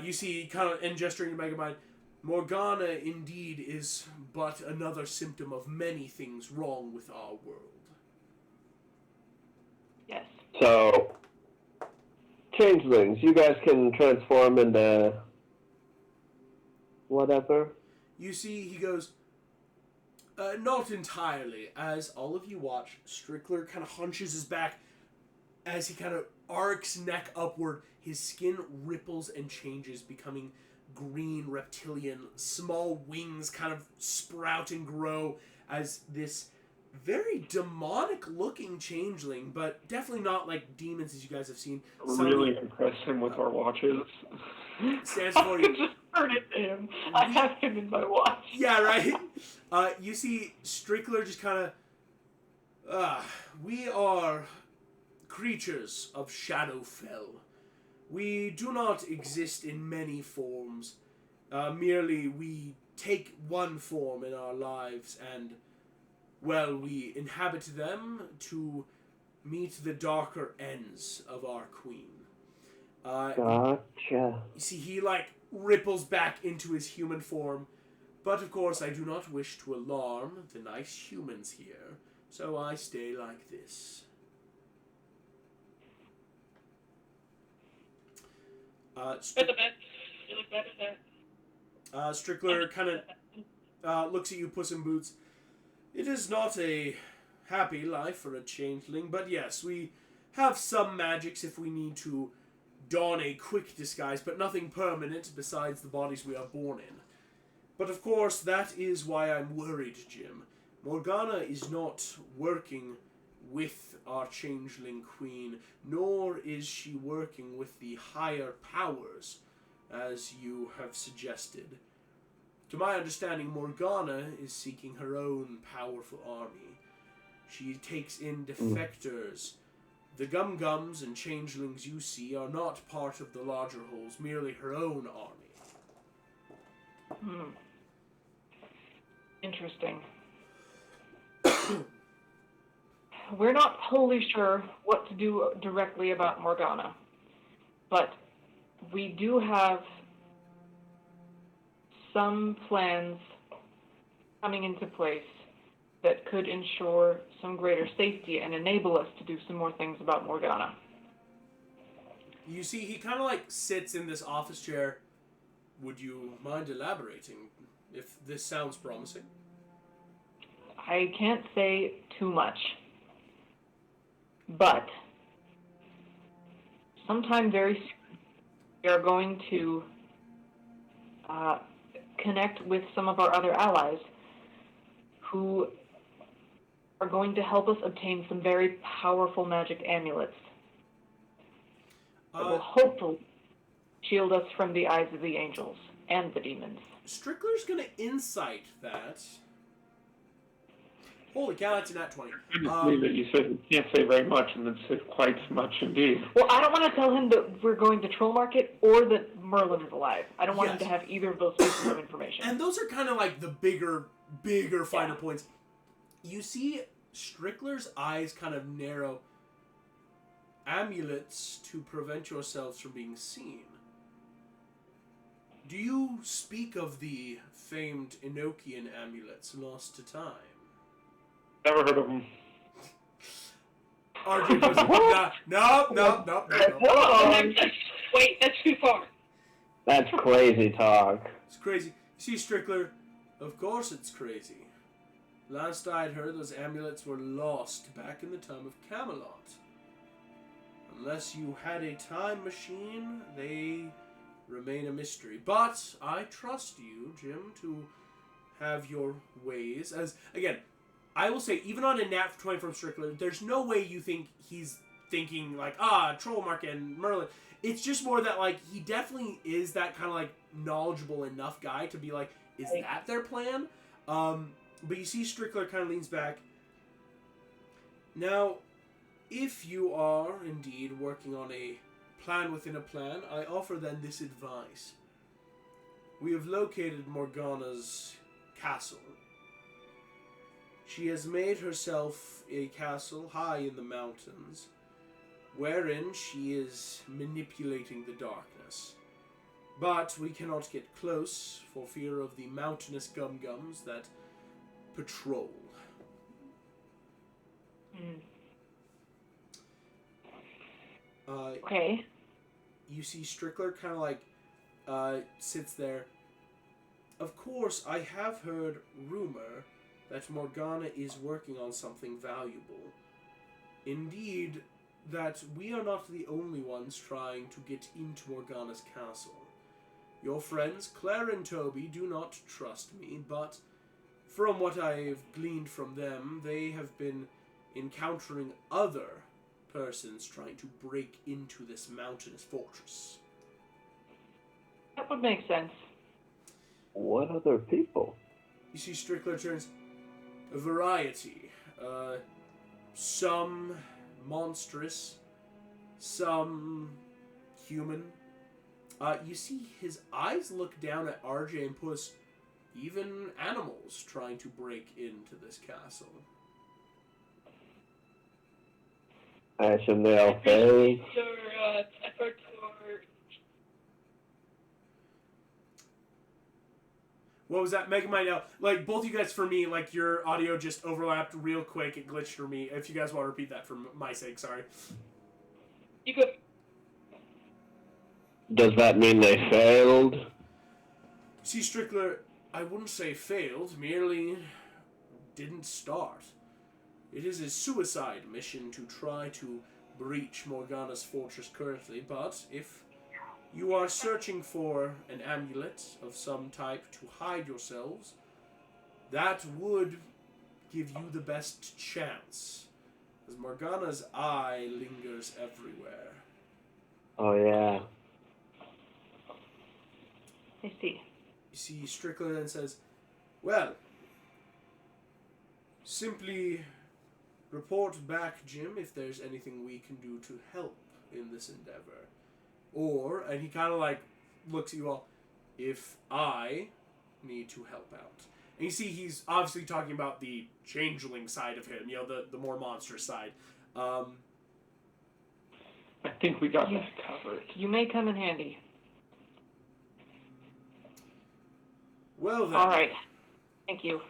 you see, kind of, and gesturing to Megamind, Morgana indeed is but another symptom of many things wrong with our world. Yes. So, changelings, you guys can transform into whatever. You see, he goes, not entirely. As all of you watch, Strickler kind of hunches his back as he kind of arcs neck upward. His skin ripples and changes, becoming green reptilian. Small wings kind of sprout and grow as this very demonic-looking changeling, but definitely not like demons as you guys have seen. Really impress him with our watches. Stands for I you. just heard it to him. I have him in my watch. Yeah, right? You see Strickler just kind of... we are creatures of Shadowfell. We do not exist in many forms. Merely we take one form in our lives, and, well, we inhabit them to meet the darker ends of our queen. Gotcha. You see, he, like, ripples back into his human form, but of course I do not wish to alarm the nice humans here, so I stay like this. For the best. You look better there. Strickler kind of looks at you, Puss in Boots. It is not a happy life for a changeling, but yes, we have some magics if we need to don a quick disguise, but nothing permanent besides the bodies we are born in. But of course, that is why I'm worried, Jim. Morgana is not working with our changeling queen, nor is she working with the higher powers, as you have suggested. To my understanding, Morgana is seeking her own powerful army. She takes in defectors. The Gum-Gums and changelings you see are not part of the larger wholes, merely her own army. Interesting. We're not wholly sure what to do directly about Morgana, but we do have some plans coming into place that could ensure some greater safety and enable us to do some more things about Morgana. You see, he kind of like sits in this office chair. Would you mind elaborating, if this sounds promising? I can't say too much, but sometime very soon we are going to connect with some of our other allies who are going to help us obtain some very powerful magic amulets that will hopefully shield us from the eyes of the angels and the demons. Strickler's gonna insight that. Holy cow, that's a nat 20. I just believe that you said you can't say very much, and then said quite much indeed. Well, I don't want to tell him that we're going to Troll Market or that Merlin is alive. I don't want him to have either of those pieces of information. And those are kind of like the bigger, finer points. You see Strickler's eyes kind of narrow. Amulets to prevent yourselves from being seen. Do you speak of the famed Enochian amulets lost to time? Never heard of them. RJ goes, no. Wait, that's too far. That's crazy talk. It's crazy. You see, Strickler, of course it's crazy. Last I'd heard, those amulets were lost back in the time of Camelot. Unless you had a time machine, they remain a mystery. But I trust you, Jim, to have your ways. As, again, I will say, even on a nat 20 from Strickler, there's no way you think he's thinking, like, Troll Market and Merlin. It's just more that, like, he definitely is that kind of, like, knowledgeable enough guy to be like, is that their plan? But you see Strickler kind of leans back. Now, if you are indeed working on a plan within a plan, I offer then this advice. We have located Morgana's castle. She has made herself a castle high in the mountains, wherein she is manipulating the darkness. But we cannot get close for fear of the mountainous Gum-Gums that patrol. Okay. You see Strickler kind of like sits there. Of course, I have heard rumor that Morgana is working on something valuable. Indeed, that we are not the only ones trying to get into Morgana's castle. Your friends, Claire and Toby, do not trust me, but from what I've gleaned from them, they have been encountering other persons trying to break into this mountainous fortress. That would make sense. What other people? You see Strickler turns a variety. Some monstrous, some human. You see his eyes look down at RJ and Puss. even animals trying to break into this castle. I assume they all failed. Your efforts or What was that? Megamind, like, both you guys, for me, like, your audio just overlapped real quick. It glitched for me. If you guys want to repeat that for my sake, sorry. you could. Does that mean they failed? See, Strickler, I wouldn't say failed, merely didn't start. It is a suicide mission to try to breach Morgana's fortress currently, but if you are searching for an amulet of some type to hide yourselves, that would give you the best chance, as Morgana's eye lingers everywhere. Oh, yeah. I see. You see, Strickler then says, well, simply report back, Jim, if there's anything we can do to help in this endeavor. Or, and he kind of like looks at you all, if I need to help out. And you see he's obviously talking about the changeling side of him, the more monstrous side. I think we got that covered. You may come in handy. Well then. All right. Thank you.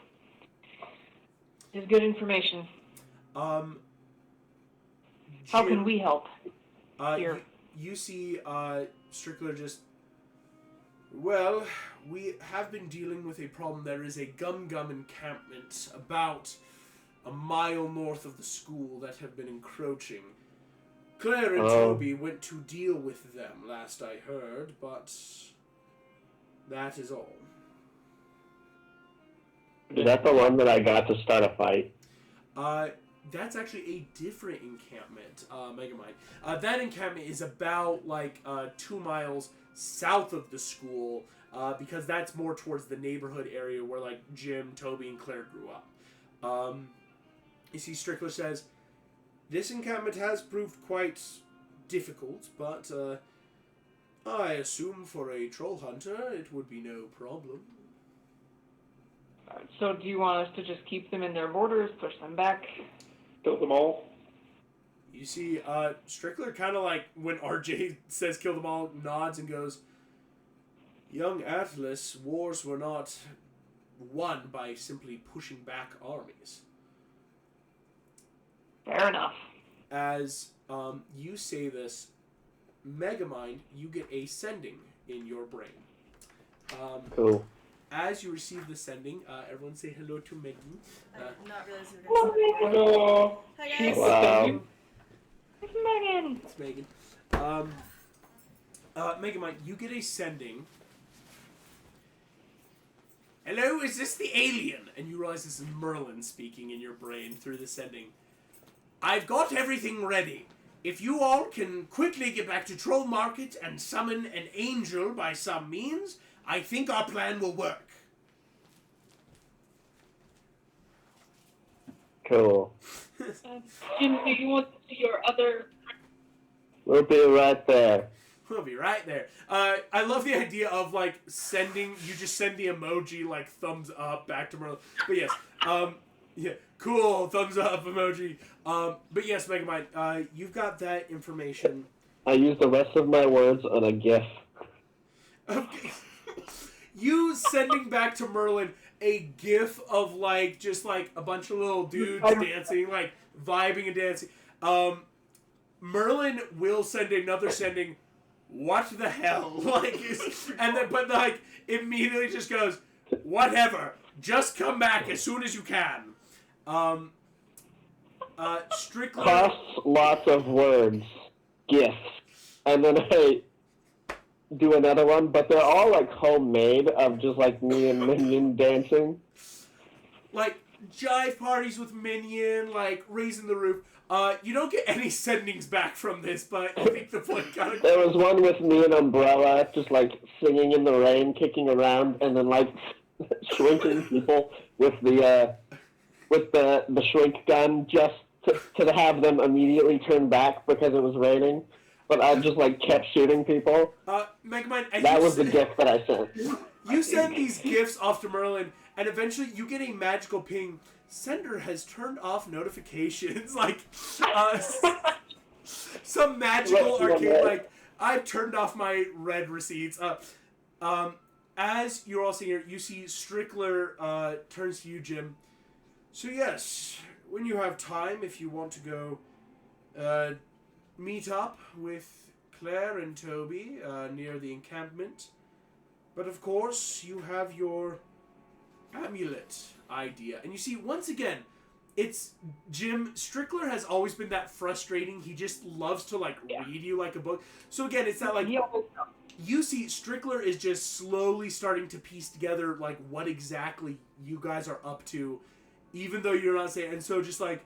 It's good information. How can we help? Here. You see Strickler just... Well, we have been dealing with a problem. There is a gum-gum encampment about a mile north of the school that have been encroaching. Claire and Toby went to deal with them, last I heard, but that is all. Is that the one that I got to start a fight? That's actually a different encampment, Megamind. That encampment is about, 2 miles south of the school, because that's more towards the neighborhood area where, Jim, Toby, and Claire grew up. You see, Strickler says, this encampment has proved quite difficult, but, I assume for a troll hunter it would be no problem. So do you want us to just keep them in their borders, push them back? Kill them all. You see, Strickler kind of when RJ says kill them all, nods and goes, young Atlas, wars were not won by simply pushing back armies. Fair enough. As you say this, Megamind, you get a sending in your brain. Cool. As you receive the sending, everyone say hello to Megan. Not realizing we were going to Hello. Hi guys. Wow. It's Megan. It's Megan. Megamind, you get a sending. Hello, is this the alien? And you realize this is Merlin speaking in your brain through the sending. I've got everything ready. If you all can quickly get back to Troll Market and summon an angel by some means, I think our plan will work. Cool. Jim, do you want to see your other? We'll be right there. We'll be right there. I love the idea of sending. You just send the emoji thumbs up back to Merlin. But yes, yeah, cool thumbs up emoji. But yes, Megamind, you've got that information. I use the rest of my words on a GIF. Okay. You sending back to Merlin a gif of just a bunch of little dudes dancing, vibing and dancing. Merlin will send another sending. What the hell? And then immediately just goes, whatever. Just come back as soon as you can. Strictly Costs lots of words. GIFs. And then I do another one, but they're all homemade of just me and Minion dancing. Jive parties with Minion, raising the roof. You don't get any sendings back from this, but I think the point kind of... There was one with me and Umbrella, just singing in the rain, kicking around, and then shrinking people with the shrink gun just to have them immediately turn back because it was raining. But I just kept shooting people. Megamind, that was the gift that I sent. You send these gifts off to Merlin, and eventually you get a magical ping. Sender has turned off notifications. Like, some magical arcade, like, I've turned off my red receipts. As you're all seeing here, you see Strickler turns to you, Jim. So yes, when you have time, if you want to go meet up with Claire and Toby near the encampment. But of course, you have your amulet idea. And you see, once again, it's Jim. Strickler has always been that frustrating. He just loves to, like, read you like a book. So again, it's that, like, you see Strickler is just slowly starting to piece together, like, what exactly you guys are up to, even though you're not saying. And so just, like,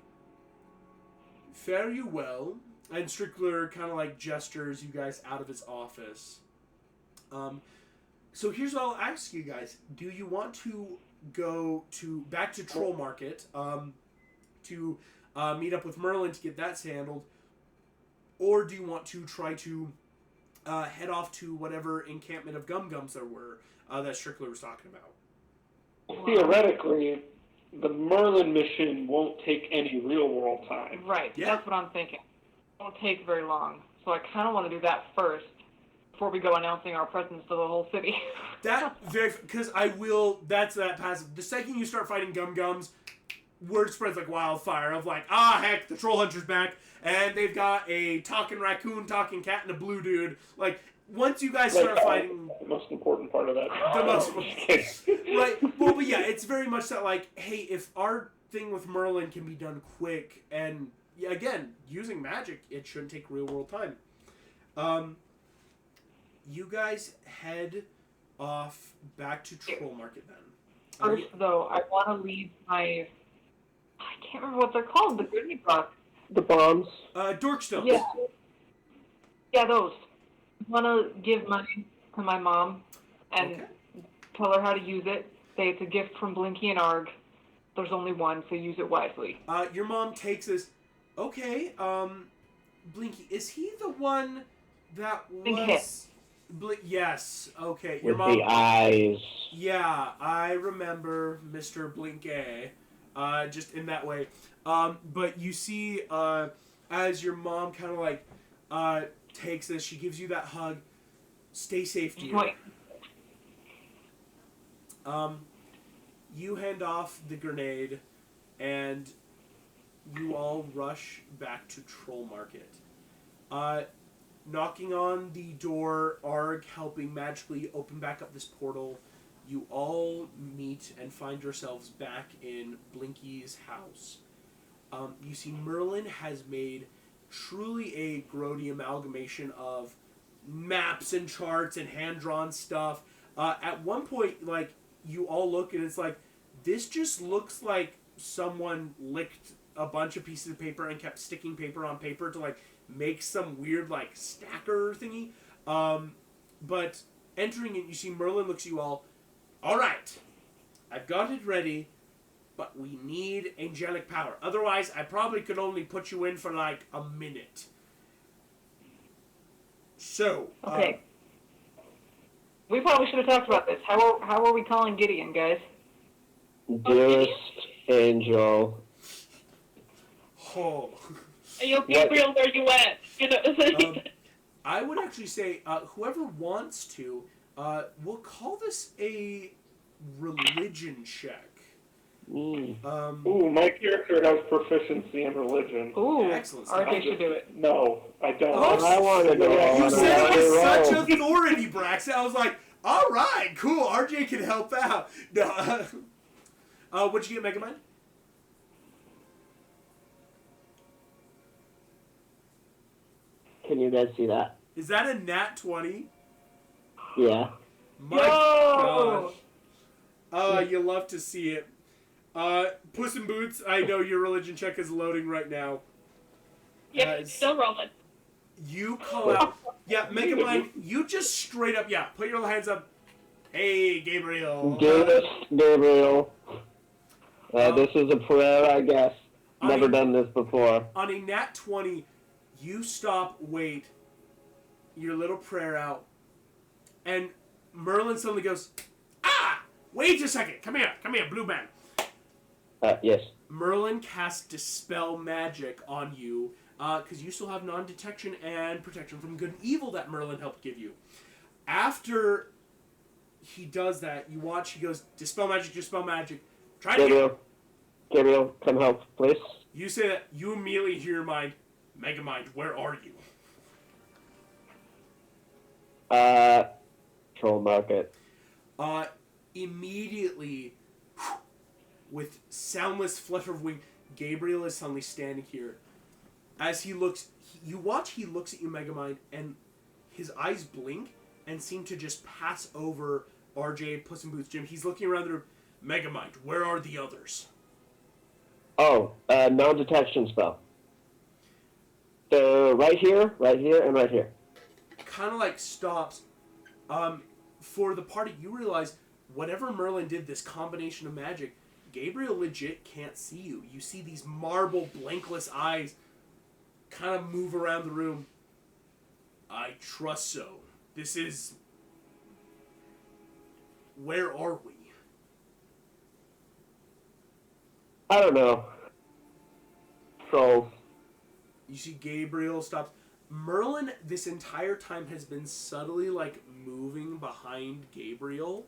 fare you well. And Strickler kind of, like, gestures you guys out of his office. So here's what I'll ask you guys. Do you want to go back to Troll Market to meet up with Merlin to get that handled? Or do you want to try to head off to whatever encampment of Gum-Gums there were that Strickler was talking about? Theoretically, the Merlin mission won't take any real-world time. Right, Yeah. that's what I'm thinking. It won't take very long. So I kind of want to do that first before we go announcing our presence to the whole city. Because that's that passive. The second you start fighting Gum-Gums, word spreads like wildfire of like, heck, the Troll Hunter's back, and they've got a talking raccoon, talking cat, and a blue dude. Like, once you guys start fighting... The most important part of that. The most... Right. Well, but yeah, it's very much that, like, hey, if our thing with Merlin can be done quick, and, again, using magic, it shouldn't take real-world time. You guys head off back to Troll Market then. First, though, I want to leave my... I can't remember what they're called. The Goodney box. The bombs. Dorkstones. Yeah. Yeah, those. I want to give money to my mom and tell her how to use it. Say it's a gift from Blinky and Arg. There's only one, so use it wisely. Your mom takes this. Okay, Blinky, is he the one that was... yes, okay. Your With mom... the eyes. Yeah, I remember Mr. Blinky, just in that way. But you see, as your mom kind of like takes this, she gives you that hug. Stay safe, dear. You hand off the grenade, and you all rush back to Troll Market. Knocking on the door, Arg helping magically open back up this portal. You all meet and find yourselves back in Blinky's house. You see Merlin has made truly a grody amalgamation of maps and charts and hand-drawn stuff. At one point, like, you all look and it's like, this just looks like someone licked a bunch of pieces of paper and kept sticking paper on paper to, like, make some weird, like, stacker thingy. But entering it, you see Merlin looks at you all. All right, I've got it ready, but we need angelic power. Otherwise, I probably could only put you in for, like, a minute. So, okay. We probably should have talked about this. How are we calling Gideon, guys? Dearest angel. Oh. Yo, Gabriel, where you at? You know, I would actually say, whoever wants to, we'll call this a religion check. Ooh, my character has proficiency in religion. Ooh, excellent. RJ should do it. No, I don't. Oh, I want to go. You said it with such authority, Braxton. I was like, all right, cool. RJ can help out. No. What'd you get, Megamind? Can you guys see that? Is that a nat 20? Yeah. My gosh. You love to see it. Puss in Boots, I know your religion check is loading right now. yeah, it's still rolling. You call out. Yeah, Megamind, you just straight up, put your hands up. Hey, Gabriel. Dearest Gabriel. This is a prayer, I guess. Never done this before. On a nat 20, you stop, wait, your little prayer out, and Merlin suddenly goes, Wait a second. Come here, blue man. Yes. Merlin casts Dispel Magic on you, because you still have non-detection and protection from good and evil that Merlin helped give you. After he does that, you watch, he goes, Dispel Magic, try it again. Gabriel, come help, please. You say that, you immediately hear your mind, Megamind, where are you? Troll Market. Immediately, with soundless flutter of wing, Gabriel is suddenly standing here. As he looks, you watch, he looks at you, Megamind, and his eyes blink and seem to just pass over RJ, Puss in Boots, Jim. He's looking around the room. Megamind, where are the others? Oh, non-detection spell. So right here, and right here. Kind of like stops. For the party, you realize whatever Merlin did, this combination of magic, Gabriel legit can't see you. You see these marble, blankless eyes kind of move around the room. I trust so. This is... Where are we? I don't know. Trolls. You see Gabriel stops. Merlin, this entire time, has been subtly, like, moving behind Gabriel.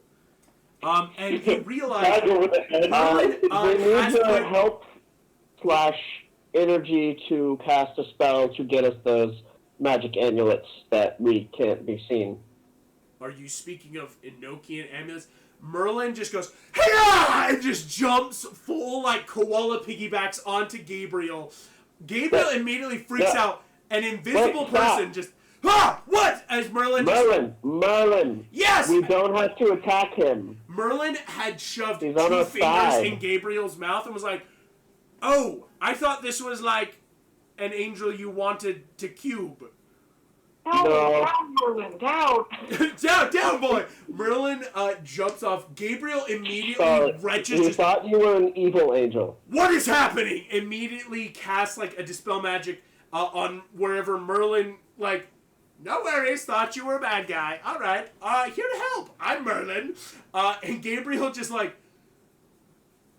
And you realize... Merlin we need has help / energy to cast a spell to get us those magic amulets that we can't be seen. Are you speaking of Enochian amulets? Merlin just goes, "Hiya!" and just jumps full, like, koala piggybacks onto Gabriel. Gabriel immediately freaks out. An invisible person just, what? As Merlin Merlin! Yes! We don't have to attack him. Merlin had shoved He's 2 on our fingers side. in Gabriel's mouth and was like, oh, I thought this was like an angel you wanted to cube. Down, Merlin, down! down, boy! Merlin jumps off. Gabriel immediately We thought you were an evil angel. What is happening? Immediately casts like a Dispel Magic on wherever Merlin, like, no worries, thought you were a bad guy. All right, here to help. I'm Merlin. And Gabriel just like,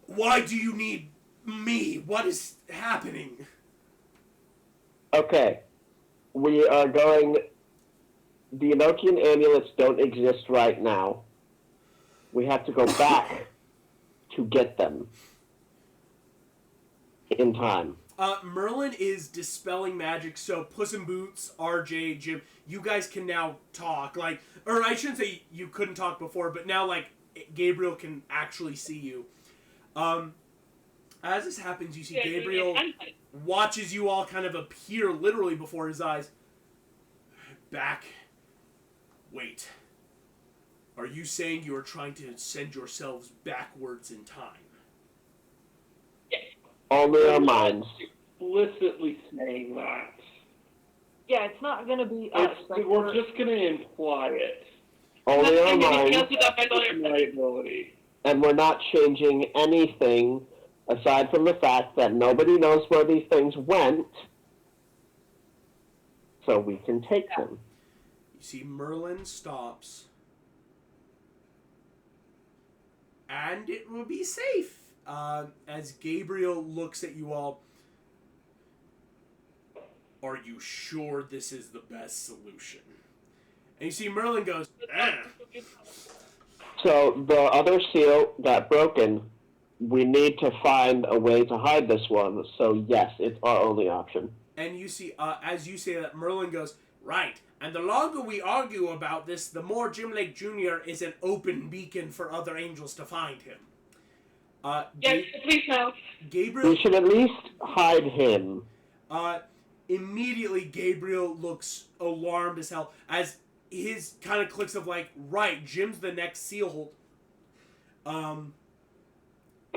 why do you need me? What is happening? Okay. We are going... The Enochian amulets don't exist right now. We have to go back to get them. In time. Merlin is dispelling magic, so Puss in Boots, RJ, Jim, you guys can now talk. Like, or I shouldn't say you couldn't talk before, but now, like, Gabriel can actually see you. As this happens, you see Gabriel watches you all kind of appear literally before his eyes. Back. Wait. Are you saying you are trying to send yourselves backwards in time? Only our minds. Explicitly saying that. Yeah, it's not gonna be us. We're just gonna imply it. Only our minds. Liability. And we're not changing anything aside from the fact that nobody knows where these things went, so we can take them. You see Merlin stops. And it will be safe. As Gabriel looks at you all. Are you sure this is the best solution? And you see Merlin goes, So the other seal got broken. We need to find a way to hide this one. So yes, it's our only option. And you see, as you say that, Merlin goes, right. And the longer we argue about this, the more Jim Lake Jr. is an open beacon for other angels to find him. Yes, please no. Gabriel... We should at least hide him. Immediately, Gabriel looks alarmed as hell, as his kind of clicks of like, right, Jim's the next seal. Can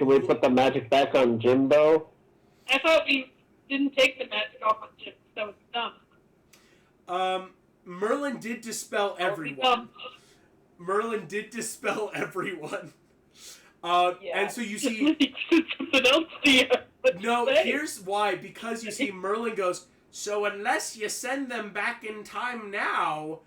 we put the magic back on Jim, though? I thought we didn't take the magic off of Jim. That was dumb. Merlin did dispel everyone. Merlin did dispel everyone. And so you see... something else here. No, here's why. Because you see Merlin goes, so unless you send them back in time now,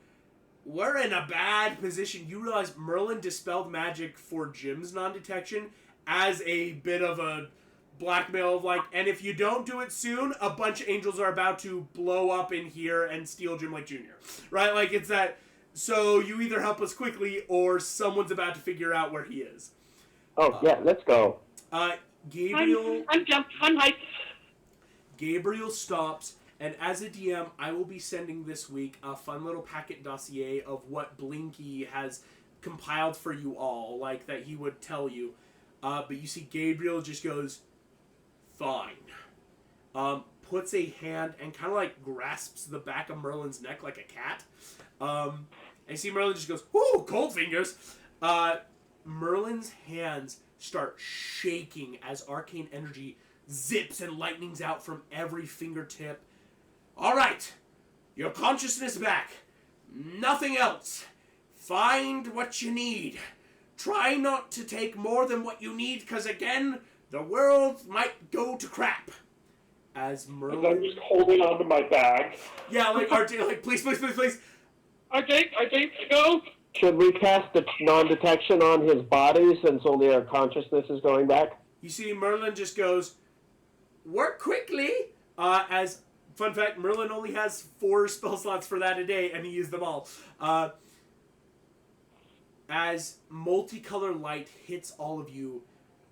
we're in a bad position. You realize Merlin dispelled magic for Jim's non-detection as a bit of a blackmail of like, and if you don't do it soon, a bunch of angels are about to blow up in here and steal Jim like Jr. Right? Like, it's that, so you either help us quickly or someone's about to figure out where he is. Oh, yeah, let's go. Gabriel... I'm jumped. I'm hyped. Gabriel stops, and as a DM, I will be sending this week a fun little packet dossier of what Blinky has compiled for you all, like that he would tell you. But you see Gabriel just goes, fine. Puts a hand and kind of like grasps the back of Merlin's neck like a cat. And you see Merlin just goes, whoo, cold fingers. Merlin's hands start shaking as arcane energy zips and lightnings out from every fingertip. All right, your consciousness back. Nothing else. Find what you need. Try not to take more than what you need, because again, the world might go to crap. As Merlin... I'm just holding onto my bag. Yeah, like, RJ, like, please. RJ, go! Should we cast the non-detection on his body since only our consciousness is going back? You see Merlin just goes, work quickly. As, fun fact, Merlin only has 4 spell slots for that a day, and he used them all. As multicolor light hits all of you,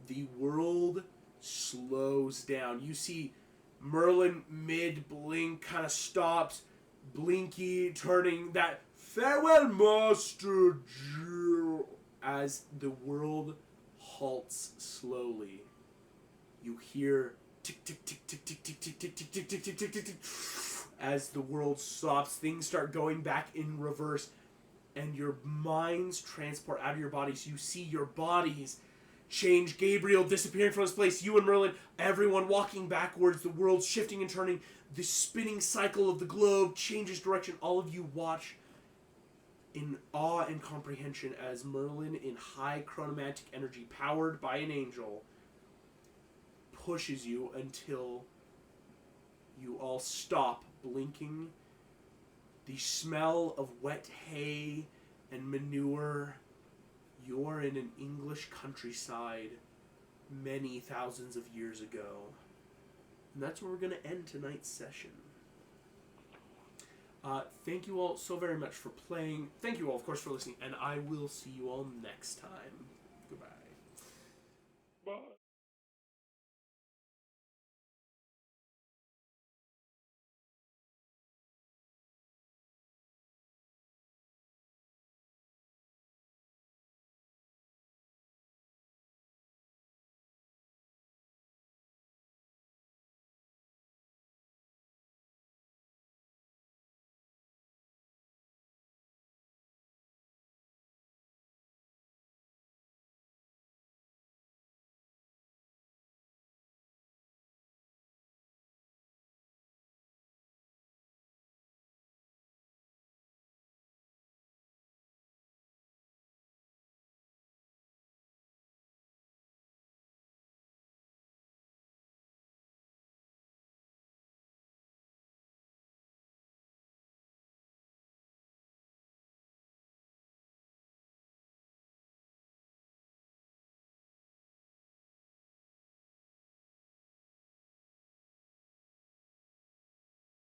the world slows down. You see Merlin mid-blink kind of stops, Blinky turning that farewell, Master Jill, as the world halts slowly. You hear tick tick tick tick tick tick tick tick tick tick tick tick tick tick tick as the world stops. Things start going back in reverse, and your minds transport out of your bodies. You see your bodies change. Gabriel disappearing from his place. You and Merlin, everyone walking backwards. The world shifting and turning. The spinning cycle of the globe changes direction. All of you watch in awe and comprehension as Merlin, in high chronomantic energy, powered by an angel, pushes you until you all stop blinking. The smell of wet hay and manure. You're in an English countryside many thousands of years ago. And that's where we're going to end tonight's session. Thank you all so very much for playing. Thank you all, of course, for listening. And I will see you all next time.